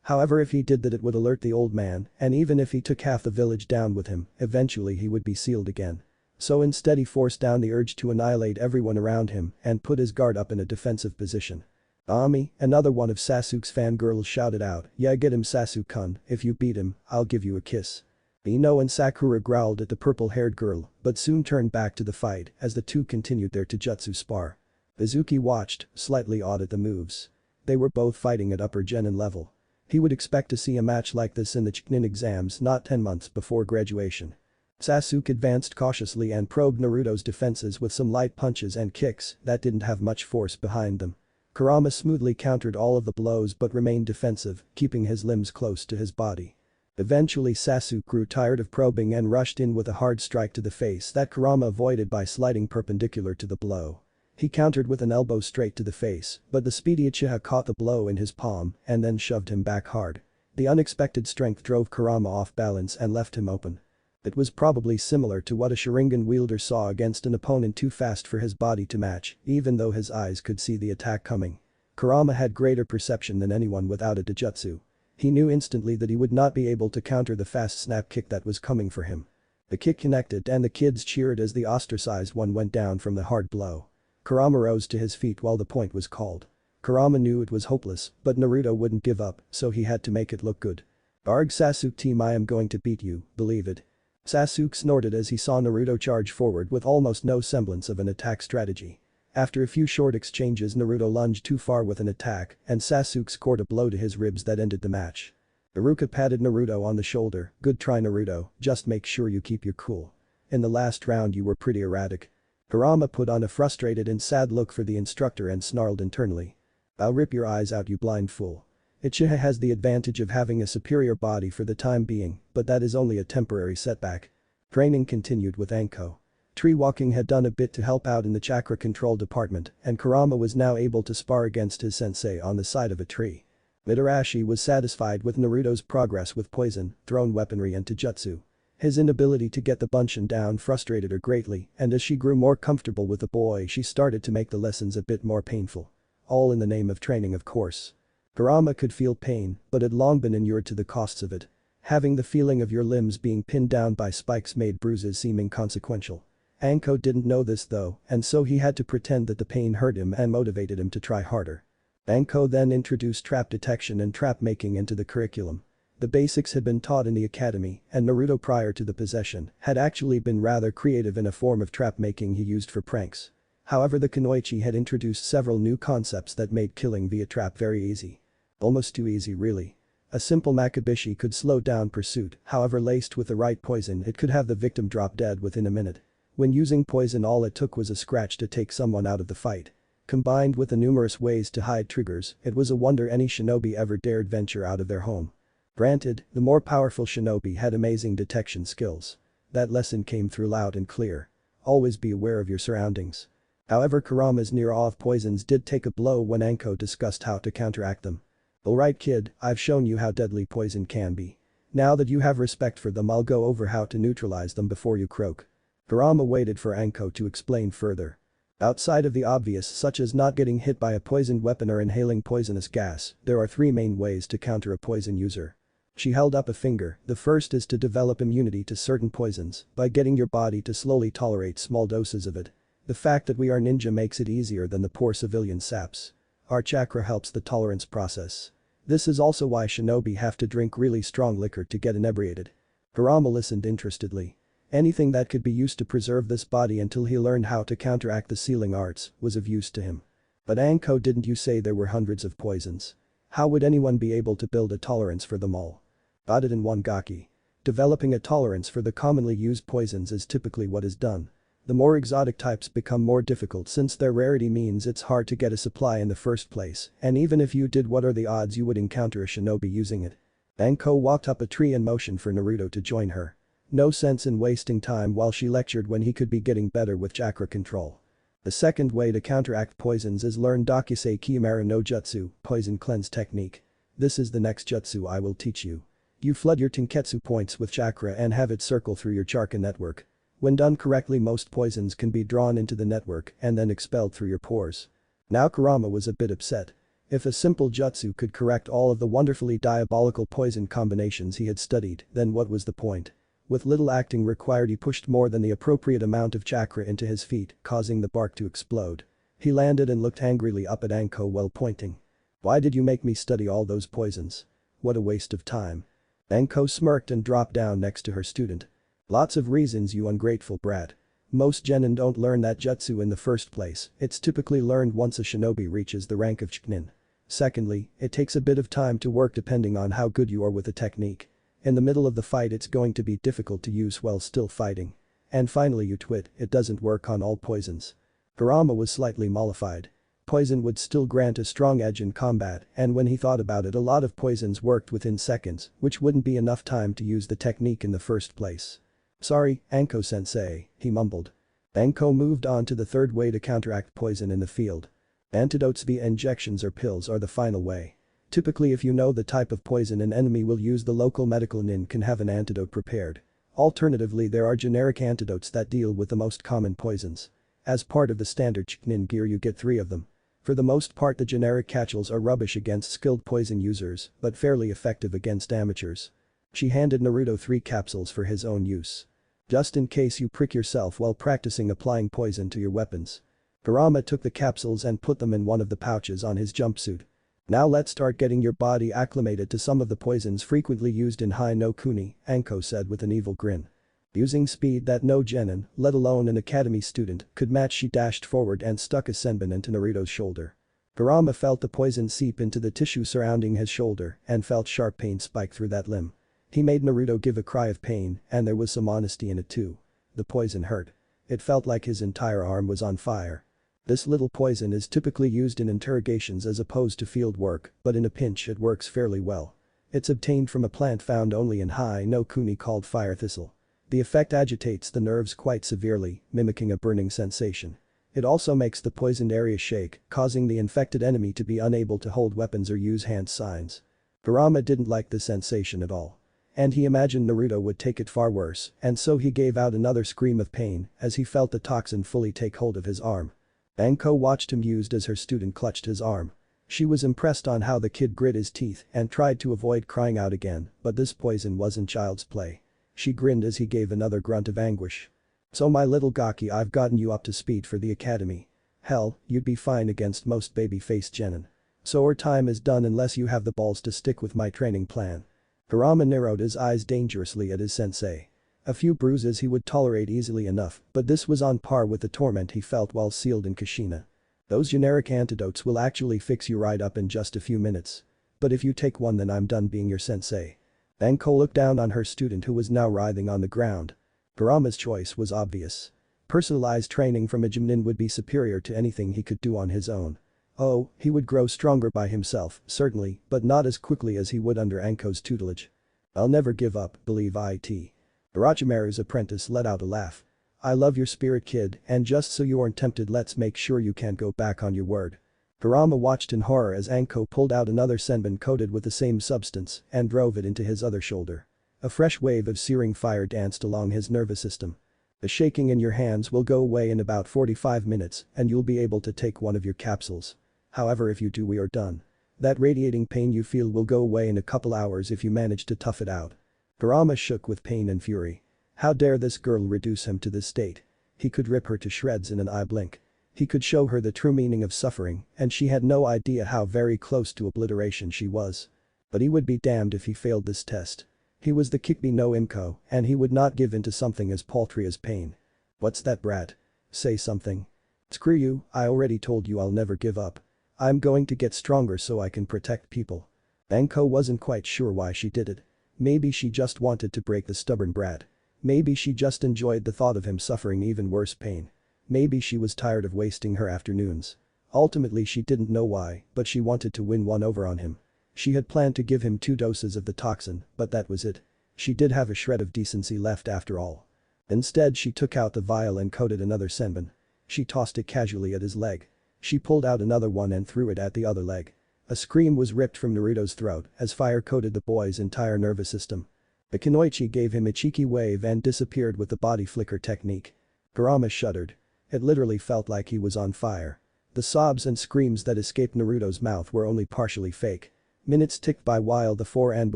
A: However, if he did that, it would alert the old man, and even if he took half the village down with him, eventually he would be sealed again. So instead he forced down the urge to annihilate everyone around him and put his guard up in a defensive position. Ami, another one of Sasuke's fangirls, shouted out, "Yeah, get him, Sasuke-kun, if you beat him, I'll give you a kiss." Ino and Sakura growled at the purple-haired girl but soon turned back to the fight as the two continued their taijutsu spar. Mizuki watched, slightly awed at the moves. They were both fighting at upper genin level. He would expect to see a match like this in the Chunin exams not 10 months before graduation. Sasuke advanced cautiously and probed Naruto's defenses with some light punches and kicks that didn't have much force behind them. Kurama smoothly countered all of the blows but remained defensive, keeping his limbs close to his body. Eventually Sasuke grew tired of probing and rushed in with a hard strike to the face that Kurama avoided by sliding perpendicular to the blow. He countered with an elbow straight to the face, but the speedy Uchiha caught the blow in his palm and then shoved him back hard. The unexpected strength drove Kurama off balance and left him open. It was probably similar to what a Sharingan wielder saw against an opponent too fast for his body to match, even though his eyes could see the attack coming. Kurama had greater perception than anyone without a taijutsu. He knew instantly that he would not be able to counter the fast snap kick that was coming for him. The kick connected and the kids cheered as the ostracized one went down from the hard blow. Kurama rose to his feet while the point was called. Kurama knew it was hopeless, but Naruto wouldn't give up, so he had to make it look good. "Arg, Sasuke team, I am going to beat you, believe it." Sasuke snorted as he saw Naruto charge forward with almost no semblance of an attack strategy. After a few short exchanges, Naruto lunged too far with an attack and Sasuke scored a blow to his ribs that ended the match. Iruka patted Naruto on the shoulder, "Good try, Naruto, just make sure you keep your cool. In the last round you were pretty erratic." Kurama put on a frustrated and sad look for the instructor and snarled internally. "I'll rip your eyes out, you blind fool." Uchiha has the advantage of having a superior body for the time being, but that is only a temporary setback. Training continued with Anko. Tree walking had done a bit to help out in the chakra control department and Kurama was now able to spar against his sensei on the side of a tree. Mitarashi was satisfied with Naruto's progress with poison, thrown weaponry and taijutsu. His inability to get the Bunshin down frustrated her greatly and as she grew more comfortable with the boy, she started to make the lessons a bit more painful. All in the name of training, of course. Kurama could feel pain but had long been inured to the costs of it. Having the feeling of your limbs being pinned down by spikes made bruises seem inconsequential. Anko didn't know this though, and so he had to pretend that the pain hurt him and motivated him to try harder. Anko then introduced trap detection and trap making into the curriculum. The basics had been taught in the academy, and Naruto prior to the possession had actually been rather creative in a form of trap making he used for pranks. However, the Kunoichi had introduced several new concepts that made killing via trap very easy. Almost too easy, really. A simple Makibishi could slow down pursuit, however laced with the right poison it could have the victim drop dead within a minute. When using poison, all it took was a scratch to take someone out of the fight. Combined with the numerous ways to hide triggers, it was a wonder any shinobi ever dared venture out of their home. Granted, the more powerful shinobi had amazing detection skills. That lesson came through loud and clear. Always be aware of your surroundings. However, Kurama's near awe of poisons did take a blow when Anko discussed how to counteract them. Alright kid, I've shown you how deadly poison can be. Now that you have respect for them, I'll go over how to neutralize them before you croak. Kurama waited for Anko to explain further. Outside of the obvious such as not getting hit by a poisoned weapon or inhaling poisonous gas, there are 3 main ways to counter a poison user. She held up a finger. The first is to develop immunity to certain poisons by getting your body to slowly tolerate small doses of it. The fact that we are ninja makes it easier than the poor civilian saps. Our chakra helps the tolerance process. This is also why shinobi have to drink really strong liquor to get inebriated. Kurama listened interestedly. Anything that could be used to preserve this body until he learned how to counteract the sealing arts was of use to him. But Anko, didn't you say there were hundreds of poisons? How would anyone be able to build a tolerance for them all? Got it in one gaki. Developing a tolerance for the commonly used poisons is typically what is done. The more exotic types become more difficult since their rarity means it's hard to get a supply in the first place, and even if you did, what are the odds you would encounter a shinobi using it? Anko walked up a tree and motioned for Naruto to join her. No sense in wasting time while she lectured when he could be getting better with chakra control. The second way to counteract poisons is learn Dakusei Kiyomara no Jutsu, poison cleanse technique. This is the next jutsu I will teach you. You flood your Tenketsu points with chakra and have it circle through your chakra network. When done correctly, most poisons can be drawn into the network and then expelled through your pores. Now Kurama was a bit upset. If a simple jutsu could correct all of the wonderfully diabolical poison combinations he had studied, then what was the point? With little acting required, he pushed more than the appropriate amount of chakra into his feet, causing the bark to explode. He landed and looked angrily up at Anko while pointing. Why did you make me study all those poisons? What a waste of time. Anko smirked and dropped down next to her student. Lots of reasons, you ungrateful brat. Most genin don't learn that jutsu in the first place, it's typically learned once a shinobi reaches the rank of chunin. Secondly, it takes a bit of time to work depending on how good you are with the technique. In the middle of the fight it's going to be difficult to use while still fighting. And finally, you twit, it doesn't work on all poisons. Kurama was slightly mollified. Poison would still grant a strong edge in combat, and when he thought about it, a lot of poisons worked within seconds, which wouldn't be enough time to use the technique in the first place. Sorry, Anko-sensei, he mumbled. Anko moved on to the third way to counteract poison in the field. Antidotes via injections or pills are the final way. Typically, if you know the type of poison an enemy will use, the local medical nin can have an antidote prepared. Alternatively, there are generic antidotes that deal with the most common poisons. As part of the standard chunin gear, you get 3 of them. For the most part, the generic catchals are rubbish against skilled poison users, but fairly effective against amateurs. She handed Naruto 3 capsules for his own use. Just in case you prick yourself while practicing applying poison to your weapons. Kurama took the capsules and put them in one of the pouches on his jumpsuit. Now let's start getting your body acclimated to some of the poisons frequently used in Hai no Kuni, Anko said with an evil grin. Using speed that no genin, let alone an academy student, could match, she dashed forward and stuck a senbon into Naruto's shoulder. Kurama felt the poison seep into the tissue surrounding his shoulder and felt sharp pain spike through that limb. He made Naruto give a cry of pain, and there was some honesty in it too. The poison hurt. It felt like his entire arm was on fire. This little poison is typically used in interrogations as opposed to field work, but in a pinch it works fairly well. It's obtained from a plant found only in Hai no Kuni called fire thistle. The effect agitates the nerves quite severely, mimicking a burning sensation. It also makes the poisoned area shake, causing the infected enemy to be unable to hold weapons or use hand signs. Kurama didn't like the sensation at all. And he imagined Naruto would take it far worse, and so he gave out another scream of pain as he felt the toxin fully take hold of his arm. Anko watched amused as her student clutched his arm. She was impressed on how the kid grit his teeth and tried to avoid crying out again, but this poison wasn't child's play. She grinned as he gave another grunt of anguish. So my little gaki, I've gotten you up to speed for the academy. Hell, you'd be fine against most baby-faced genin. So our time is done unless you have the balls to stick with my training plan. Kurama narrowed his eyes dangerously at his sensei. A few bruises he would tolerate easily enough, but this was on par with the torment he felt while sealed in Kushina. Those generic antidotes will actually fix you right up in just a few minutes. But if you take one, then I'm done being your sensei. Anko looked down on her student who was now writhing on the ground. Kurama's choice was obvious. Personalized training from a gymnin would be superior to anything he could do on his own. Oh, he would grow stronger by himself, certainly, but not as quickly as he would under Anko's tutelage. I'll never give up, believe it. Orochimaru's apprentice let out a laugh. I love your spirit, kid, and just so you aren't tempted, let's make sure you can't go back on your word. Kurama watched in horror as Anko pulled out another senbon coated with the same substance and drove it into his other shoulder. A fresh wave of searing fire danced along his nervous system. The shaking in your hands will go away in about 45 minutes and you'll be able to take one of your capsules. However, if you do, we are done. That radiating pain you feel will go away in a couple hours if you manage to tough it out. Kurama shook with pain and fury. How dare this girl reduce him to this state? He could rip her to shreds in an eye blink. He could show her the true meaning of suffering, and she had no idea how very close to obliteration she was. But he would be damned if he failed this test. He was the Kyuubi no Imko, and he would not give in to something as paltry as pain. What's that, brat? Say something. Screw you, I already told you I'll never give up. I'm going to get stronger so I can protect people. Anko wasn't quite sure why she did it. Maybe she just wanted to break the stubborn brat. Maybe she just enjoyed the thought of him suffering even worse pain. Maybe she was tired of wasting her afternoons. Ultimately she didn't know why, but she wanted to win one over on him. She had planned to give him 2 doses of the toxin, but that was it. She did have a shred of decency left after all. Instead she took out the vial and coated another senbon. She tossed it casually at his leg. She pulled out another one and threw it at the other leg. A scream was ripped from Naruto's throat as fire coated the boy's entire nervous system. The Kunoichi gave him a cheeky wave and disappeared with the body flicker technique. Kurama shuddered. It literally felt like he was on fire. The sobs and screams that escaped Naruto's mouth were only partially fake. Minutes ticked by while the 4 Anbu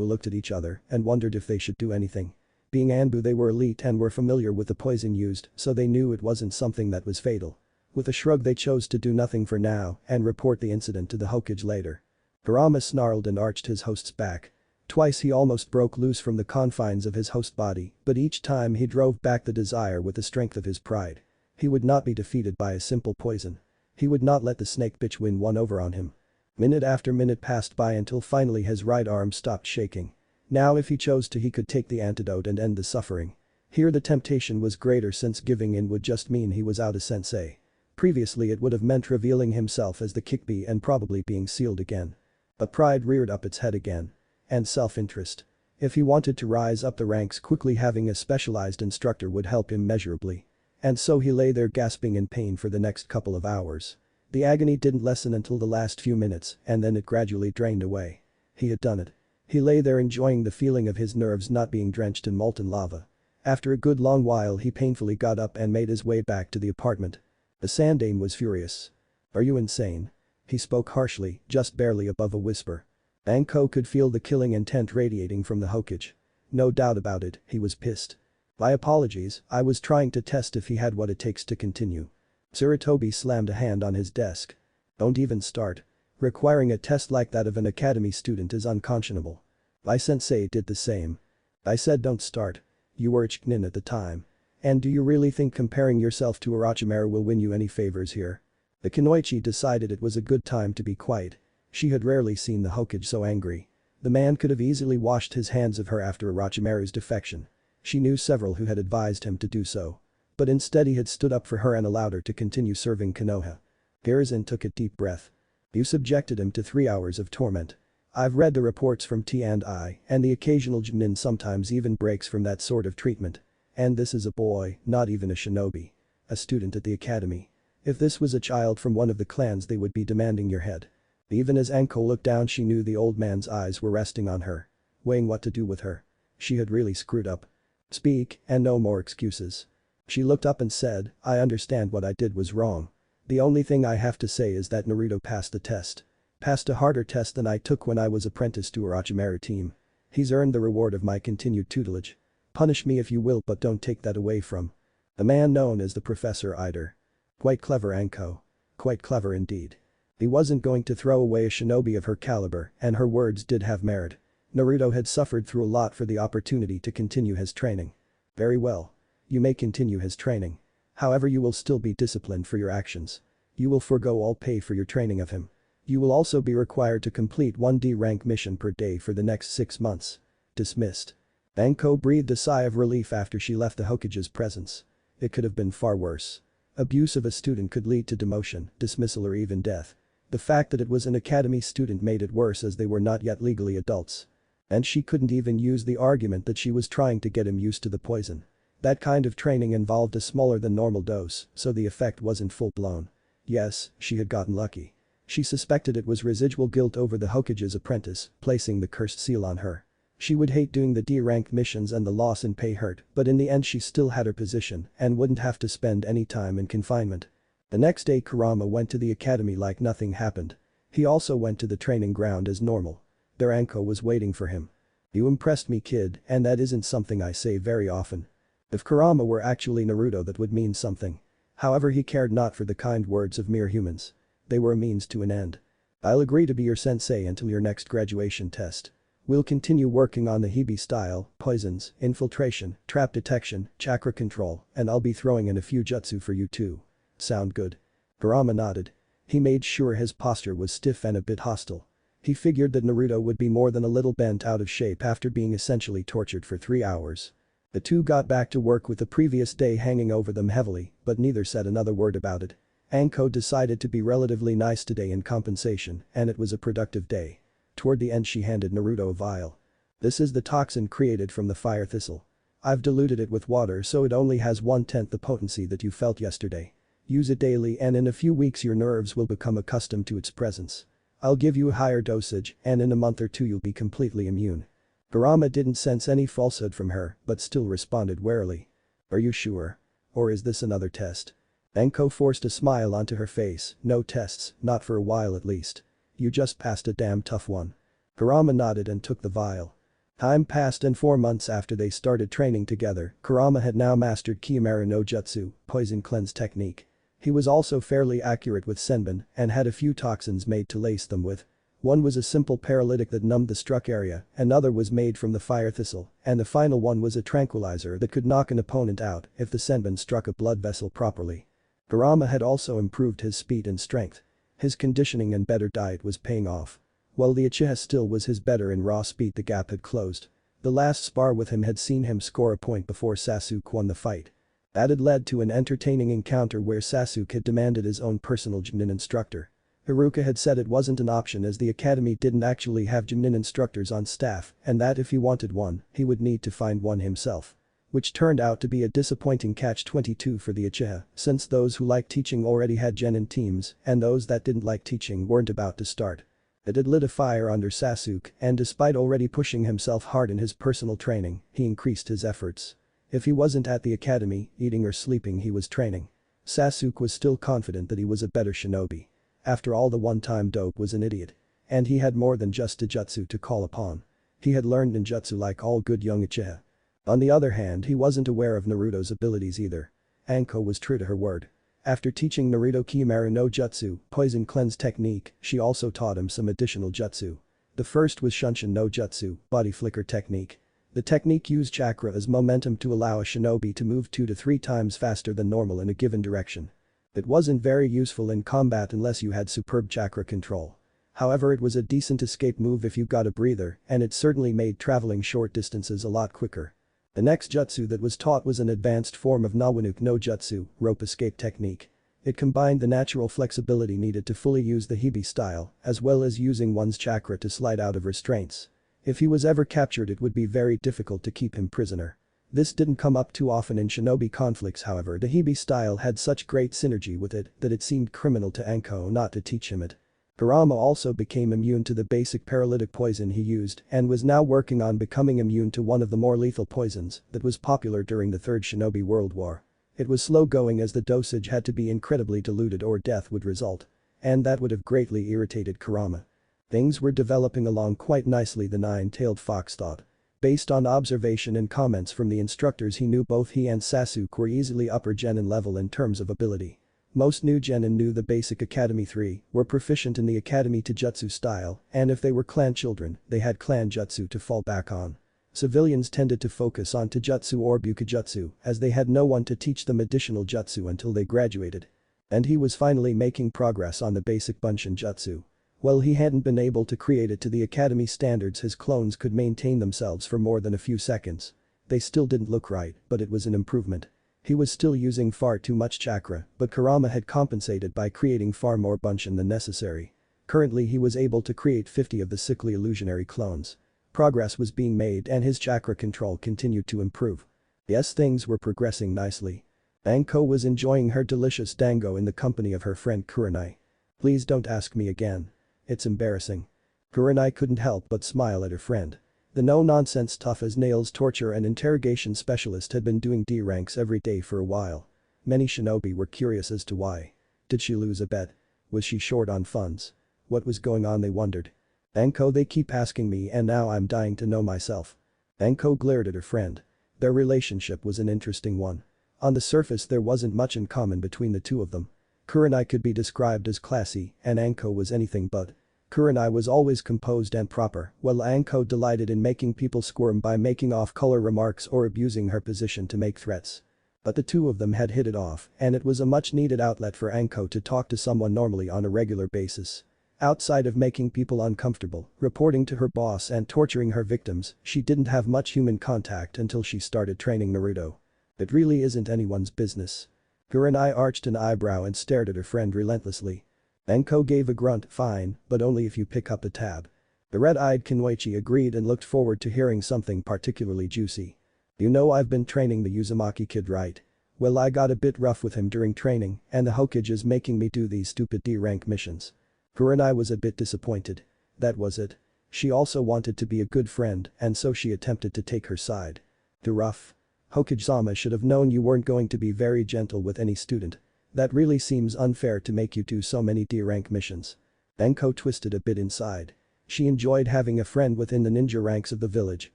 A: looked at each other and wondered if they should do anything. Being Anbu, they were elite and were familiar with the poison used, so they knew it wasn't something that was fatal. With a shrug they chose to do nothing for now and report the incident to the Hokage later. Kurama snarled and arched his host's back. Twice he almost broke loose from the confines of his host body, but each time he drove back the desire with the strength of his pride. He would not be defeated by a simple poison. He would not let the snake bitch win one over on him. Minute after minute passed by until finally his right arm stopped shaking. Now if he chose to, he could take the antidote and end the suffering. Here the temptation was greater since giving in would just mean he was out of sensei. Previously it would have meant revealing himself as the Kyuubi and probably being sealed again. But pride reared up its head again. And self-interest. If he wanted to rise up the ranks quickly, having a specialized instructor would help him measurably. And so he lay there gasping in pain for the next couple of hours. The agony didn't lessen until the last few minutes and then it gradually drained away. He had done it. He lay there enjoying the feeling of his nerves not being drenched in molten lava. After a good long while he painfully got up and made his way back to the apartment. The Sandane was furious. Are you insane? He spoke harshly, just barely above a whisper. Anko could feel the killing intent radiating from the Hokage. No doubt about it, he was pissed. My apologies, I was trying to test if he had what it takes to continue. Tsurutobi slammed a hand on his desk. Don't even start. Requiring a test like that of an academy student is unconscionable. My sensei did the same. I said don't start. You were Ichnin at the time. And do you really think comparing yourself to Orochimaru will win you any favors here? The Kunoichi decided it was a good time to be quiet. She had rarely seen the Hokage so angry. The man could have easily washed his hands of her after Orochimaru's defection. She knew several who had advised him to do so. But instead he had stood up for her and allowed her to continue serving Konoha. Hiruzen took a deep breath. You subjected him to 3 hours of torment. I've read the reports from T&I, and the occasional Junin sometimes even breaks from that sort of treatment. And this is a boy, not even a shinobi. A student at the academy. If this was a child from one of the clans, they would be demanding your head. Even as Anko looked down, she knew the old man's eyes were resting on her. Weighing what to do with her. She had really screwed up. Speak, and no more excuses. She looked up and said, I understand what I did was wrong. The only thing I have to say is that Naruto passed the test. Passed a harder test than I took when I was apprenticed to Orochimaru team. He's earned the reward of my continued tutelage. Punish me if you will, but don't take that away from the man known as the Professor Eider. Quite clever, Anko. Quite clever indeed. He wasn't going to throw away a shinobi of her caliber, and her words did have merit. Naruto had suffered through a lot for the opportunity to continue his training. Very well. You may continue his training. However, you will still be disciplined for your actions. You will forego all pay for your training of him. You will also be required to complete 1D rank mission per day for the next 6 months. Dismissed. Anko breathed a sigh of relief after she left the Hokage's presence. It could have been far worse. Abuse of a student could lead to demotion, dismissal, or even death. The fact that it was an academy student made it worse as they were not yet legally adults. And she couldn't even use the argument that she was trying to get him used to the poison. That kind of training involved a smaller than normal dose, so the effect wasn't full-blown. Yes, she had gotten lucky. She suspected it was residual guilt over the Hokage's apprentice, placing the cursed seal on her. She would hate doing the D-rank missions and the loss in pay hurt, but in the end she still had her position and wouldn't have to spend any time in confinement. The next day Kurama went to the academy like nothing happened. He also went to the training ground as normal. Their Anko was waiting for him. "You impressed me, kid, and that isn't something I say very often." If Kurama were actually Naruto, that would mean something. However, he cared not for the kind words of mere humans. They were a means to an end. "I'll agree to be your sensei until your next graduation test. We'll continue working on the Hibi style, poisons, infiltration, trap detection, chakra control, and I'll be throwing in a few jutsu for you too. Sound good?" Kurama nodded. He made sure his posture was stiff and a bit hostile. He figured that Naruto would be more than a little bent out of shape after being essentially tortured for 3 hours. The two got back to work with the previous day hanging over them heavily, but neither said another word about it. Anko decided to be relatively nice today in compensation, and it was a productive day. Toward the end she handed Naruto a vial. "This is the toxin created from the fire thistle. I've diluted it with water so it only has 1/10 the potency that you felt yesterday. Use it daily and in a few weeks your nerves will become accustomed to its presence. I'll give you a higher dosage and in a month or two you'll be completely immune." Kurama didn't sense any falsehood from her but still responded warily. "Are you sure? Or is this another test?" Anko forced a smile onto her face. "No tests, not for a while at least. You just passed a damn tough one." Kurama nodded and took the vial. Time passed and 4 months after they started training together, Kurama had now mastered Kyuubi no Jutsu, poison cleanse technique. He was also fairly accurate with senbon and had a few toxins made to lace them with. One was a simple paralytic that numbed the struck area, another was made from the fire thistle, and the final one was a tranquilizer that could knock an opponent out if the senbon struck a blood vessel properly. Kurama had also improved his speed and strength. His conditioning and better diet was paying off. While the Uchiha still was his better in raw speed, the gap had closed. The last spar with him had seen him score a point before Sasuke won the fight. That had led to an entertaining encounter where Sasuke had demanded his own personal Junin instructor. Haruka had said it wasn't an option as the academy didn't actually have Junin instructors on staff and that if he wanted one, he would need to find one himself. Which turned out to be a disappointing catch-22 for the Uchiha, since those who liked teaching already had genin teams and those that didn't like teaching weren't about to start. It had lit a fire under Sasuke and despite already pushing himself hard in his personal training, he increased his efforts. If he wasn't at the academy, eating or sleeping, he was training. Sasuke was still confident that he was a better shinobi. After all, the one-time dope was an idiot. And he had more than just a jutsu to call upon. He had learned ninjutsu like all good young Uchiha. On the other hand, he wasn't aware of Naruto's abilities either. Anko was true to her word. After teaching Naruto Kyuubi no Jutsu, poison cleanse technique, she also taught him some additional jutsu. The first was Shunshin no Jutsu, body flicker technique. The technique used chakra as momentum to allow a shinobi to move 2 to 3 times faster than normal in a given direction. It wasn't very useful in combat unless you had superb chakra control. However, it was a decent escape move if you got a breather, and it certainly made traveling short distances a lot quicker. The next jutsu that was taught was an advanced form of Nawanuke no Jutsu, rope escape technique. It combined the natural flexibility needed to fully use the Hibi style, as well as using one's chakra to slide out of restraints. If he was ever captured, it would be very difficult to keep him prisoner. This didn't come up too often in shinobi conflicts. However, the Hibi style had such great synergy with it that it seemed criminal to Anko not to teach him it. Kurama also became immune to the basic paralytic poison he used and was now working on becoming immune to one of the more lethal poisons that was popular during the Third Shinobi World War. It was slow going as the dosage had to be incredibly diluted or death would result. And that would have greatly irritated Kurama. Things were developing along quite nicely, the nine-tailed fox thought. Based on observation and comments from the instructors, he knew both he and Sasuke were easily upper genin level in terms of ability. Most new genin knew the basic Academy 3, were proficient in the Academy Taijutsu style, and if they were clan children, they had clan jutsu to fall back on. Civilians tended to focus on Taijutsu or Bukijutsu as they had no one to teach them additional jutsu until they graduated. And he was finally making progress on the basic Bunshin jutsu. While he hadn't been able to create it to the Academy standards, his clones could maintain themselves for more than a few seconds. They still didn't look right, but it was an improvement. He was still using far too much chakra, but Kurama had compensated by creating far more Bunshin than necessary. Currently he was able to create 50 of the sickly illusionary clones. Progress was being made and his chakra control continued to improve. Yes, things were progressing nicely. Anko was enjoying her delicious dango in the company of her friend Kurenai. Please don't ask me again. It's embarrassing. Kurenai couldn't help but smile at her friend. The no-nonsense tough-as-nails torture and interrogation specialist had been doing D ranks every day for a while. Many shinobi were curious as to why. Did she lose a bet? Was she short on funds? What was going on, they wondered. Anko, they keep asking me and now I'm dying to know myself. Anko glared at her friend. Their relationship was an interesting one. On the surface there wasn't much in common between the two of them. Kurenai could be described as classy and Anko was anything but. Kurenai was always composed and proper, while Anko delighted in making people squirm by making off-color remarks or abusing her position to make threats. But the two of them had hit it off and it was a much-needed outlet for Anko to talk to someone normally on a regular basis. Outside of making people uncomfortable, reporting to her boss and torturing her victims, she didn't have much human contact until she started training Naruto. It really isn't anyone's business. Kurenai arched an eyebrow and stared at her friend relentlessly. Anko gave a grunt, fine, but only if you pick up the tab. The red-eyed Kunoichi agreed and looked forward to hearing something particularly juicy. You know, I've been training the Uzumaki kid, right? Well, I got a bit rough with him during training and the Hokage is making me do these stupid D-rank missions. Kurenai was a bit disappointed. That was it. She also wanted to be a good friend and so she attempted to take her side. Too rough? Hokage-sama should have known you weren't going to be very gentle with any student. That really seems unfair to make you do so many D-rank missions. Anko twisted a bit inside. She enjoyed having a friend within the ninja ranks of the village,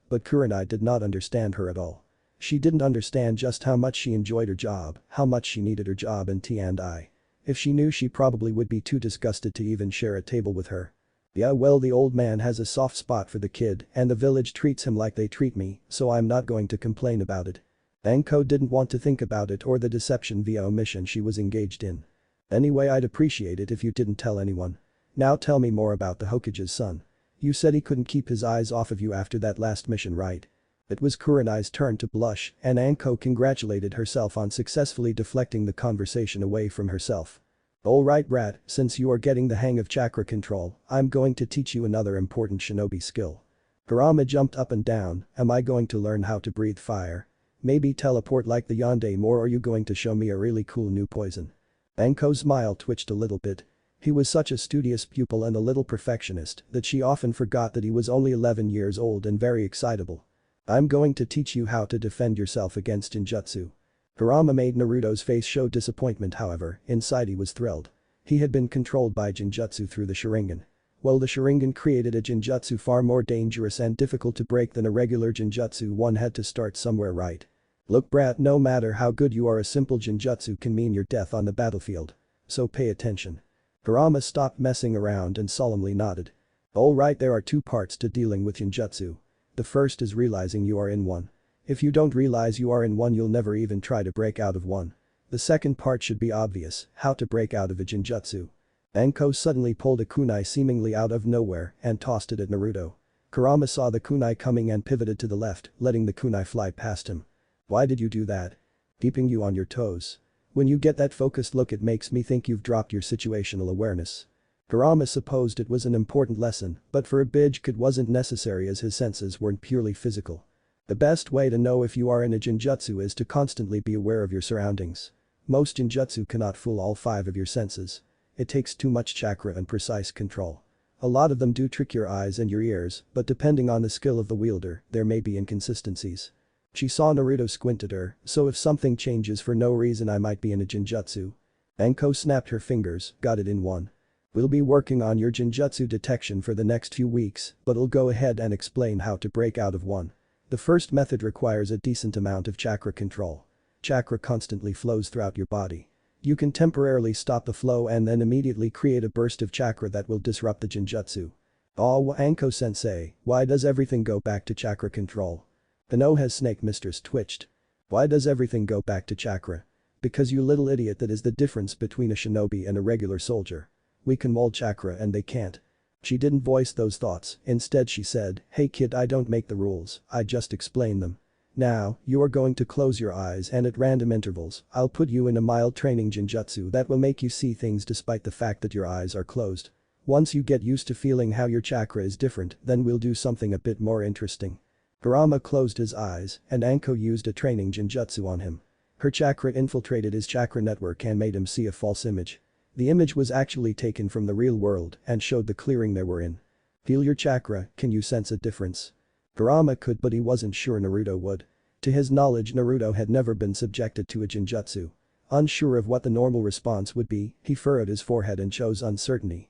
A: but Kurenai did not understand her at all. She didn't understand just how much she enjoyed her job, how much she needed her job and T&I. If she knew, she probably would be too disgusted to even share a table with her. Yeah, well, the old man has a soft spot for the kid and the village treats him like they treat me, so I'm not going to complain about it. Anko didn't want to think about it or the deception via omission she was engaged in. Anyway, I'd appreciate it if you didn't tell anyone. Now tell me more about the Hokage's son. You said he couldn't keep his eyes off of you after that last mission, right? It was Kurenai's turn to blush and Anko congratulated herself on successfully deflecting the conversation away from herself. Alright, brat, since you are getting the hang of chakra control, I'm going to teach you another important shinobi skill. Kurama jumped up and down, am I going to learn how to breathe fire? Maybe teleport like the Yonde, or are you going to show me a really cool new poison? Anko's smile twitched a little bit. He was such a studious pupil and a little perfectionist that she often forgot that he was only 11 years old and very excitable. I'm going to teach you how to defend yourself against Jinjutsu. Kurama made Naruto's face show disappointment, however, inside he was thrilled. He had been controlled by Jinjutsu through the Sharingan. Well, the Sharingan created a Jinjutsu far more dangerous and difficult to break than a regular Jinjutsu. One had to start somewhere, right? Look, brat, no matter how good you are, a simple Jinjutsu can mean your death on the battlefield. So pay attention. Kurama stopped messing around and solemnly nodded. Alright, there are two parts to dealing with Jinjutsu. The first is realizing you are in one. If you don't realize you are in one, you'll never even try to break out of one. The second part should be obvious, how to break out of a Jinjutsu. Anko suddenly pulled a kunai seemingly out of nowhere and tossed it at Naruto. Kurama saw the kunai coming and pivoted to the left, letting the kunai fly past him. Why did you do that? Keeping you on your toes. When you get that focused look, it makes me think you've dropped your situational awareness. Kurama supposed it was an important lesson, but for a bitch it wasn't necessary as his senses weren't purely physical. The best way to know if you are in a Jinjutsu is to constantly be aware of your surroundings. Most Jinjutsu cannot fool all 5 of your senses. It takes too much chakra and precise control. A lot of them do trick your eyes and your ears, but depending on the skill of the wielder, there may be inconsistencies. She saw Naruto squint at her, so if something changes for no reason, I might be in a Jinjutsu. Anko snapped her fingers, got it in one. We'll be working on your Jinjutsu detection for the next few weeks, but I'll go ahead and explain how to break out of one. The first method requires a decent amount of chakra control. Chakra constantly flows throughout your body. You can temporarily stop the flow and then immediately create a burst of chakra that will disrupt the Jinjutsu. Oh, Anko-sensei, why does everything go back to chakra control? The no-has snake mistress twitched. Why does everything go back to chakra? Because, you little idiot, that is the difference between a shinobi and a regular soldier. We can mold chakra and they can't. She didn't voice those thoughts, instead she said, hey kid, I don't make the rules, I just explain them. Now, you are going to close your eyes and at random intervals, I'll put you in a mild training Jinjutsu that will make you see things despite the fact that your eyes are closed. Once you get used to feeling how your chakra is different, then we'll do something a bit more interesting. Kurama closed his eyes, and Anko used a training genjutsu on him. Her chakra infiltrated his chakra network and made him see a false image. The image was actually taken from the real world and showed the clearing they were in. Feel your chakra, can you sense a difference? Kurama could, but he wasn't sure Naruto would. To his knowledge, Naruto had never been subjected to a genjutsu. Unsure of what the normal response would be, he furrowed his forehead and chose uncertainty.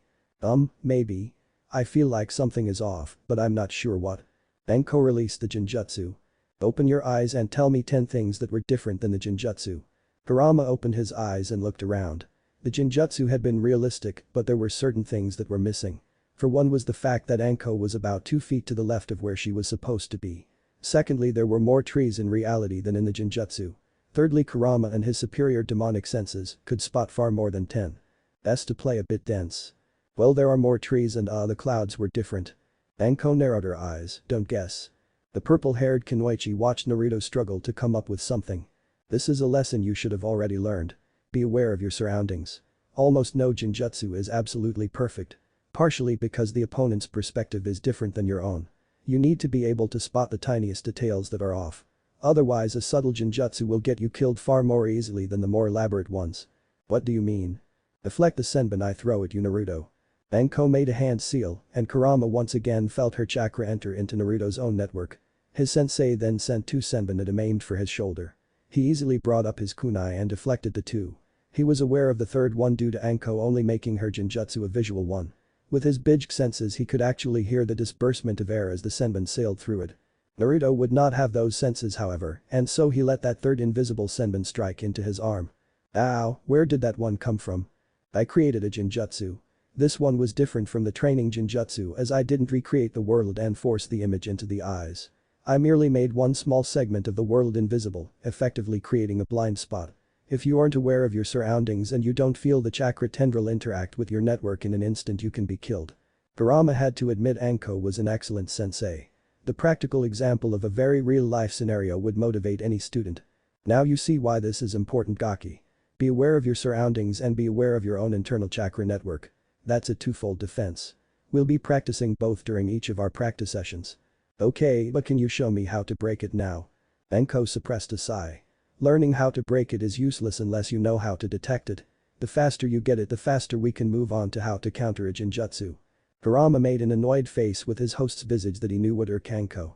A: Maybe. I feel like something is off, but I'm not sure what. Anko released the genjutsu. Open your eyes and tell me 10 things that were different than the genjutsu. Kurama opened his eyes and looked around. The genjutsu had been realistic, but there were certain things that were missing. For one was the fact that Anko was about 2 feet to the left of where she was supposed to be. Secondly, there were more trees in reality than in the genjutsu. Thirdly, Kurama and his superior demonic senses could spot far more than 10. That's to play a bit dense. Well, there are more trees and the clouds were different. Anko narrowed her eyes, don't guess. The purple-haired Kunoichi watched Naruto struggle to come up with something. This is a lesson you should have already learned. Be aware of your surroundings. Almost no genjutsu is absolutely perfect. Partially because the opponent's perspective is different than your own. You need to be able to spot the tiniest details that are off. Otherwise, a subtle genjutsu will get you killed far more easily than the more elaborate ones. What do you mean? Deflect the senbon I throw at you, Naruto. Anko made a hand seal, and Kurama once again felt her chakra enter into Naruto's own network. His sensei then sent 2 senbon at him aimed for his shoulder. He easily brought up his kunai and deflected the 2. He was aware of the third one due to Anko only making her genjutsu a visual one. With his Bijj senses, he could actually hear the disbursement of air as the senbon sailed through it. Naruto would not have those senses, however, and so he let that third invisible senbon strike into his arm. Ow, where did that one come from? I created a genjutsu. This one was different from the training genjutsu as I didn't recreate the world and force the image into the eyes. I merely made one small segment of the world invisible, effectively creating a blind spot. If you aren't aware of your surroundings and you don't feel the chakra tendril interact with your network in an instant, you can be killed. Kurama had to admit Anko was an excellent sensei. The practical example of a very real-life scenario would motivate any student. Now you see why this is important, Gaki. Be aware of your surroundings and be aware of your own internal chakra network. That's a twofold defense. We'll be practicing both during each of our practice sessions. Okay, but can you show me how to break it now? Anko suppressed a sigh. Learning how to break it is useless unless you know how to detect it. The faster you get it, the faster we can move on to how to counter a genjutsu. Kurama made an annoyed face with his host's visage that he knew would irk Anko.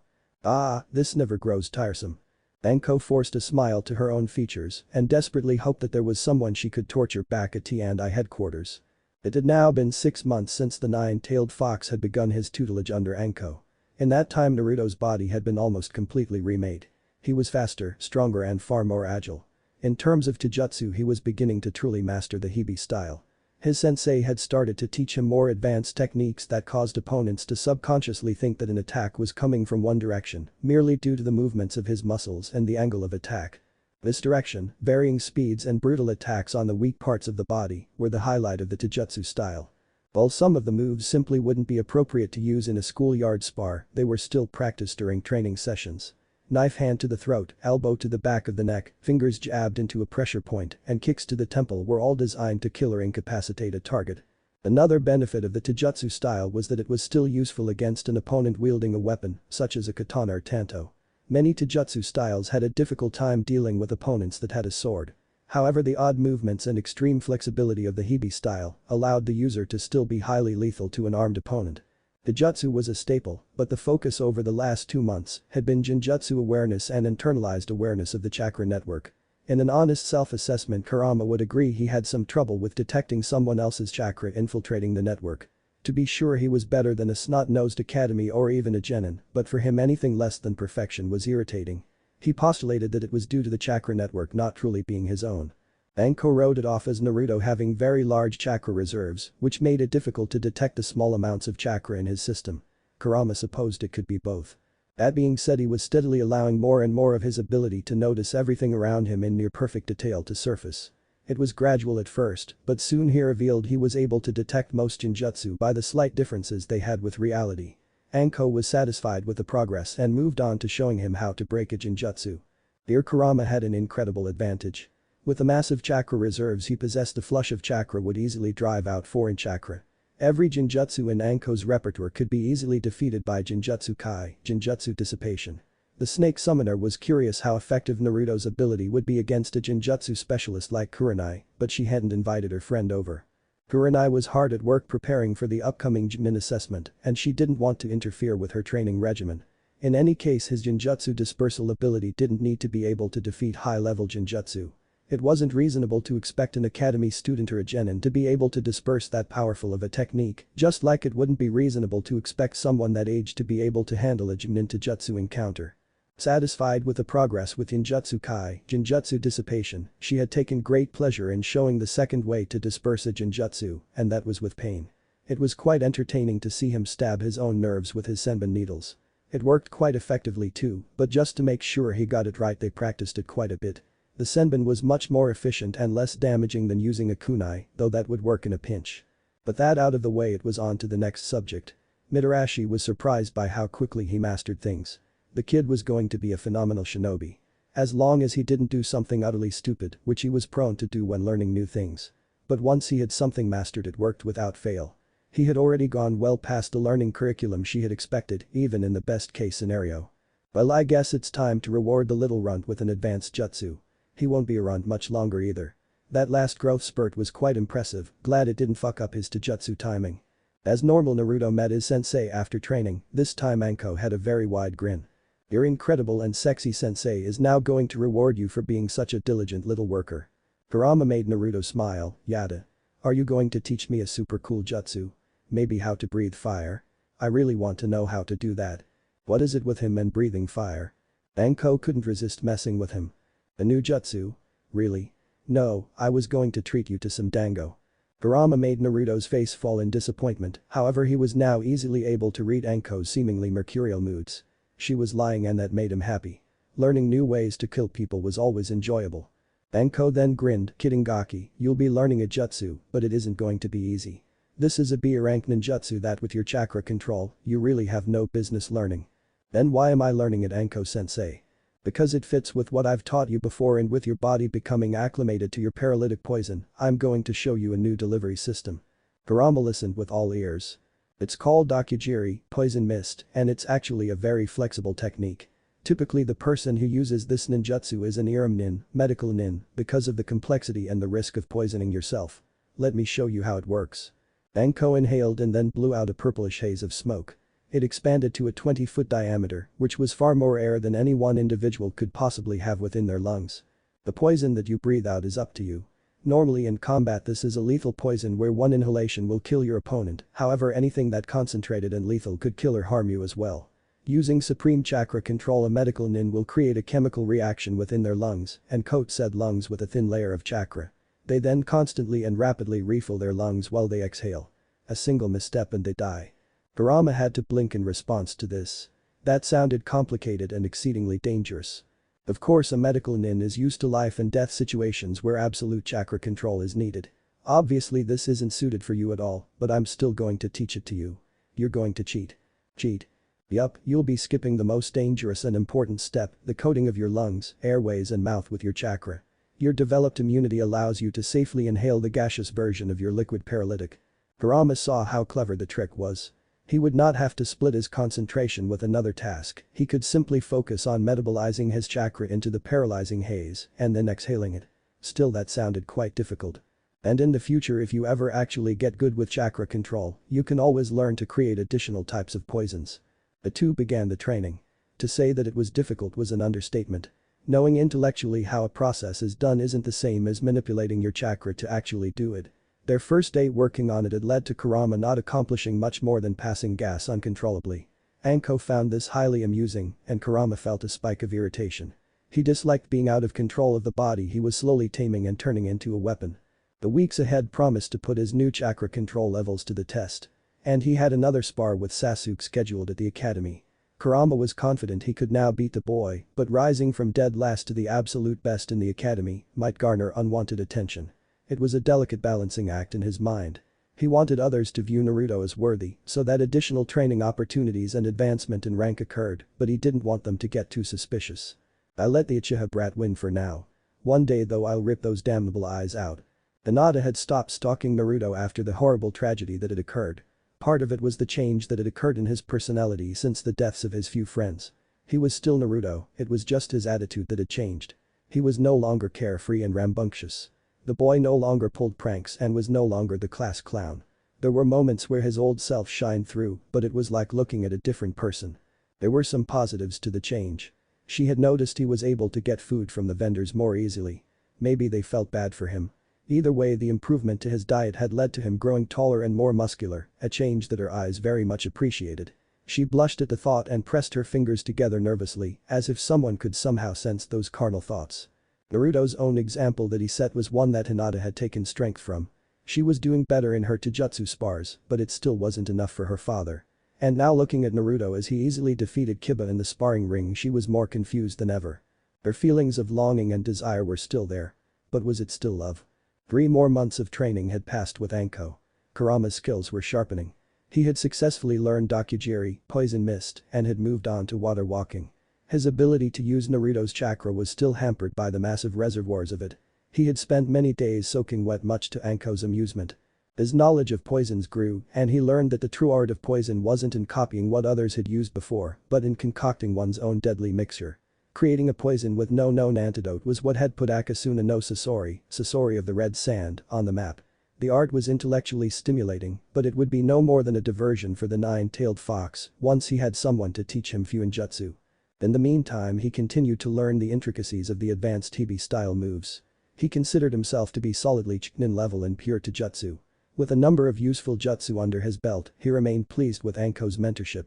A: This never grows tiresome. Anko forced a smile to her own features and desperately hoped that there was someone she could torture back at T&I headquarters. It had now been 6 months since the 9-tailed fox had begun his tutelage under Anko. In that time, Naruto's body had been almost completely remade. He was faster, stronger and far more agile. In terms of taijutsu, he was beginning to truly master the Hibi style. His sensei had started to teach him more advanced techniques that caused opponents to subconsciously think that an attack was coming from one direction, merely due to the movements of his muscles and the angle of attack. Misdirection, varying speeds and brutal attacks on the weak parts of the body were the highlight of the taijutsu style. While some of the moves simply wouldn't be appropriate to use in a schoolyard spar, they were still practiced during training sessions. Knife hand to the throat, elbow to the back of the neck, fingers jabbed into a pressure point, and kicks to the temple were all designed to kill or incapacitate a target. Another benefit of the taijutsu style was that it was still useful against an opponent wielding a weapon, such as a katana or tanto. Many taijutsu styles had a difficult time dealing with opponents that had a sword. However, the odd movements and extreme flexibility of the Hibi style allowed the user to still be highly lethal to an armed opponent. Taijutsu was a staple, but the focus over the last 2 months had been genjutsu awareness and internalized awareness of the chakra network. In an honest self-assessment, Kurama would agree he had some trouble with detecting someone else's chakra infiltrating the network. To be sure, he was better than a snot-nosed academy or even a genin, but for him anything less than perfection was irritating. He postulated that it was due to the chakra network not truly being his own. Anko wrote it off as Naruto having very large chakra reserves, which made it difficult to detect the small amounts of chakra in his system. Kurama supposed it could be both. That being said, he was steadily allowing more and more of his ability to notice everything around him in near-perfect detail to surface. It was gradual at first, but soon he revealed he was able to detect most genjutsu by the slight differences they had with reality. Anko was satisfied with the progress and moved on to showing him how to break a genjutsu. Here Kurama had an incredible advantage. With the massive chakra reserves he possessed, a flush of chakra would easily drive out foreign chakra. Every Genjutsu in Anko's repertoire could be easily defeated by Genjutsu Kai, Genjutsu Dissipation. The Snake Summoner was curious how effective Naruto's ability would be against a Genjutsu specialist like Kurenai, but she hadn't invited her friend over. Kurenai was hard at work preparing for the upcoming Jnin assessment, and she didn't want to interfere with her training regimen. In any case, his Genjutsu dispersal ability didn't need to be able to defeat high-level Genjutsu. It wasn't reasonable to expect an academy student or a genin to be able to disperse that powerful of a technique, just like it wouldn't be reasonable to expect someone that age to be able to handle a Jnin Taijutsu encounter. Satisfied with the progress with Genjutsu Kai, Genjutsu Dissipation, she had taken great pleasure in showing the second way to disperse a Genjutsu, and that was with pain. It was quite entertaining to see him stab his own nerves with his senbon needles. It worked quite effectively too, but just to make sure he got it right they practiced it quite a bit. The senbon was much more efficient and less damaging than using a kunai, though that would work in a pinch. But that out of the way, it was on to the next subject. Mitarashi was surprised by how quickly he mastered things. The kid was going to be a phenomenal shinobi. As long as he didn't do something utterly stupid, which he was prone to do when learning new things. But once he had something mastered, it worked without fail. He had already gone well past the learning curriculum she had expected, even in the best case scenario. Well, I guess it's time to reward the little runt with an advanced jutsu. He won't be a runt much longer either. That last growth spurt was quite impressive, glad it didn't fuck up his taijutsu timing. As normal, Naruto met his sensei after training, this time Anko had a very wide grin. Your incredible and sexy sensei is now going to reward you for being such a diligent little worker. Kurama made Naruto smile, yada. Are you going to teach me a super cool jutsu? Maybe how to breathe fire? I really want to know how to do that. What is it with him and breathing fire? Anko couldn't resist messing with him. A new jutsu? Really? No, I was going to treat you to some dango. Kurama made Naruto's face fall in disappointment, however he was now easily able to read Anko's seemingly mercurial moods. She was lying and that made him happy. Learning new ways to kill people was always enjoyable. Anko then grinned, kidding Gaki, you'll be learning a jutsu, but it isn't going to be easy. This is a B-rank ninjutsu that with your chakra control, you really have no business learning. Then why am I learning it, Anko-sensei? Because it fits with what I've taught you before, and with your body becoming acclimated to your paralytic poison, I'm going to show you a new delivery system. Kurama listened with all ears. It's called Dakujiri, poison mist, and it's actually a very flexible technique. Typically the person who uses this ninjutsu is an Iram nin, medical nin, because of the complexity and the risk of poisoning yourself. Let me show you how it works. Anko inhaled and then blew out a purplish haze of smoke. It expanded to a 20-foot diameter, which was far more air than any one individual could possibly have within their lungs. The poison that you breathe out is up to you. Normally in combat this is a lethal poison where one inhalation will kill your opponent, however anything that concentrated and lethal could kill or harm you as well. Using supreme chakra control, a medical nin will create a chemical reaction within their lungs and coat said lungs with a thin layer of chakra. They then constantly and rapidly refill their lungs while they exhale. A single misstep and they die. Kurama had to blink in response to this. That sounded complicated and exceedingly dangerous. Of course, a medical nin is used to life and death situations where absolute chakra control is needed. Obviously this isn't suited for you at all, but I'm still going to teach it to you. You're going to cheat. Cheat? Yup, you'll be skipping the most dangerous and important step, the coating of your lungs, airways and mouth with your chakra. Your developed immunity allows you to safely inhale the gaseous version of your liquid paralytic. Kurama saw how clever the trick was. He would not have to split his concentration with another task, he could simply focus on metabolizing his chakra into the paralyzing haze and then exhaling it. Still, that sounded quite difficult. And in the future, if you ever actually get good with chakra control, you can always learn to create additional types of poisons. The two began the training. To say that it was difficult was an understatement. Knowing intellectually how a process is done isn't the same as manipulating your chakra to actually do it. Their first day working on it had led to Kurama not accomplishing much more than passing gas uncontrollably. Anko found this highly amusing, and Kurama felt a spike of irritation. He disliked being out of control of the body he was slowly taming and turning into a weapon. The weeks ahead promised to put his new chakra control levels to the test. And he had another spar with Sasuke scheduled at the academy. Kurama was confident he could now beat the boy, but rising from dead last to the absolute best in the academy might garner unwanted attention. It was a delicate balancing act in his mind. He wanted others to view Naruto as worthy so that additional training opportunities and advancement in rank occurred, but he didn't want them to get too suspicious. I let the Uchiha brat win for now. One day though I'll rip those damnable eyes out. Hinata had stopped stalking Naruto after the horrible tragedy that had occurred. Part of it was the change that had occurred in his personality since the deaths of his few friends. He was still Naruto, it was just his attitude that had changed. He was no longer carefree and rambunctious. The boy no longer pulled pranks and was no longer the class clown. There were moments where his old self shined through, but it was like looking at a different person. There were some positives to the change. She had noticed he was able to get food from the vendors more easily. Maybe they felt bad for him. Either way, the improvement to his diet had led to him growing taller and more muscular, a change that her eyes very much appreciated. She blushed at the thought and pressed her fingers together nervously, as if someone could somehow sense those carnal thoughts. Naruto's own example that he set was one that Hinata had taken strength from. She was doing better in her Taijutsu spars, but it still wasn't enough for her father. And now looking at Naruto as he easily defeated Kiba in the sparring ring, she was more confused than ever. Her feelings of longing and desire were still there. But was it still love? 3 more months of training had passed with Anko. Kurama's skills were sharpening. He had successfully learned Dakugiri, Poison Mist, and had moved on to water walking. His ability to use Naruto's chakra was still hampered by the massive reservoirs of it. He had spent many days soaking wet, much to Anko's amusement. His knowledge of poisons grew, and he learned that the true art of poison wasn't in copying what others had used before, but in concocting one's own deadly mixture. Creating a poison with no known antidote was what had put Akasuna no Sasori of the Red Sand, on the map. The art was intellectually stimulating, but it would be no more than a diversion for the nine-tailed fox once he had someone to teach him Fuinjutsu. In the meantime, he continued to learn the intricacies of the advanced Hibi-style moves. He considered himself to be solidly Chunin level in pure Taijutsu. With a number of useful jutsu under his belt, he remained pleased with Anko's mentorship.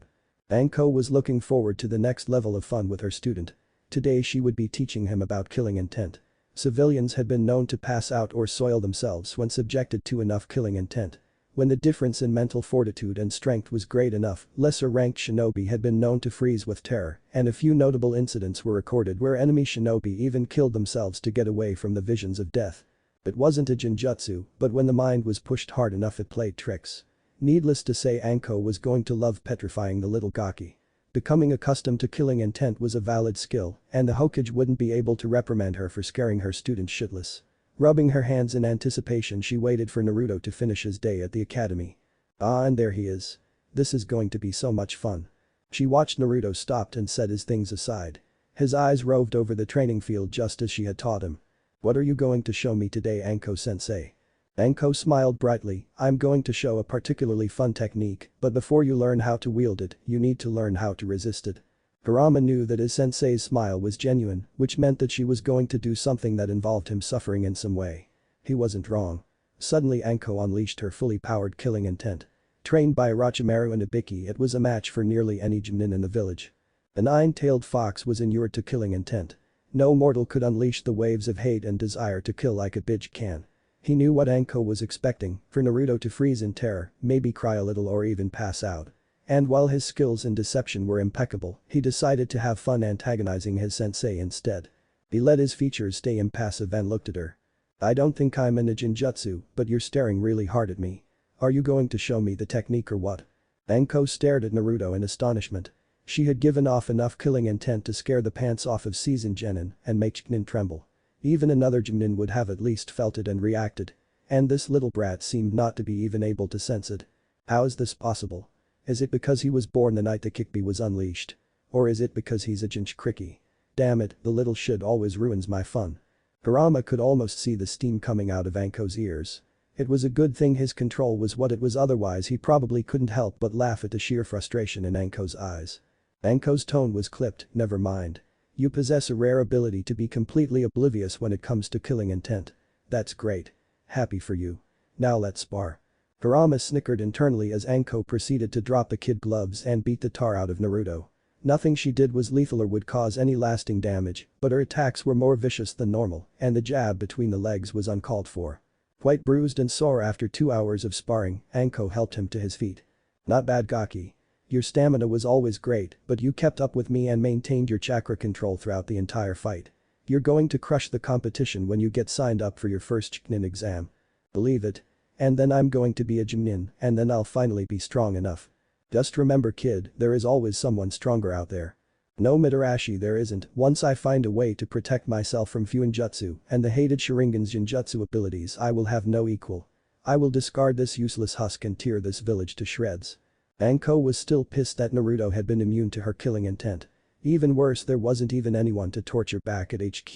A: Anko was looking forward to the next level of fun with her student. Today she would be teaching him about killing intent. Civilians had been known to pass out or soil themselves when subjected to enough killing intent. When the difference in mental fortitude and strength was great enough, lesser-ranked shinobi had been known to freeze with terror, and a few notable incidents were recorded where enemy shinobi even killed themselves to get away from the visions of death. It wasn't a genjutsu, but when the mind was pushed hard enough it played tricks. Needless to say, Anko was going to love petrifying the little gaki. Becoming accustomed to killing intent was a valid skill, and the Hokage wouldn't be able to reprimand her for scaring her students shitless. Rubbing her hands in anticipation, she waited for Naruto to finish his day at the academy. Ah, and there he is. This is going to be so much fun. She watched Naruto stop and set his things aside. His eyes roved over the training field just as she had taught him. What are you going to show me today, Anko-sensei? Anko smiled brightly. I'm going to show a particularly fun technique, but before you learn how to wield it, you need to learn how to resist it. Kurama knew that his sensei's smile was genuine, which meant that she was going to do something that involved him suffering in some way. He wasn't wrong. Suddenly Anko unleashed her fully powered killing intent. Trained by Orochimaru and Ibiki, it was a match for nearly any Chunin in the village. The nine-tailed fox was inured to killing intent. No mortal could unleash the waves of hate and desire to kill like a bitch can. He knew what Anko was expecting, for Naruto to freeze in terror, maybe cry a little or even pass out. And while his skills in deception were impeccable, he decided to have fun antagonizing his sensei instead. He let his features stay impassive and looked at her. I don't think I'm in a genjutsu, but you're staring really hard at me. Are you going to show me the technique or what? Anko stared at Naruto in astonishment. She had given off enough killing intent to scare the pants off of seasoned genin and make Chunin tremble. Even another Chunin would have at least felt it and reacted. And this little brat seemed not to be even able to sense it. How is this possible? Is it because he was born the night the Kyuubi was unleashed? Or is it because he's a Jinchuriki? Damn it, the little shit always ruins my fun. Kurama could almost see the steam coming out of Anko's ears. It was a good thing his control was what it was, otherwise he probably couldn't help but laugh at the sheer frustration in Anko's eyes. Anko's tone was clipped, never mind. You possess a rare ability to be completely oblivious when it comes to killing intent. That's great. Happy for you. Now let's spar. Kurama snickered internally as Anko proceeded to drop the kid gloves and beat the tar out of Naruto. Nothing she did was lethal or would cause any lasting damage, but her attacks were more vicious than normal, and the jab between the legs was uncalled for. Quite bruised and sore after 2 hours of sparring, Anko helped him to his feet. Not bad, Gaki. Your stamina was always great, but you kept up with me and maintained your chakra control throughout the entire fight. You're going to crush the competition when you get signed up for your first Chunin exam. Believe it. And then I'm going to be a Chunin, and then I'll finally be strong enough. Just remember, kid, there is always someone stronger out there. No Mitarashi there isn't. Once I find a way to protect myself from Fuinjutsu and the hated Sharingan's Genjutsu abilities I will have no equal. I will discard this useless husk and tear this village to shreds. Anko was still pissed that Naruto had been immune to her killing intent. Even worse, there wasn't even anyone to torture back at HQ.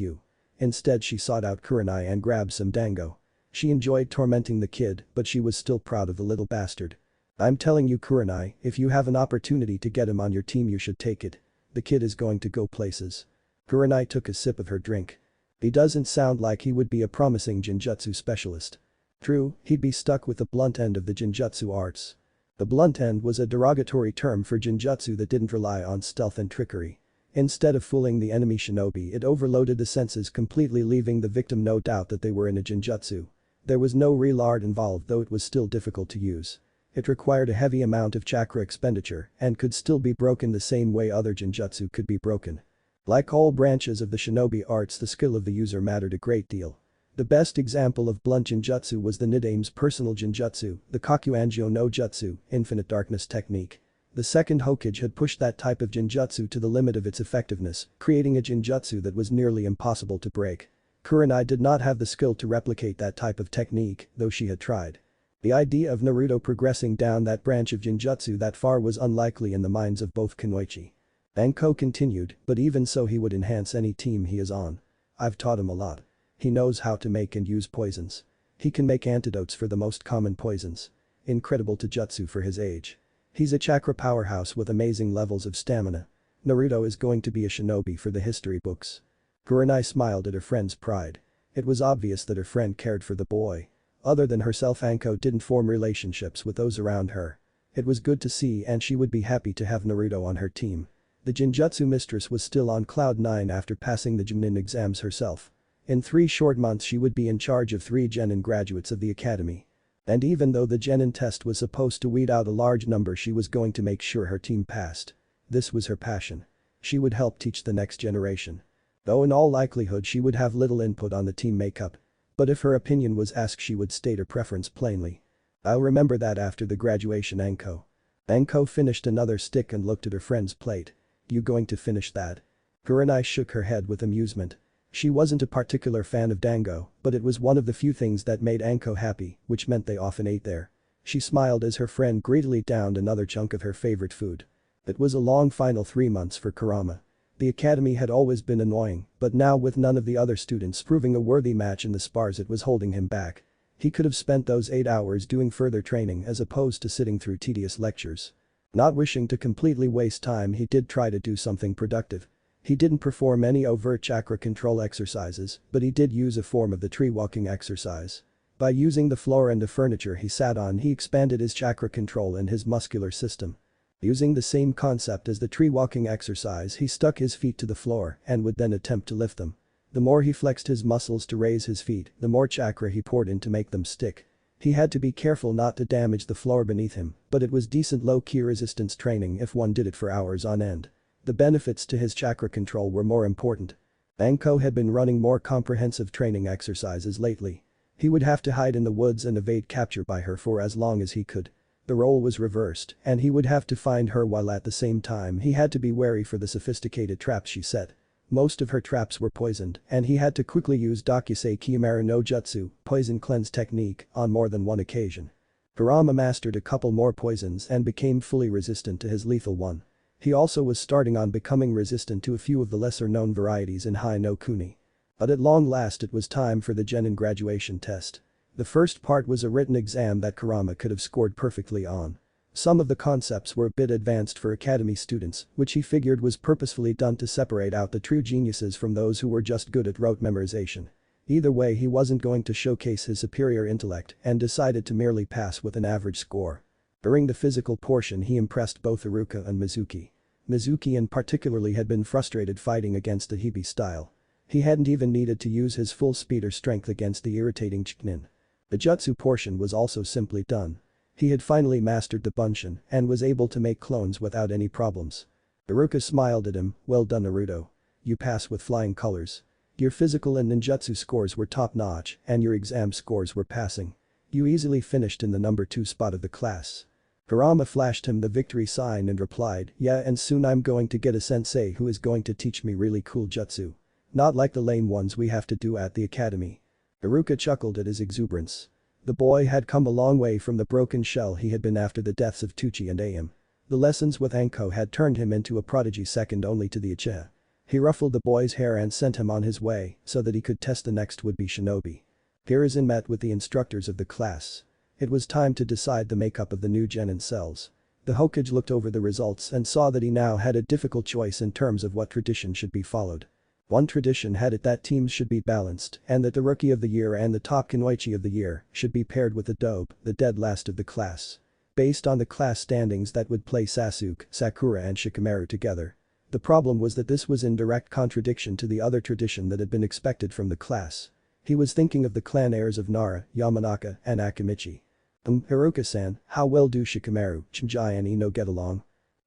A: Instead she sought out Kurenai and grabbed some dango. She enjoyed tormenting the kid, but she was still proud of the little bastard. I'm telling you Kurenai, if you have an opportunity to get him on your team you should take it. The kid is going to go places. Kurenai took a sip of her drink. He doesn't sound like he would be a promising Genjutsu specialist. True, he'd be stuck with the blunt end of the Genjutsu arts. The blunt end was a derogatory term for Genjutsu that didn't rely on stealth and trickery. Instead of fooling the enemy shinobi, it overloaded the senses, completely leaving the victim no doubt that they were in a Genjutsu. There was no real art involved, though it was still difficult to use. It required a heavy amount of chakra expenditure and could still be broken the same way other Genjutsu could be broken. Like all branches of the shinobi arts, the skill of the user mattered a great deal. The best example of blunt Genjutsu was the Nidame's personal Genjutsu, the Kakuanjo no Jutsu, Infinite Darkness technique. The second Hokage had pushed that type of Genjutsu to the limit of its effectiveness, creating a Genjutsu that was nearly impossible to break. Kurenai did not have the skill to replicate that type of technique, though she had tried. The idea of Naruto progressing down that branch of Genjutsu that far was unlikely in the minds of both Kunoichi. Anko continued, but even so he would enhance any team he is on. I've taught him a lot. He knows how to make and use poisons. He can make antidotes for the most common poisons. Incredible Taijutsu for his age. He's a chakra powerhouse with amazing levels of stamina. Naruto is going to be a shinobi for the history books. Kurenai smiled at her friend's pride. It was obvious that her friend cared for the boy. Other than herself, Anko didn't form relationships with those around her. It was good to see and she would be happy to have Naruto on her team. The Genjutsu mistress was still on cloud 9 after passing the Junin exams herself. In 3 short months she would be in charge of 3 genin graduates of the academy. And even though the genin test was supposed to weed out a large number, she was going to make sure her team passed. This was her passion. She would help teach the next generation. Though in all likelihood she would have little input on the team makeup. But if her opinion was asked she would state her preference plainly. I'll remember that after the graduation, Anko. Anko finished another stick and looked at her friend's plate. You going to finish that? Kurenai shook her head with amusement. She wasn't a particular fan of dango, but it was one of the few things that made Anko happy, which meant they often ate there. She smiled as her friend greedily downed another chunk of her favorite food. It was a long final 3 months for Kurama. The academy had always been annoying, but now with none of the other students proving a worthy match in the spars, it was holding him back. He could have spent those 8 hours doing further training as opposed to sitting through tedious lectures. Not wishing to completely waste time, he did try to do something productive. He didn't perform any overt chakra control exercises, but he did use a form of the tree walking exercise. By using the floor and the furniture he sat on, he expanded his chakra control in his muscular system. Using the same concept as the tree walking exercise, he stuck his feet to the floor and would then attempt to lift them. The more he flexed his muscles to raise his feet, the more chakra he poured in to make them stick. He had to be careful not to damage the floor beneath him, but it was decent low-key resistance training if one did it for hours on end. The benefits to his chakra control were more important. Anko had been running more comprehensive training exercises lately. He would have to hide in the woods and evade capture by her for as long as he could. The role was reversed, and he would have to find her while at the same time he had to be wary for the sophisticated traps she set. Most of her traps were poisoned, and he had to quickly use Dakusei Kiyomaru no Jutsu, poison cleanse technique, on more than one occasion. Kurama mastered a couple more poisons and became fully resistant to his lethal one. He also was starting on becoming resistant to a few of the lesser-known varieties in Hai no Kuni. But at long last it was time for the genin graduation test. The first part was a written exam that Kurama could have scored perfectly on. Some of the concepts were a bit advanced for academy students, which he figured was purposefully done to separate out the true geniuses from those who were just good at rote memorization. Either way, he wasn't going to showcase his superior intellect and decided to merely pass with an average score. During the physical portion he impressed both Iruka and Mizuki. Mizuki in particularly had been frustrated fighting against the Hibi style. He hadn't even needed to use his full speed or strength against the irritating Chiknin. The jutsu portion was also simply done. He had finally mastered the Bunshin and was able to make clones without any problems. Iruka smiled at him. Well done, Naruto. You pass with flying colors. Your physical and ninjutsu scores were top-notch and your exam scores were passing. You easily finished in the number 2 spot of the class. Kurama flashed him the victory sign and replied, yeah, and soon I'm going to get a sensei who is going to teach me really cool jutsu. Not like the lame ones we have to do at the academy. Iruka chuckled at his exuberance. The boy had come a long way from the broken shell he had been after the deaths of Tucci and Aim. The lessons with Anko had turned him into a prodigy second only to the Uchiha. He ruffled the boy's hair and sent him on his way so that he could test the next would-be shinobi. Hiruzen met with the instructors of the class. It was time to decide the makeup of the new genin cells. The Hokage looked over the results and saw that he now had a difficult choice in terms of what tradition should be followed. One tradition had it that teams should be balanced and that the Rookie of the Year and the top Kunoichi of the Year should be paired with the Dobe, the dead last of the class. Based on the class standings that would play Sasuke, Sakura and Shikamaru together. The problem was that this was in direct contradiction to the other tradition that had been expected from the class. He was thinking of the clan heirs of Nara, Yamanaka and Akimichi. Haruka-san, how well do Shikamaru, Chimjai and Ino get along?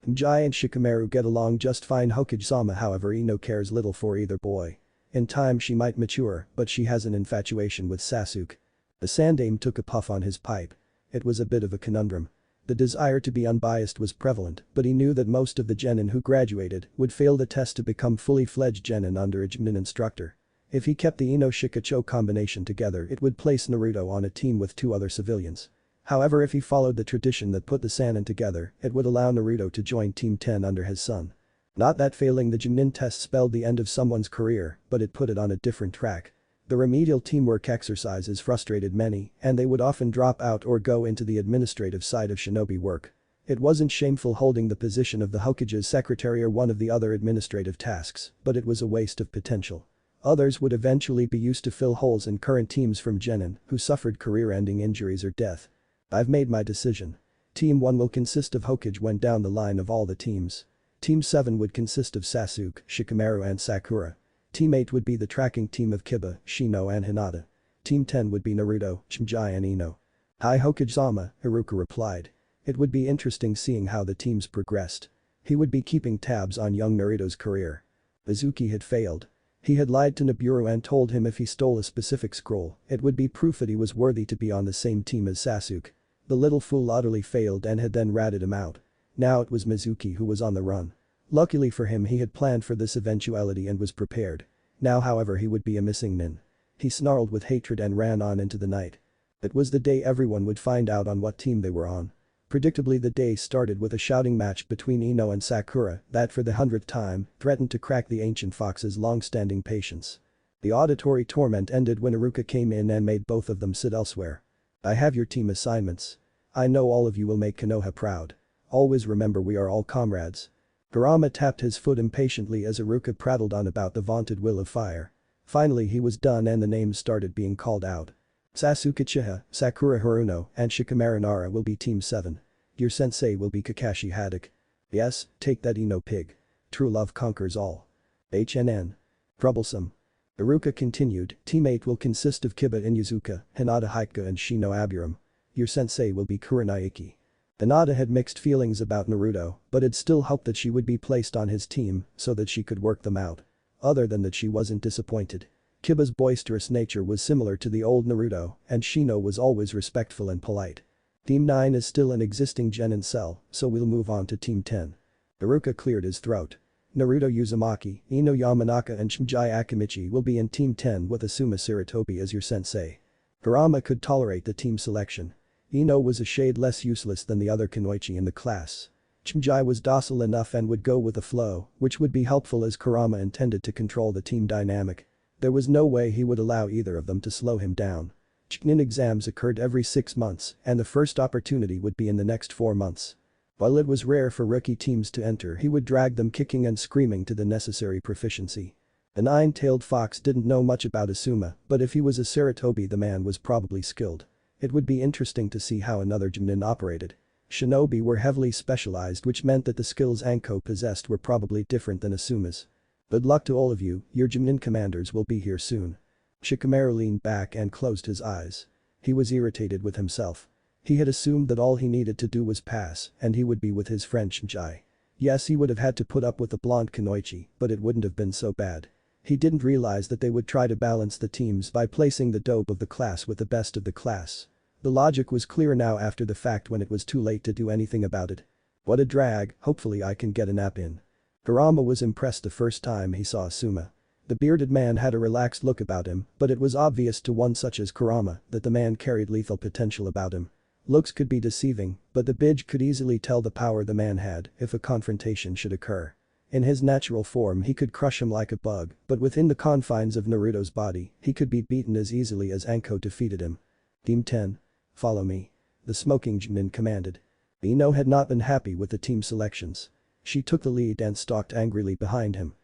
A: Chimjai and Shikamaru get along just fine. Hokage-sama however Ino cares little for either boy. In time she might mature, but she has an infatuation with Sasuke. The Sandaime took a puff on his pipe. It was a bit of a conundrum. The desire to be unbiased was prevalent, but he knew that most of the genin who graduated would fail the test to become fully fledged genin under a genin instructor. If he kept the Ino-Shikacho combination together it would place Naruto on a team with two other civilians. However, if he followed the tradition that put the Sannin together, it would allow Naruto to join Team 10 under his son. Not that failing the Chunin test spelled the end of someone's career, but it put it on a different track. The remedial teamwork exercises frustrated many, and they would often drop out or go into the administrative side of shinobi work. It wasn't shameful holding the position of the Hokage's secretary or one of the other administrative tasks, but it was a waste of potential. Others would eventually be used to fill holes in current teams from genin who suffered career-ending injuries or death. I've made my decision. Team 1 will consist of Hokage went down the line of all the teams. Team 7 would consist of Sasuke, Shikamaru and Sakura. Team 8 would be the tracking team of Kiba, Shino and Hinata. Team 10 would be Naruto, Chimjai and Ino. Hi Hokage-sama, Haruka replied. It would be interesting seeing how the teams progressed. He would be keeping tabs on young Naruto's career. Mizuki had failed. He had lied to Nibiru and told him if he stole a specific scroll, it would be proof that he was worthy to be on the same team as Sasuke. The little fool utterly failed and had then ratted him out. Now it was Mizuki who was on the run. Luckily for him he had planned for this eventuality and was prepared. Now however he would be a missing nin. He snarled with hatred and ran on into the night. It was the day everyone would find out on what team they were on. Predictably the day started with a shouting match between Ino and Sakura that for the 100th time threatened to crack the ancient fox's long-standing patience. The auditory torment ended when Iruka came in and made both of them sit elsewhere. I have your team assignments. I know all of you will make Konoha proud. Always remember we are all comrades. Kurama tapped his foot impatiently as Iruka prattled on about the vaunted will of fire. Finally he was done and the names started being called out. Sasuke Uchiha, Sakura Haruno, and Shikamaru Nara will be Team 7. Your sensei will be Kakashi Haddock. Yes, take that Ino pig. True love conquers all. HNN. Troublesome. Iruka continued, Team 8 will consist of Kiba Inuzuka, Hinata Haika and Shino Aburam. Your sensei will be Kurenaiki. Hinata had mixed feelings about Naruto, but had still hoped that she would be placed on his team so that she could work them out. Other than that she wasn't disappointed. Kiba's boisterous nature was similar to the old Naruto, and Shino was always respectful and polite. Team 9 is still an existing genin cell, so we'll move on to Team 10. Iruka cleared his throat. Naruto Uzumaki, Ino Yamanaka and Chimjai Akimichi will be in Team 10 with Asuma Sarutobi as your sensei. Kurama could tolerate the team selection. Ino was a shade less useless than the other Kunoichi in the class. Chimjai was docile enough and would go with the flow, which would be helpful as Kurama intended to control the team dynamic. There was no way he would allow either of them to slow him down. Chunin exams occurred every 6 months and the first opportunity would be in the next 4 months. While it was rare for rookie teams to enter he would drag them kicking and screaming to the necessary proficiency. The nine-tailed fox didn't know much about Asuma, but if he was a Sarutobi the man was probably skilled. It would be interesting to see how another Chunin operated. Shinobi were heavily specialized which meant that the skills Anko possessed were probably different than Asuma's. Good luck to all of you, your Chunin commanders will be here soon. Shikamaru leaned back and closed his eyes. He was irritated with himself. He had assumed that all he needed to do was pass and he would be with his friend Chimjai. Yes, he would have had to put up with the blonde Kunoichi, but it wouldn't have been so bad. He didn't realize that they would try to balance the teams by placing the dope of the class with the best of the class. The logic was clear now after the fact when it was too late to do anything about it. What a drag, hopefully I can get a nap in. Kurama was impressed the first time he saw Asuma. The bearded man had a relaxed look about him, but it was obvious to one such as Kurama that the man carried lethal potential about him. Looks could be deceiving, but the Bij could easily tell the power the man had if a confrontation should occur. In his natural form he could crush him like a bug, but within the confines of Naruto's body, he could be beaten as easily as Anko defeated him. Team 10. Follow me. The smoking Junin commanded. Ino had not been happy with the team selections. She took the lead and stalked angrily behind him.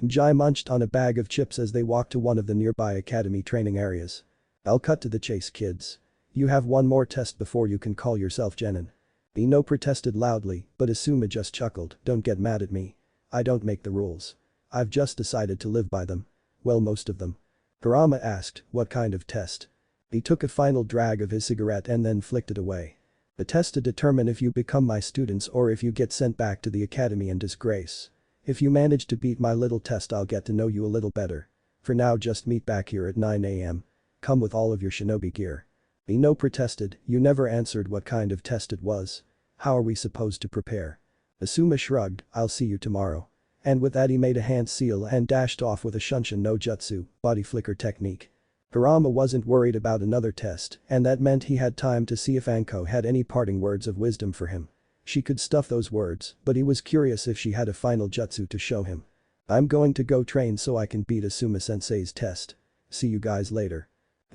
A: Jai munched on a bag of chips as they walked to one of the nearby academy training areas. I'll cut to the chase, kids. You have one more test before you can call yourself Genin. Ino protested loudly, but Asuma just chuckled, don't get mad at me. I don't make the rules. I've just decided to live by them. Well, most of them. Kurama asked, what kind of test? He took a final drag of his cigarette and then flicked it away. The test to determine if you become my students or if you get sent back to the academy in disgrace. If you manage to beat my little test, I'll get to know you a little better. For now, just meet back here at 9 AM. Come with all of your shinobi gear. Ino protested, you never answered what kind of test it was. How are we supposed to prepare? Asuma shrugged, I'll see you tomorrow. And with that he made a hand seal and dashed off with a Shunshin no Jutsu, body flicker technique. Kurama wasn't worried about another test, and that meant he had time to see if Anko had any parting words of wisdom for him. She could stuff those words, but he was curious if she had a final jutsu to show him. I'm going to go train so I can beat Asuma-sensei's test. See you guys later.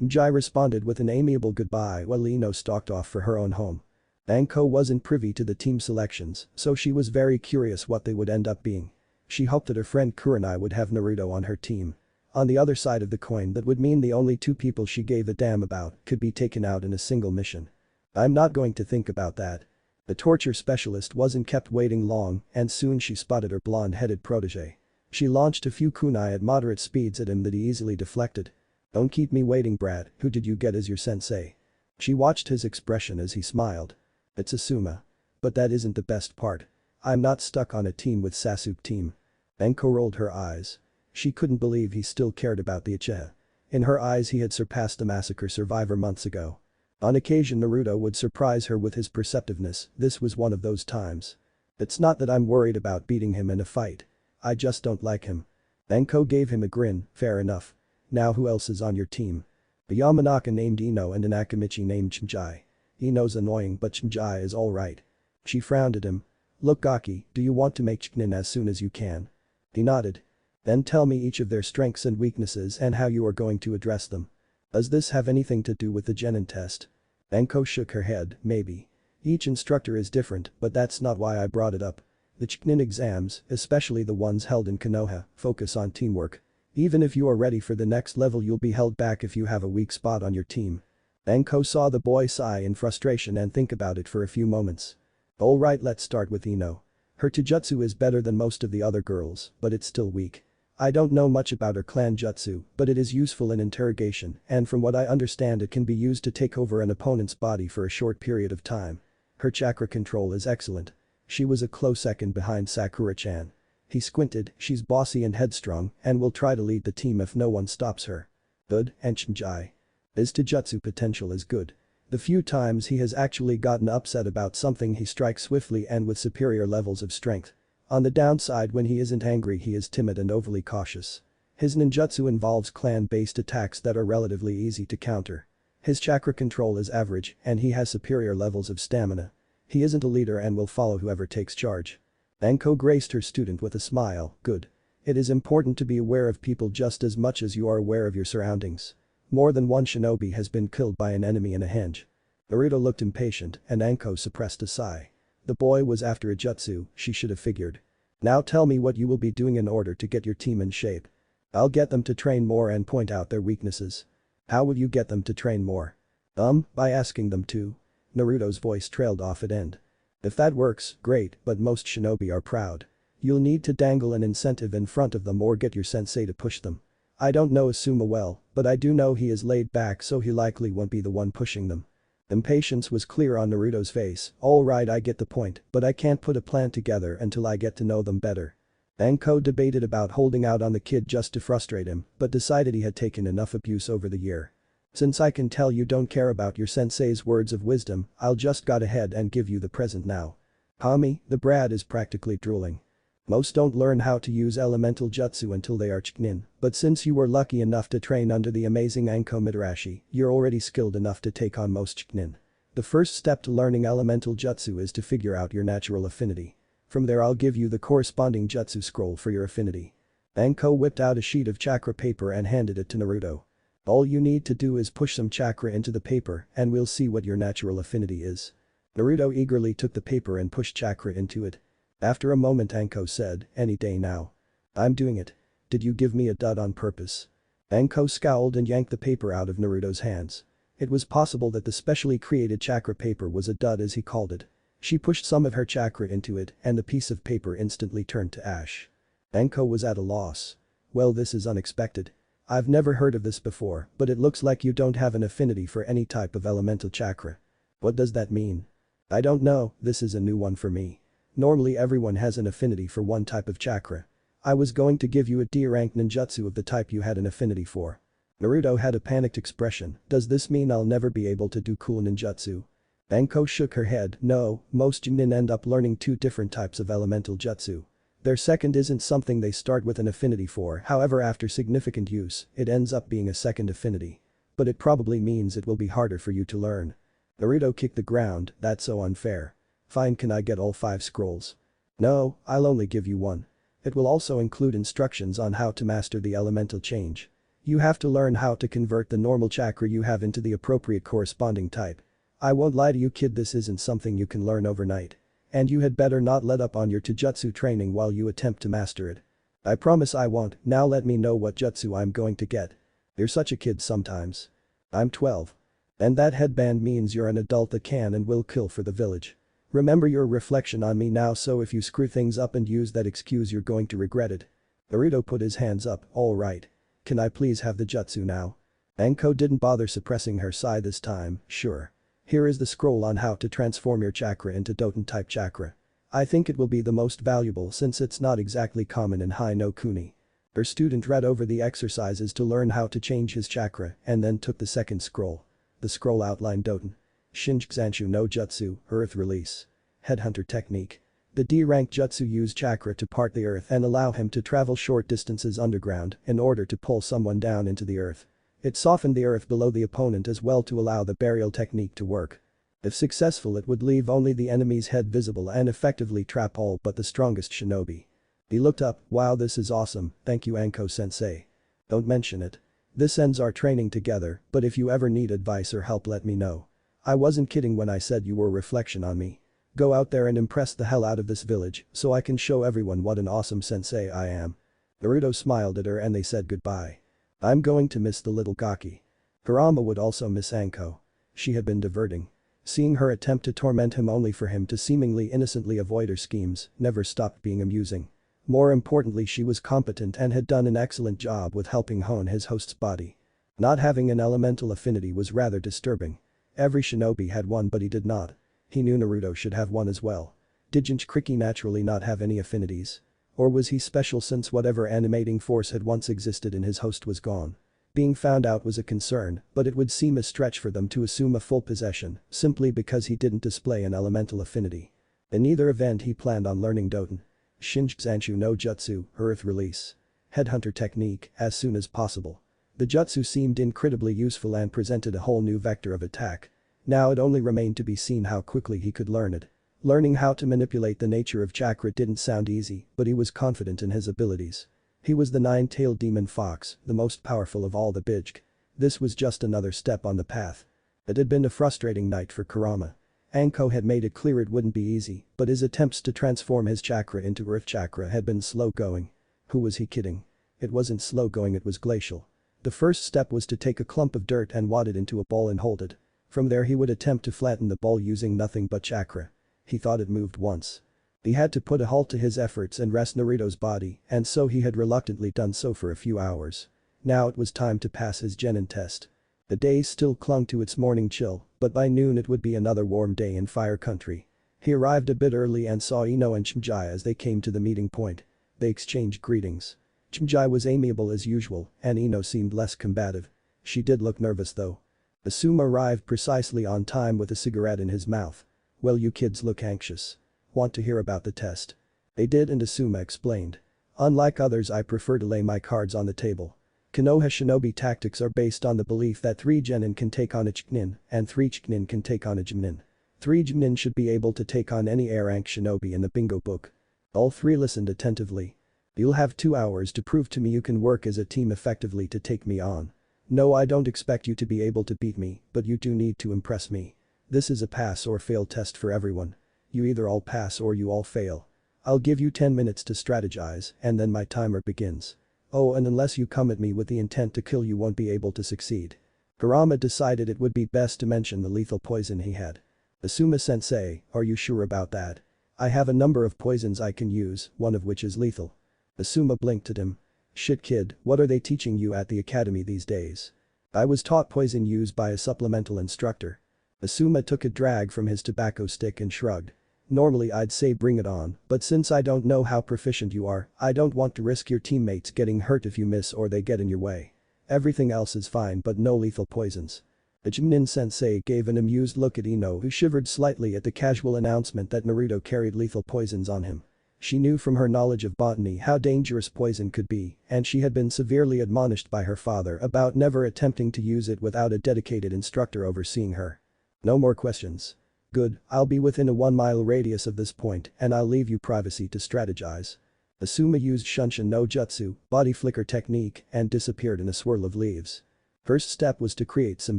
A: Jai responded with an amiable goodbye while Ino stalked off for her own home. Anko wasn't privy to the team selections, so she was very curious what they would end up being. She hoped that her friend Kurenai would have Naruto on her team. On the other side of the coin, that would mean the only two people she gave a damn about could be taken out in a single mission. I'm not going to think about that. The torture specialist wasn't kept waiting long and soon she spotted her blonde-headed protege. She launched a few kunai at moderate speeds at him that he easily deflected. Don't keep me waiting, brat, who did you get as your sensei? She watched his expression as he smiled. It's Asuma. But that isn't the best part. I'm not stuck on a team with Sasuke team. Anko rolled her eyes. She couldn't believe he still cared about the Uchiha. In her eyes he had surpassed the massacre survivor months ago. On occasion Naruto would surprise her with his perceptiveness, this was one of those times. It's not that I'm worried about beating him in a fight. I just don't like him. Anko gave him a grin, fair enough. Now who else is on your team? A Yamanaka named Ino and an Akamichi named Chimjai. Ino's annoying but Chimjai is alright. She frowned at him. Look Gaki, do you want to make Chiknin as soon as you can? He nodded. Then tell me each of their strengths and weaknesses and how you are going to address them. Does this have anything to do with the Genin test? Anko shook her head, maybe. Each instructor is different, but that's not why I brought it up. The Chiknin exams, especially the ones held in Konoha, focus on teamwork. Even if you are ready for the next level, you'll be held back if you have a weak spot on your team. Anko saw the boy sigh in frustration and think about it for a few moments. Alright, let's start with Ino. Her Taijutsu is better than most of the other girls, but it's still weak. I don't know much about her clan jutsu, but it is useful in interrogation and from what I understand it can be used to take over an opponent's body for a short period of time. Her chakra control is excellent. She was a close second behind Sakura-chan. He squinted, she's bossy and headstrong and will try to lead the team if no one stops her. Good, and Chimjai. His Taijutsu potential is good. The few times he has actually gotten upset about something he strikes swiftly and with superior levels of strength. On the downside, when he isn't angry he is timid and overly cautious. His ninjutsu involves clan-based attacks that are relatively easy to counter. His chakra control is average and he has superior levels of stamina. He isn't a leader and will follow whoever takes charge. Anko graced her student with a smile, good. It is important to be aware of people just as much as you are aware of your surroundings. More than one shinobi has been killed by an enemy in a henge. Naruto looked impatient and Anko suppressed a sigh. The boy was after a jutsu, she should have figured. Now tell me what you will be doing in order to get your team in shape. I'll get them to train more and point out their weaknesses. How will you get them to train more? By asking them to. Naruto's voice trailed off at end. If that works, great, but most shinobi are proud. You'll need to dangle an incentive in front of them or get your sensei to push them. I don't know Asuma well, but I do know he is laid back so he likely won't be the one pushing them. Impatience was clear on Naruto's face, alright, I get the point, but I can't put a plan together until I get to know them better. Anko debated about holding out on the kid just to frustrate him, but decided he had taken enough abuse over the year. Since I can tell you don't care about your sensei's words of wisdom, I'll just go ahead and give you the present now. Hami, the brat is practically drooling. Most don't learn how to use elemental jutsu until they are Chunin, but since you were lucky enough to train under the amazing Anko Mitarashi, you're already skilled enough to take on most Chunin. The first step to learning elemental jutsu is to figure out your natural affinity. From there I'll give you the corresponding jutsu scroll for your affinity. Anko whipped out a sheet of chakra paper and handed it to Naruto. All you need to do is push some chakra into the paper and we'll see what your natural affinity is. Naruto eagerly took the paper and pushed chakra into it. After a moment Anko said, any day now. I'm doing it. Did you give me a dud on purpose? Anko scowled and yanked the paper out of Naruto's hands. It was possible that the specially created chakra paper was a dud as he called it. She pushed some of her chakra into it and the piece of paper instantly turned to ash. Anko was at a loss. Well, this is unexpected. I've never heard of this before, but it looks like you don't have an affinity for any type of elemental chakra. What does that mean? I don't know, this is a new one for me. Normally everyone has an affinity for one type of chakra. I was going to give you a D-rank ninjutsu of the type you had an affinity for. Naruto had a panicked expression. Does this mean I'll never be able to do cool ninjutsu? Anko shook her head. No, most Chunin end up learning two different types of elemental jutsu. Their second isn't something they start with an affinity for, however after significant use, it ends up being a second affinity. But it probably means it will be harder for you to learn. Naruto kicked the ground, that's so unfair. Fine, can I get all 5 scrolls? No, I'll only give you one. It will also include instructions on how to master the elemental change. You have to learn how to convert the normal chakra you have into the appropriate corresponding type. I won't lie to you kid, this isn't something you can learn overnight. And you had better not let up on your Taijutsu training while you attempt to master it. I promise I won't, now let me know what jutsu I'm going to get. You're such a kid sometimes. I'm 12. And that headband means you're an adult that can and will kill for the village. Remember your reflection on me now, so if you screw things up and use that excuse you're going to regret it. Naruto put his hands up, alright. Can I please have the jutsu now? Anko didn't bother suppressing her sigh this time, sure. Here is the scroll on how to transform your chakra into Doton type chakra. I think it will be the most valuable since it's not exactly common in Hai no Kuni. Her student read over the exercises to learn how to change his chakra and then took the second scroll. The scroll outlined Doton. Shinjutsu no Jutsu, Earth Release. Headhunter Technique. The D-rank jutsu use chakra to part the earth and allow him to travel short distances underground in order to pull someone down into the earth. It softened the earth below the opponent as well to allow the burial technique to work. If successful, it would leave only the enemy's head visible and effectively trap all but the strongest shinobi. He looked up, wow, this is awesome, thank you Anko-sensei. Don't mention it. This ends our training together, but if you ever need advice or help let me know. I wasn't kidding when I said you were a reflection on me. Go out there and impress the hell out of this village so I can show everyone what an awesome sensei I am. Naruto smiled at her and they said goodbye. I'm going to miss the little gaki. Kurama would also miss Anko. She had been diverting. Seeing her attempt to torment him only for him to seemingly innocently avoid her schemes never stopped being amusing. More importantly, she was competent and had done an excellent job with helping hone his host's body. Not having an elemental affinity was rather disturbing. Every shinobi had one but he did not. He knew Naruto should have one as well. Didn't Kriki naturally not have any affinities? Or was he special since whatever animating force had once existed in his host was gone? Being found out was a concern, but it would seem a stretch for them to assume a full possession simply because he didn't display an elemental affinity. In either event, he planned on learning Doton. Shinjutsu no Jutsu, Earth Release. Headhunter Technique as soon as possible. The jutsu seemed incredibly useful and presented a whole new vector of attack. Now it only remained to be seen how quickly he could learn it. Learning how to manipulate the nature of chakra didn't sound easy, but he was confident in his abilities. He was the 9-tailed demon fox, the most powerful of all the Bijk. This was just another step on the path. It had been a frustrating night for Kurama. Anko had made it clear it wouldn't be easy, but his attempts to transform his chakra into earth chakra had been slow going. Who was he kidding? It wasn't slow going, it was glacial. The first step was to take a clump of dirt and wad it into a ball and hold it. From there he would attempt to flatten the ball using nothing but chakra. He thought it moved once. He had to put a halt to his efforts and rest Naruto's body, and so he had reluctantly done so for a few hours. Now it was time to pass his genin test. The day still clung to its morning chill, but by noon it would be another warm day in Fire Country. He arrived a bit early and saw Ino and Chimjai as they came to the meeting point. They exchanged greetings. Chimjai was amiable as usual, and Ino seemed less combative. She did look nervous though. Asuma arrived precisely on time with a cigarette in his mouth. Well, you kids look anxious. Want to hear about the test? They did, and Asuma explained. Unlike others, I prefer to lay my cards on the table. Konoha shinobi tactics are based on the belief that 3 genin can take on a chunin and 3 chunin can take on a jinin. 3 genin should be able to take on any A rank shinobi in the bingo book. All 3 listened attentively. You'll have 2 hours to prove to me you can work as a team effectively to take me on. No, I don't expect you to be able to beat me, but you do need to impress me. This is a pass or fail test for everyone. You either all pass or you all fail. I'll give you 10 minutes to strategize, and then my timer begins. Oh, and unless you come at me with the intent to kill, you won't be able to succeed. Kurama decided it would be best to mention the lethal poison he had. Asuma-sensei, are you sure about that? I have a number of poisons I can use, one of which is lethal. Asuma blinked at him. Shit kid, what are they teaching you at the academy these days? I was taught poison use by a supplemental instructor. Asuma took a drag from his tobacco stick and shrugged. Normally I'd say bring it on, but since I don't know how proficient you are, I don't want to risk your teammates getting hurt if you miss or they get in your way. Everything else is fine, but no lethal poisons. The Jinin-sensei gave an amused look at Ino, who shivered slightly at the casual announcement that Naruto carried lethal poisons on him. She knew from her knowledge of botany how dangerous poison could be, and she had been severely admonished by her father about never attempting to use it without a dedicated instructor overseeing her. No more questions. Good, I'll be within a 1-mile radius of this point and I'll leave you privacy to strategize. Asuma used Shunshin no Jutsu, body flicker technique, and disappeared in a swirl of leaves. First step was to create some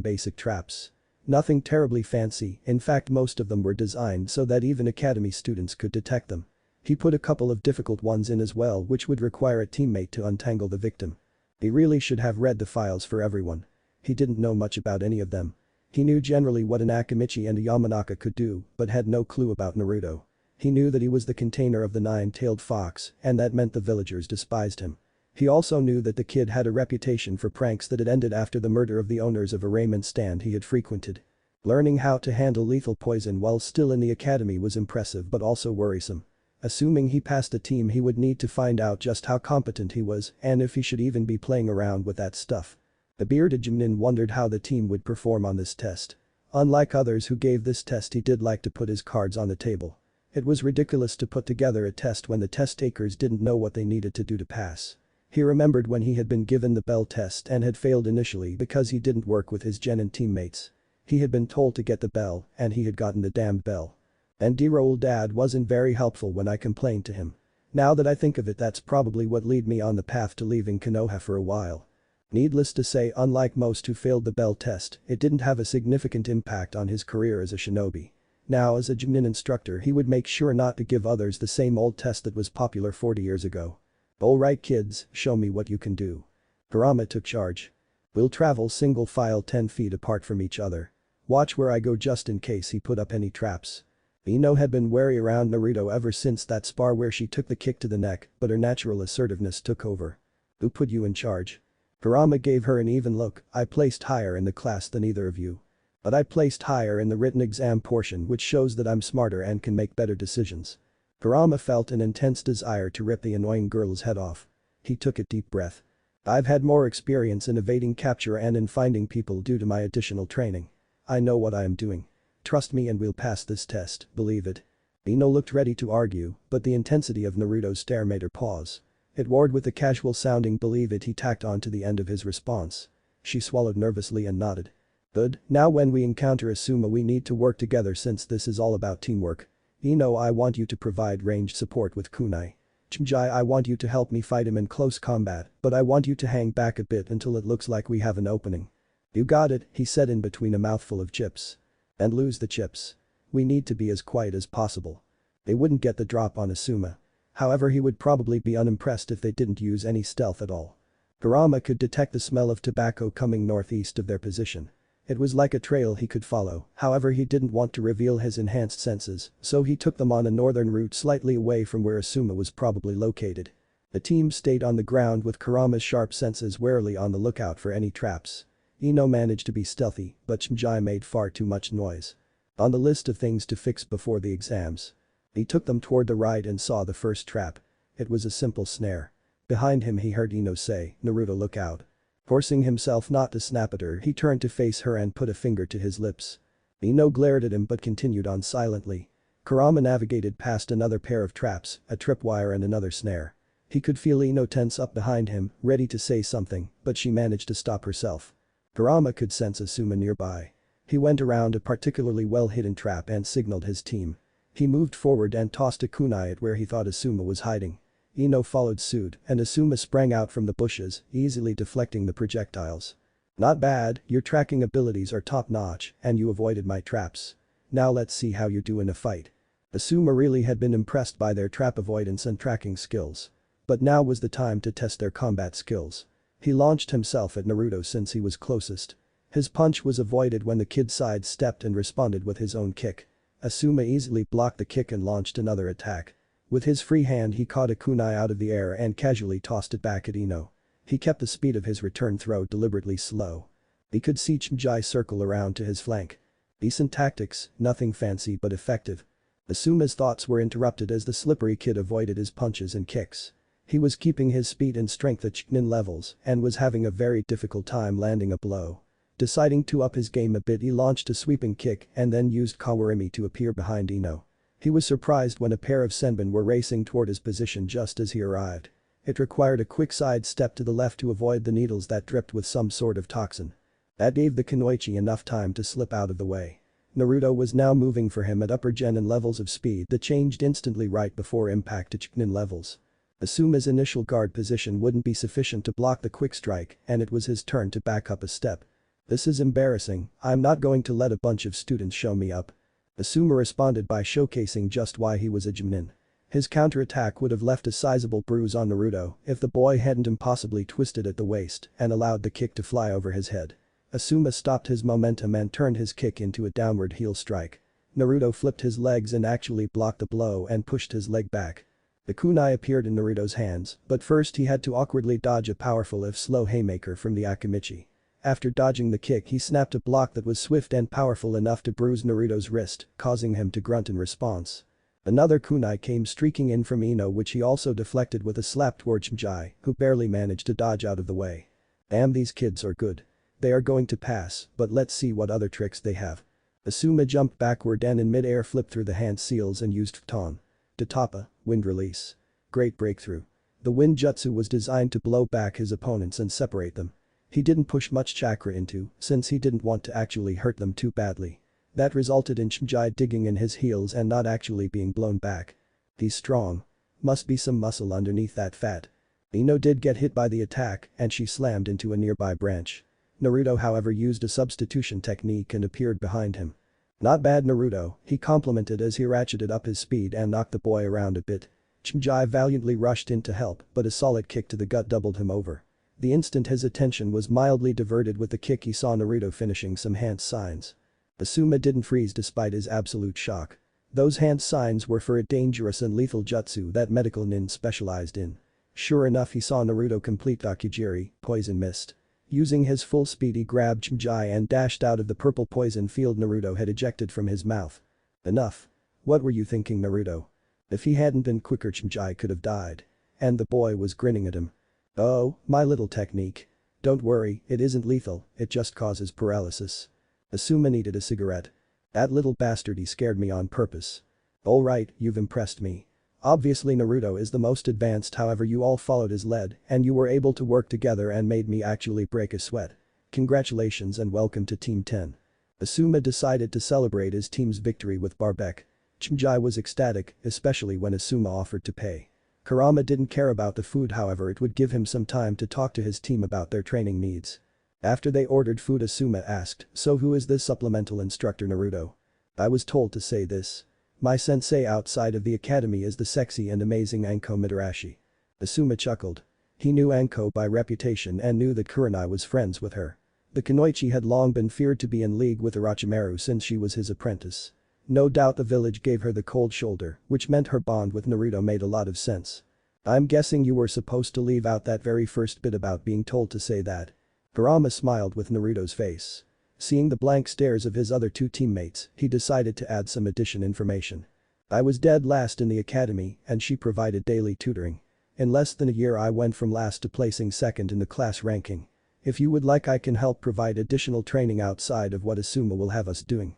A: basic traps. Nothing terribly fancy, in fact most of them were designed so that even academy students could detect them. He put a couple of difficult ones in as well, which would require a teammate to untangle the victim. He really should have read the files for everyone. He didn't know much about any of them. He knew generally what an Akamichi and a Yamanaka could do, but had no clue about Naruto. He knew that he was the container of the 9-tailed fox, and that meant the villagers despised him. He also knew that the kid had a reputation for pranks that had ended after the murder of the owners of a ramen stand he had frequented. Learning how to handle lethal poison while still in the academy was impressive but also worrisome. Assuming he passed the team, he would need to find out just how competent he was and if he should even be playing around with that stuff. The bearded Jinin wondered how the team would perform on this test. Unlike others who gave this test, he did like to put his cards on the table. It was ridiculous to put together a test when the test takers didn't know what they needed to do to pass. He remembered when he had been given the bell test and had failed initially because he didn't work with his genin teammates. He had been told to get the bell and he had gotten the damned bell. And dear old dad wasn't very helpful when I complained to him. Now that I think of it, that's probably what led me on the path to leaving Konoha for a while. Needless to say, unlike most who failed the bell test, it didn't have a significant impact on his career as a shinobi. Now as a Jinin instructor, he would make sure not to give others the same old test that was popular 40 years ago. Alright kids, show me what you can do. Kurama took charge. We'll travel single file 10 feet apart from each other. Watch where I go just in case he put up any traps. Ino had been wary around Naruto ever since that spar where she took the kick to the neck, but her natural assertiveness took over. Who put you in charge? Kurama gave her an even look. I placed higher in the class than either of you. But I placed higher in the written exam portion, which shows that I'm smarter and can make better decisions. Kurama felt an intense desire to rip the annoying girl's head off. He took a deep breath. I've had more experience in evading capture and in finding people due to my additional training. I know what I am doing. Trust me and we'll pass this test, believe it. Ino looked ready to argue, but the intensity of Naruto's stare made her pause. It warred with the casual sounding believe it he tacked on to the end of his response. She swallowed nervously and nodded. Good, now when we encounter Asuma we need to work together since this is all about teamwork. Ino, I want you to provide ranged support with kunai. Chimjai, I want you to help me fight him in close combat, but I want you to hang back a bit until it looks like we have an opening. You got it, he said in between a mouthful of chips. And lose the chips. We need to be as quiet as possible. They wouldn't get the drop on Asuma. However, he would probably be unimpressed if they didn't use any stealth at all. Kurama could detect the smell of tobacco coming northeast of their position. It was like a trail he could follow, however he didn't want to reveal his enhanced senses, so he took them on a northern route slightly away from where Asuma was probably located. The team stayed on the ground with Kurama's sharp senses warily on the lookout for any traps. Ino managed to be stealthy, but Chimjai made far too much noise. On the list of things to fix before the exams. He took them toward the right and saw the first trap. It was a simple snare. Behind him he heard Ino say, Naruto, look out. Forcing himself not to snap at her, he turned to face her and put a finger to his lips. Ino glared at him but continued on silently. Kurama navigated past another pair of traps, a tripwire and another snare. He could feel Ino tense up behind him, ready to say something, but she managed to stop herself. Kurama could sense Asuma nearby. He went around a particularly well-hidden trap and signaled his team. He moved forward and tossed a kunai at where he thought Asuma was hiding. Ino followed suit, and Asuma sprang out from the bushes, easily deflecting the projectiles. Not bad, your tracking abilities are top-notch, and you avoided my traps. Now let's see how you do in a fight. Asuma really had been impressed by their trap avoidance and tracking skills. But now was the time to test their combat skills. He launched himself at Naruto since he was closest. His punch was avoided when the kid sidestepped and responded with his own kick. Asuma easily blocked the kick and launched another attack. With his free hand he caught a kunai out of the air and casually tossed it back at Ino. He kept the speed of his return throw deliberately slow. He could see Chimjai circle around to his flank. Decent tactics, nothing fancy but effective. Asuma's thoughts were interrupted as the slippery kid avoided his punches and kicks. He was keeping his speed and strength at Chunin levels and was having a very difficult time landing a blow. Deciding to up his game a bit, he launched a sweeping kick and then used Kawarimi to appear behind Ino. He was surprised when a pair of senbon were racing toward his position just as he arrived. It required a quick side step to the left to avoid the needles that dripped with some sort of toxin. That gave the Kunoichi enough time to slip out of the way. Naruto was now moving for him at upper genin levels of speed that changed instantly right before impact to Chunin levels. Asuma's initial guard position wouldn't be sufficient to block the quick strike and it was his turn to back up a step. This is embarrassing, I'm not going to let a bunch of students show me up. Asuma responded by showcasing just why he was a Jonin. His counterattack would have left a sizable bruise on Naruto if the boy hadn't impossibly twisted at the waist and allowed the kick to fly over his head. Asuma stopped his momentum and turned his kick into a downward heel strike. Naruto flipped his legs and actually blocked the blow and pushed his leg back. The kunai appeared in Naruto's hands, but first he had to awkwardly dodge a powerful if slow haymaker from the Akimichi. After dodging the kick he snapped a block that was swift and powerful enough to bruise Naruto's wrist, causing him to grunt in response. Another kunai came streaking in from Ino which he also deflected with a slap toward Chimjai, who barely managed to dodge out of the way. Damn, these kids are good. They are going to pass, but let's see what other tricks they have. Asuma jumped backward and in mid-air flipped through the hand seals and used Futon. Tatapa, wind release. Great breakthrough. The wind jutsu was designed to blow back his opponents and separate them. He didn't push much chakra into, since he didn't want to actually hurt them too badly. That resulted in Chimjai digging in his heels and not actually being blown back. He's strong. Must be some muscle underneath that fat. Ino did get hit by the attack and she slammed into a nearby branch. Naruto however used a substitution technique and appeared behind him. Not bad Naruto, he complimented as he ratcheted up his speed and knocked the boy around a bit. Chimjai valiantly rushed in to help but a solid kick to the gut doubled him over. The instant his attention was mildly diverted with the kick he saw Naruto finishing some hand signs. Asuma didn't freeze despite his absolute shock. Those hand signs were for a dangerous and lethal jutsu that medical nin specialized in. Sure enough he saw Naruto complete Dakijiri, poison mist. Using his full speed he grabbed Chimjai and dashed out of the purple poison field Naruto had ejected from his mouth. Enough. What were you thinking Naruto? If he hadn't been quicker Chimjai could have died. And the boy was grinning at him. Oh, my little technique. Don't worry, it isn't lethal, it just causes paralysis. Asuma needed a cigarette. That little bastard, he scared me on purpose. Alright, you've impressed me. Obviously Naruto is the most advanced, however you all followed his lead and you were able to work together and made me actually break a sweat. Congratulations and welcome to Team 10. Asuma decided to celebrate his team's victory with barbecue. Chimjai was ecstatic, especially when Asuma offered to pay. Kurama didn't care about the food, however it would give him some time to talk to his team about their training needs. After they ordered food Asuma asked, so who is this supplemental instructor Naruto? I was told to say this. My sensei outside of the academy is the sexy and amazing Anko Mitarashi. Asuma chuckled. He knew Anko by reputation and knew that Kurenai was friends with her. The Kunoichi had long been feared to be in league with Orochimaru since she was his apprentice. No doubt the village gave her the cold shoulder, which meant her bond with Naruto made a lot of sense. I'm guessing you were supposed to leave out that very first bit about being told to say that. Kurama smiled with Naruto's face. Seeing the blank stares of his other two teammates, he decided to add some additional information. I was dead last in the academy and she provided daily tutoring. In less than a year I went from last to placing second in the class ranking. If you would like I can help provide additional training outside of what Asuma will have us doing.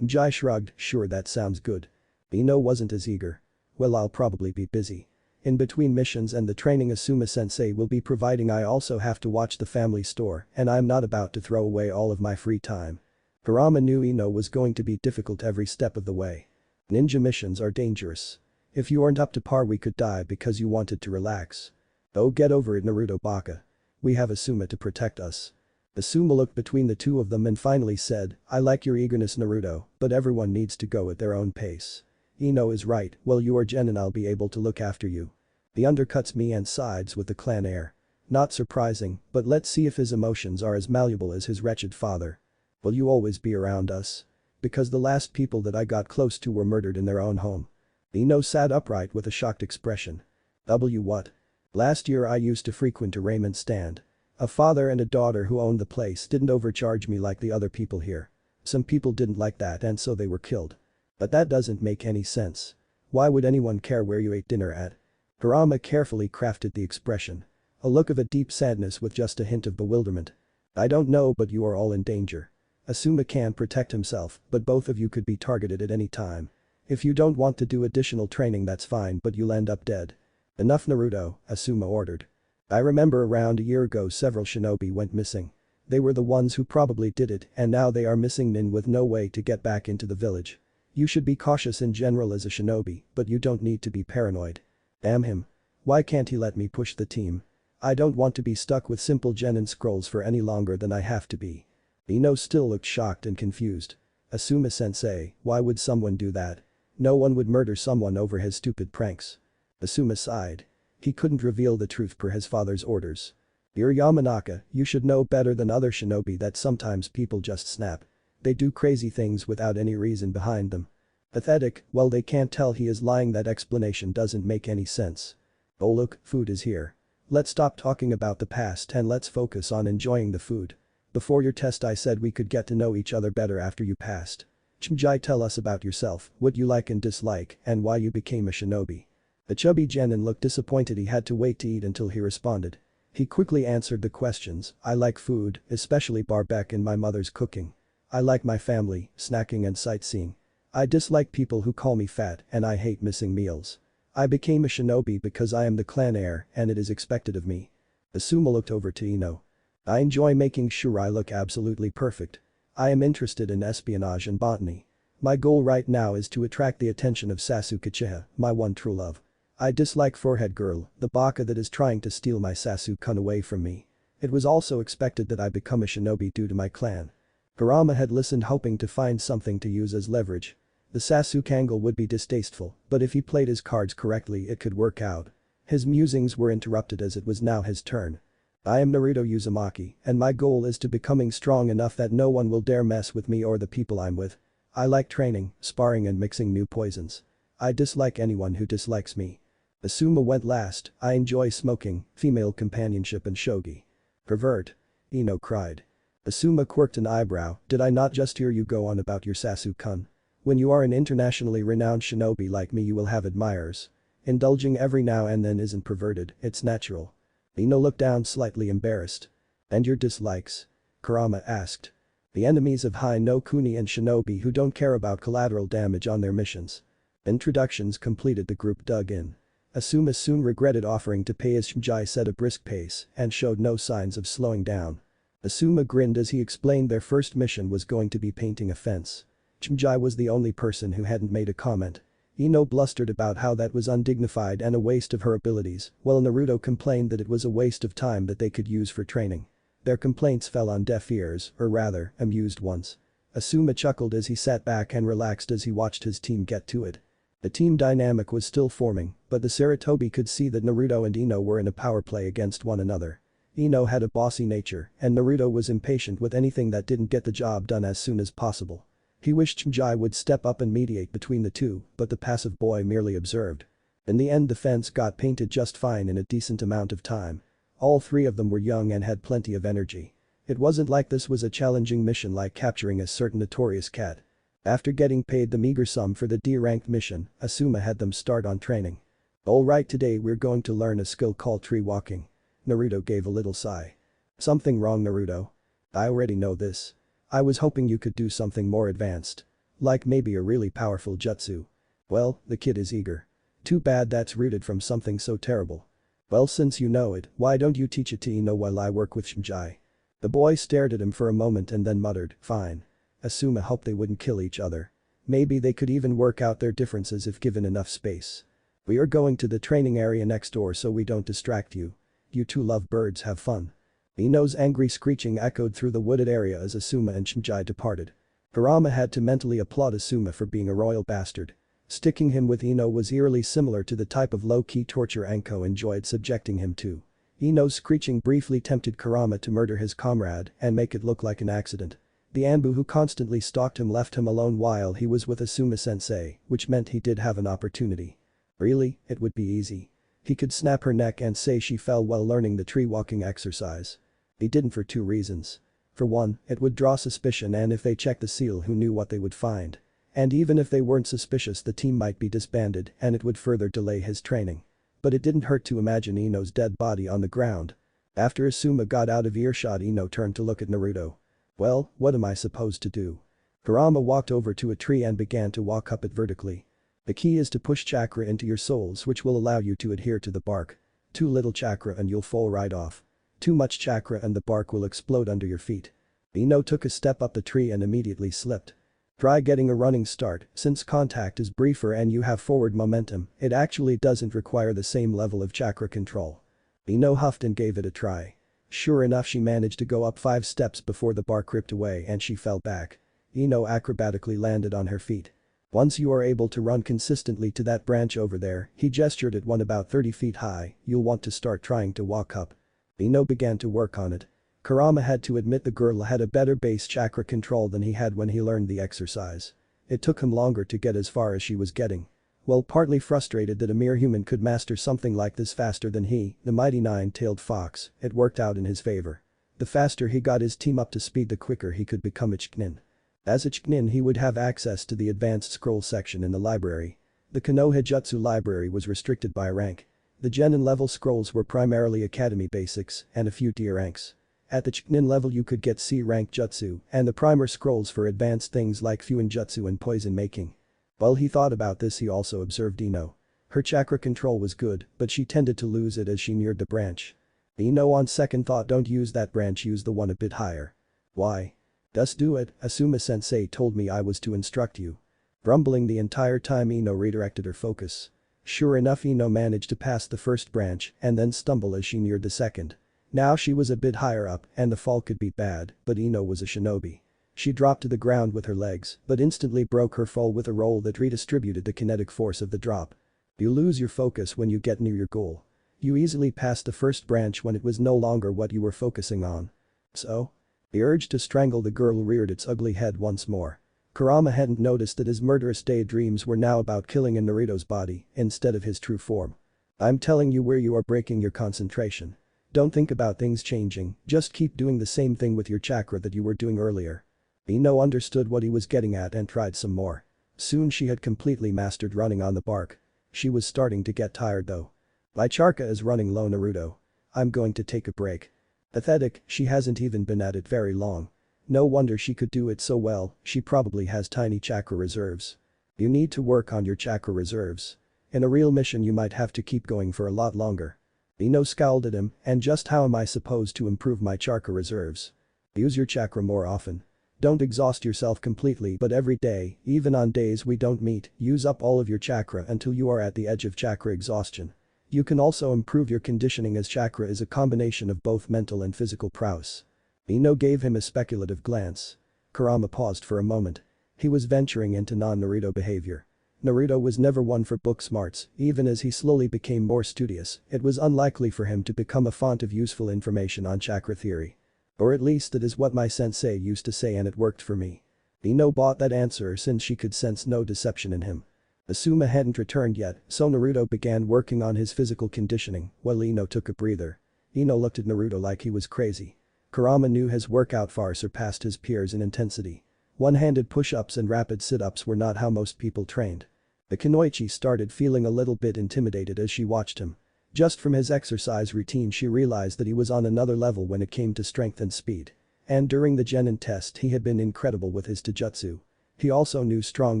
A: Jai shrugged, sure that sounds good. Ino wasn't as eager. Well, I'll probably be busy. In between missions and the training Asuma-sensei will be providing, I also have to watch the family store and I'm not about to throw away all of my free time. Kurama knew Ino was going to be difficult every step of the way. Ninja missions are dangerous. If you aren't up to par we could die because you wanted to relax. Oh, get over it, Naruto baka. We have Asuma to protect us. Asuma looked between the two of them and finally said, I like your eagerness, Naruto, but everyone needs to go at their own pace. Ino is right, well you are Gen and I'll be able to look after you. He undercuts me and sides with the clan heir. Not surprising, but let's see if his emotions are as malleable as his wretched father. Will you always be around us? Because the last people that I got close to were murdered in their own home. Ino sat upright with a shocked expression. What? Last year I used to frequent a raiment stand. A father and a daughter who owned the place didn't overcharge me like the other people here. Some people didn't like that and so they were killed. But that doesn't make any sense. Why would anyone care where you ate dinner at? Kurama carefully crafted the expression. A look of a deep sadness with just a hint of bewilderment. I don't know, but you are all in danger. Asuma can protect himself, but both of you could be targeted at any time. If you don't want to do additional training that's fine, but you'll end up dead. Enough, Naruto, Asuma ordered. I remember around a year ago several shinobi went missing. They were the ones who probably did it and now they are missing Nin with no way to get back into the village. You should be cautious in general as a shinobi, but you don't need to be paranoid. Damn him. Why can't he let me push the team? I don't want to be stuck with simple genin scrolls for any longer than I have to be. Ino still looked shocked and confused. Asuma-sensei, why would someone do that? No one would murder someone over his stupid pranks. Asuma sighed. He couldn't reveal the truth per his father's orders. You're Yamanaka, you should know better than other shinobi that sometimes people just snap. They do crazy things without any reason behind them. Pathetic, well they can't tell he is lying, that explanation doesn't make any sense. Oh look, food is here. Let's stop talking about the past and let's focus on enjoying the food. Before your test I said we could get to know each other better after you passed. Chimjai, tell us about yourself, what you like and dislike, and why you became a shinobi. The chubby genin looked disappointed he had to wait to eat until he responded. He quickly answered the questions. I like food, especially barbecue and my mother's cooking. I like my family, snacking and sightseeing. I dislike people who call me fat and I hate missing meals. I became a shinobi because I am the clan heir and it is expected of me. Asuma looked over to Ino. I enjoy making sure I look absolutely perfect. I am interested in espionage and botany. My goal right now is to attract the attention of Sasuke Uchiha, my one true love. I dislike forehead girl, the baka that is trying to steal my Sasuke-kun away from me. It was also expected that I become a shinobi due to my clan. Kurama had listened hoping to find something to use as leverage. The Sasuke angle would be distasteful, but if he played his cards correctly it could work out. His musings were interrupted as it was now his turn. I am Naruto Uzumaki, and my goal is to becoming strong enough that no one will dare mess with me or the people I'm with. I like training, sparring and mixing new poisons. I dislike anyone who dislikes me. Asuma went last. I enjoy smoking, female companionship and shogi. Pervert. Ino cried. Asuma quirked an eyebrow, did I not just hear you go on about your Sasuke-kun? When you are an internationally renowned shinobi like me you will have admirers. Indulging every now and then isn't perverted, it's natural. Ino looked down slightly embarrassed. And your dislikes? Kurama asked. The enemies of Hai no Kuni and shinobi who don't care about collateral damage on their missions. Introductions completed, the group dug in. Asuma soon regretted offering to pay as Shimjai set a brisk pace and showed no signs of slowing down. Asuma grinned as he explained their first mission was going to be painting a fence. Shimjai was the only person who hadn't made a comment. Ino blustered about how that was undignified and a waste of her abilities, while Naruto complained that it was a waste of time that they could use for training. Their complaints fell on deaf ears, or rather, amused ones. Asuma chuckled as he sat back and relaxed as he watched his team get to it. The team dynamic was still forming, but the Sarutobi could see that Naruto and Ino were in a power play against one another. Ino had a bossy nature, and Naruto was impatient with anything that didn't get the job done as soon as possible. He wished Shimjai would step up and mediate between the two, but the passive boy merely observed. In the end the fence got painted just fine in a decent amount of time. All three of them were young and had plenty of energy. It wasn't like this was a challenging mission like capturing a certain notorious cat. After getting paid the meager sum for the D-ranked mission, Asuma had them start on training. Alright, today we're going to learn a skill called tree walking. Naruto gave a little sigh. Something wrong, Naruto? I already know this. I was hoping you could do something more advanced. Like maybe a really powerful jutsu. Well, the kid is eager. Too bad that's rooted from something so terrible. Well, since you know it, why don't you teach it to Ino while I work with Shinji? The boy stared at him for a moment and then muttered, fine. Asuma hoped they wouldn't kill each other. Maybe they could even work out their differences if given enough space. We are going to the training area next door so we don't distract you. You two love birds, have fun. Ino's angry screeching echoed through the wooded area as Asuma and Shinji departed. Kurama had to mentally applaud Asuma for being a royal bastard. Sticking him with Ino was eerily similar to the type of low-key torture Anko enjoyed subjecting him to. Ino's screeching briefly tempted Kurama to murder his comrade and make it look like an accident. The Anbu who constantly stalked him left him alone while he was with Asuma-sensei, which meant he did have an opportunity. Really, it would be easy. He could snap her neck and say she fell while learning the tree-walking exercise. He didn't for two reasons. For one, it would draw suspicion, and if they checked the seal, who knew what they would find. And even if they weren't suspicious, the team might be disbanded and it would further delay his training. But it didn't hurt to imagine Ino's dead body on the ground. After Asuma got out of earshot, Ino turned to look at Naruto. Well, what am I supposed to do? Kurama walked over to a tree and began to walk up it vertically. The key is to push chakra into your souls, which will allow you to adhere to the bark. Too little chakra and you'll fall right off. Too much chakra and the bark will explode under your feet. Ino took a step up the tree and immediately slipped. Try getting a running start, since contact is briefer and you have forward momentum, it actually doesn't require the same level of chakra control. Ino huffed and gave it a try. Sure enough, she managed to go up 5 steps before the bark ripped away and she fell back. Ino acrobatically landed on her feet. Once you are able to run consistently to that branch over there, he gestured at one about 30 feet high, you'll want to start trying to walk up. Ino began to work on it. Kurama had to admit the girl had a better base chakra control than he had when he learned the exercise. It took him longer to get as far as she was getting. While partly frustrated that a mere human could master something like this faster than he, the mighty nine-tailed fox, it worked out in his favor. The faster he got his team up to speed, the quicker he could become a Chunin. As a Chunin, he would have access to the advanced scroll section in the library. The Konoha Jutsu library was restricted by rank. The Genin level scrolls were primarily academy basics and a few tier ranks. At the Chunin level you could get C-rank jutsu and the primer scrolls for advanced things like Fuin jutsu and poison making. While he thought about this, he also observed Ino. Her chakra control was good, but she tended to lose it as she neared the branch. Ino, on second thought, don't use that branch, use the one a bit higher. Why? Just do it, Asuma-sensei told me I was to instruct you. Grumbling the entire time, Ino redirected her focus. Sure enough, Ino managed to pass the first branch and then stumble as she neared the second. Now she was a bit higher up and the fall could be bad, but Ino was a shinobi. She dropped to the ground with her legs but instantly broke her fall with a roll that redistributed the kinetic force of the drop. You lose your focus when you get near your goal. You easily passed the first branch when it was no longer what you were focusing on. So? The urge to strangle the girl reared its ugly head once more. Kurama hadn't noticed that his murderous daydreams were now about killing in Naruto's body instead of his true form. I'm telling you where you are breaking your concentration. Don't think about things changing, just keep doing the same thing with your chakra that you were doing earlier. Ino understood what he was getting at and tried some more. Soon she had completely mastered running on the bark. She was starting to get tired though. My chakra is running low, Naruto. I'm going to take a break. Pathetic, she hasn't even been at it very long. No wonder she could do it so well, she probably has tiny chakra reserves. You need to work on your chakra reserves. In a real mission you might have to keep going for a lot longer. Ino scowled at him, and just how am I supposed to improve my chakra reserves? Use your chakra more often. Don't exhaust yourself completely, but every day, even on days we don't meet, use up all of your chakra until you are at the edge of chakra exhaustion. You can also improve your conditioning, as chakra is a combination of both mental and physical prowess. Ino gave him a speculative glance. Kurama paused for a moment. He was venturing into non-Naruto behavior. Naruto was never one for book smarts, even as he slowly became more studious, it was unlikely for him to become a font of useful information on chakra theory. Or at least that is what my sensei used to say and it worked for me. Ino bought that answer since she could sense no deception in him. Asuma hadn't returned yet, so Naruto began working on his physical conditioning while Ino took a breather. Ino looked at Naruto like he was crazy. Kurama knew his workout far surpassed his peers in intensity. One-handed push-ups and rapid sit-ups were not how most people trained. The Kunoichi started feeling a little bit intimidated as she watched him. Just from his exercise routine she realized that he was on another level when it came to strength and speed. And during the Genin test he had been incredible with his taijutsu. He also knew strong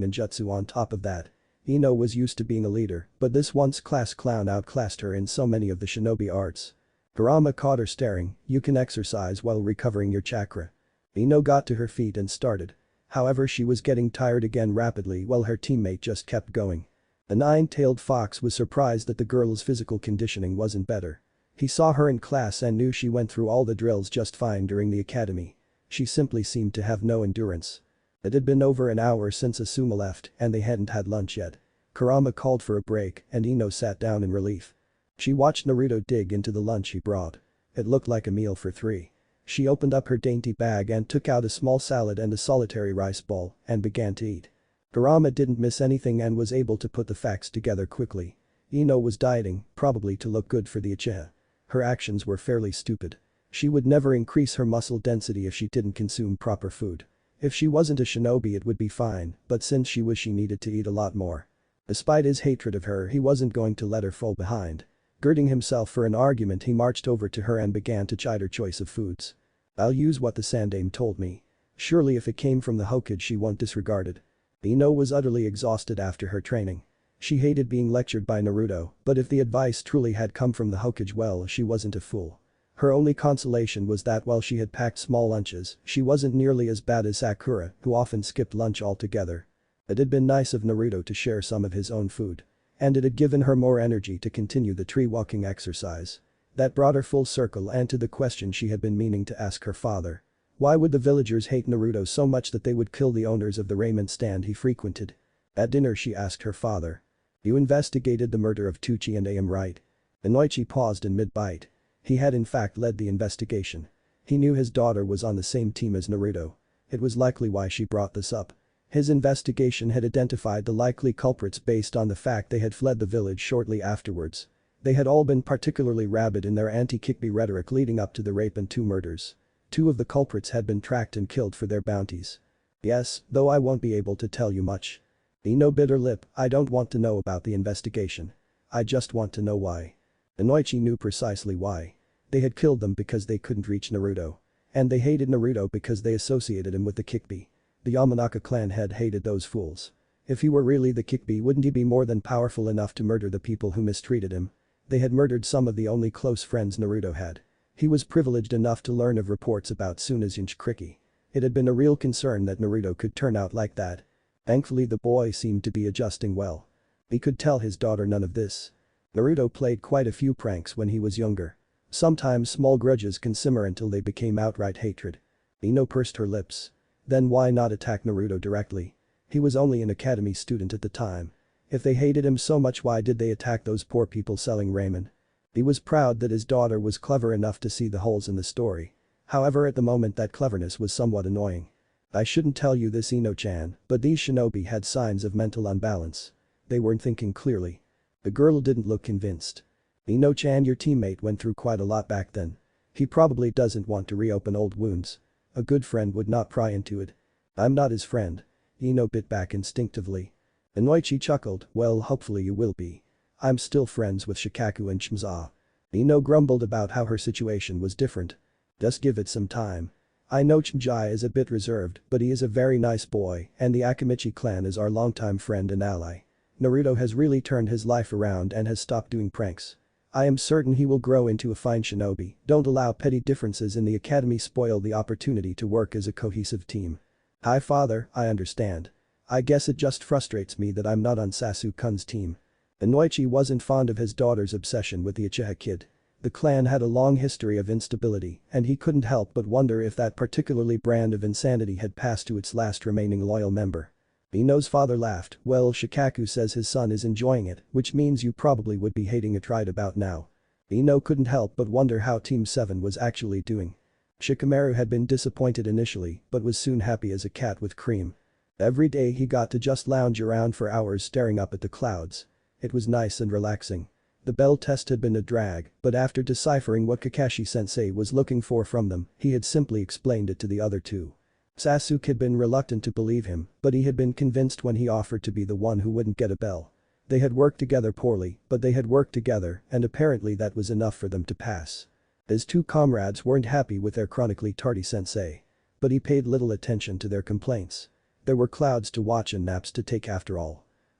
A: ninjutsu on top of that. Ino was used to being a leader, but this once-class clown outclassed her in so many of the shinobi arts. Kurama caught her staring. You can exercise while recovering your chakra. Ino got to her feet and started. However, she was getting tired again rapidly while her teammate just kept going. The nine-tailed fox was surprised that the girl's physical conditioning wasn't better. He saw her in class and knew she went through all the drills just fine during the academy. She simply seemed to have no endurance. It had been over an hour since Asuma left and they hadn't had lunch yet. Kurama called for a break and Ino sat down in relief. She watched Naruto dig into the lunch he brought. It looked like a meal for three. She opened up her dainty bag and took out a small salad and a solitary rice ball and began to eat. Kurama didn't miss anything and was able to put the facts together quickly. Ino was dieting, probably to look good for the Uchiha. Her actions were fairly stupid. She would never increase her muscle density if she didn't consume proper food. If she wasn't a shinobi it would be fine, but since she needed to eat a lot more. Despite his hatred of her he wasn't going to let her fall behind. Girding himself for an argument he marched over to her and began to chide her choice of foods. I'll use what the Sandame told me. Surely if it came from the Hokage she won't disregard it. Ino was utterly exhausted after her training. She hated being lectured by Naruto, but if the advice truly had come from the Hokage well she wasn't a fool. Her only consolation was that while she had packed small lunches, she wasn't nearly as bad as Sakura, who often skipped lunch altogether. It had been nice of Naruto to share some of his own food. And it had given her more energy to continue the tree walking exercise. That brought her full circle and to the question she had been meaning to ask her father. Why would the villagers hate Naruto so much that they would kill the owners of the ramen stand he frequented? At dinner she asked her father. You investigated the murder of Tucci and Am, right? Inoichi paused in mid-bite. He had in fact led the investigation. He knew his daughter was on the same team as Naruto. It was likely why she brought this up. His investigation had identified the likely culprits based on the fact they had fled the village shortly afterwards. They had all been particularly rabid in their anti-Kyuubi rhetoric leading up to the rape and two murders. Two of the culprits had been tracked and killed for their bounties. Yes, though I won't be able to tell you much. Ino bit her lip. I don't want to know about the investigation. I just want to know why. Inoichi knew precisely why. They had killed them because they couldn't reach Naruto. And they hated Naruto because they associated him with the Kyuubi. The Yamanaka clan had hated those fools. If he were really the Kyuubi wouldn't he be more than powerful enough to murder the people who mistreated him? They had murdered some of the only close friends Naruto had. He was privileged enough to learn of reports about Tsuna's Jinchuriki. It had been a real concern that Naruto could turn out like that. Thankfully the boy seemed to be adjusting well. He could tell his daughter none of this. Naruto played quite a few pranks when he was younger. Sometimes small grudges can simmer until they became outright hatred. Ino pursed her lips. Then why not attack Naruto directly? He was only an academy student at the time. If they hated him so much why did they attack those poor people selling ramen? He was proud that his daughter was clever enough to see the holes in the story. However at the moment that cleverness was somewhat annoying. I shouldn't tell you this Ino-chan, but these shinobi had signs of mental unbalance. They weren't thinking clearly. The girl didn't look convinced. Ino-chan, your teammate went through quite a lot back then. He probably doesn't want to reopen old wounds. A good friend would not pry into it. I'm not his friend. Ino bit back instinctively. Inoichi chuckled, well hopefully you will be. I'm still friends with Shikaku and Shimza. Ino grumbled about how her situation was different. Just give it some time. I know Chimjai is a bit reserved but he is a very nice boy and the Akamichi clan is our longtime friend and ally. Naruto has really turned his life around and has stopped doing pranks. I am certain he will grow into a fine shinobi. Don't allow petty differences in the academy spoil the opportunity to work as a cohesive team. Hi father, I understand. I guess it just frustrates me that I'm not on Sasuke-kun's team. Inoichi wasn't fond of his daughter's obsession with the Uchiha kid. The clan had a long history of instability and he couldn't help but wonder if that particularly brand of insanity had passed to its last remaining loyal member. Ino's father laughed, well Shikaku says his son is enjoying it, which means you probably would be hating it right about now. Ino couldn't help but wonder how Team 7 was actually doing. Shikamaru had been disappointed initially but was soon happy as a cat with cream. Every day he got to just lounge around for hours staring up at the clouds. It was nice and relaxing. The bell test had been a drag, but after deciphering what Kakashi-sensei was looking for from them, he had simply explained it to the other two. Sasuke had been reluctant to believe him, but he had been convinced when he offered to be the one who wouldn't get a bell. They had worked together poorly, but they had worked together and apparently that was enough for them to pass. His two comrades weren't happy with their chronically tardy sensei. But he paid little attention to their complaints. There were clouds to watch and naps to take after all.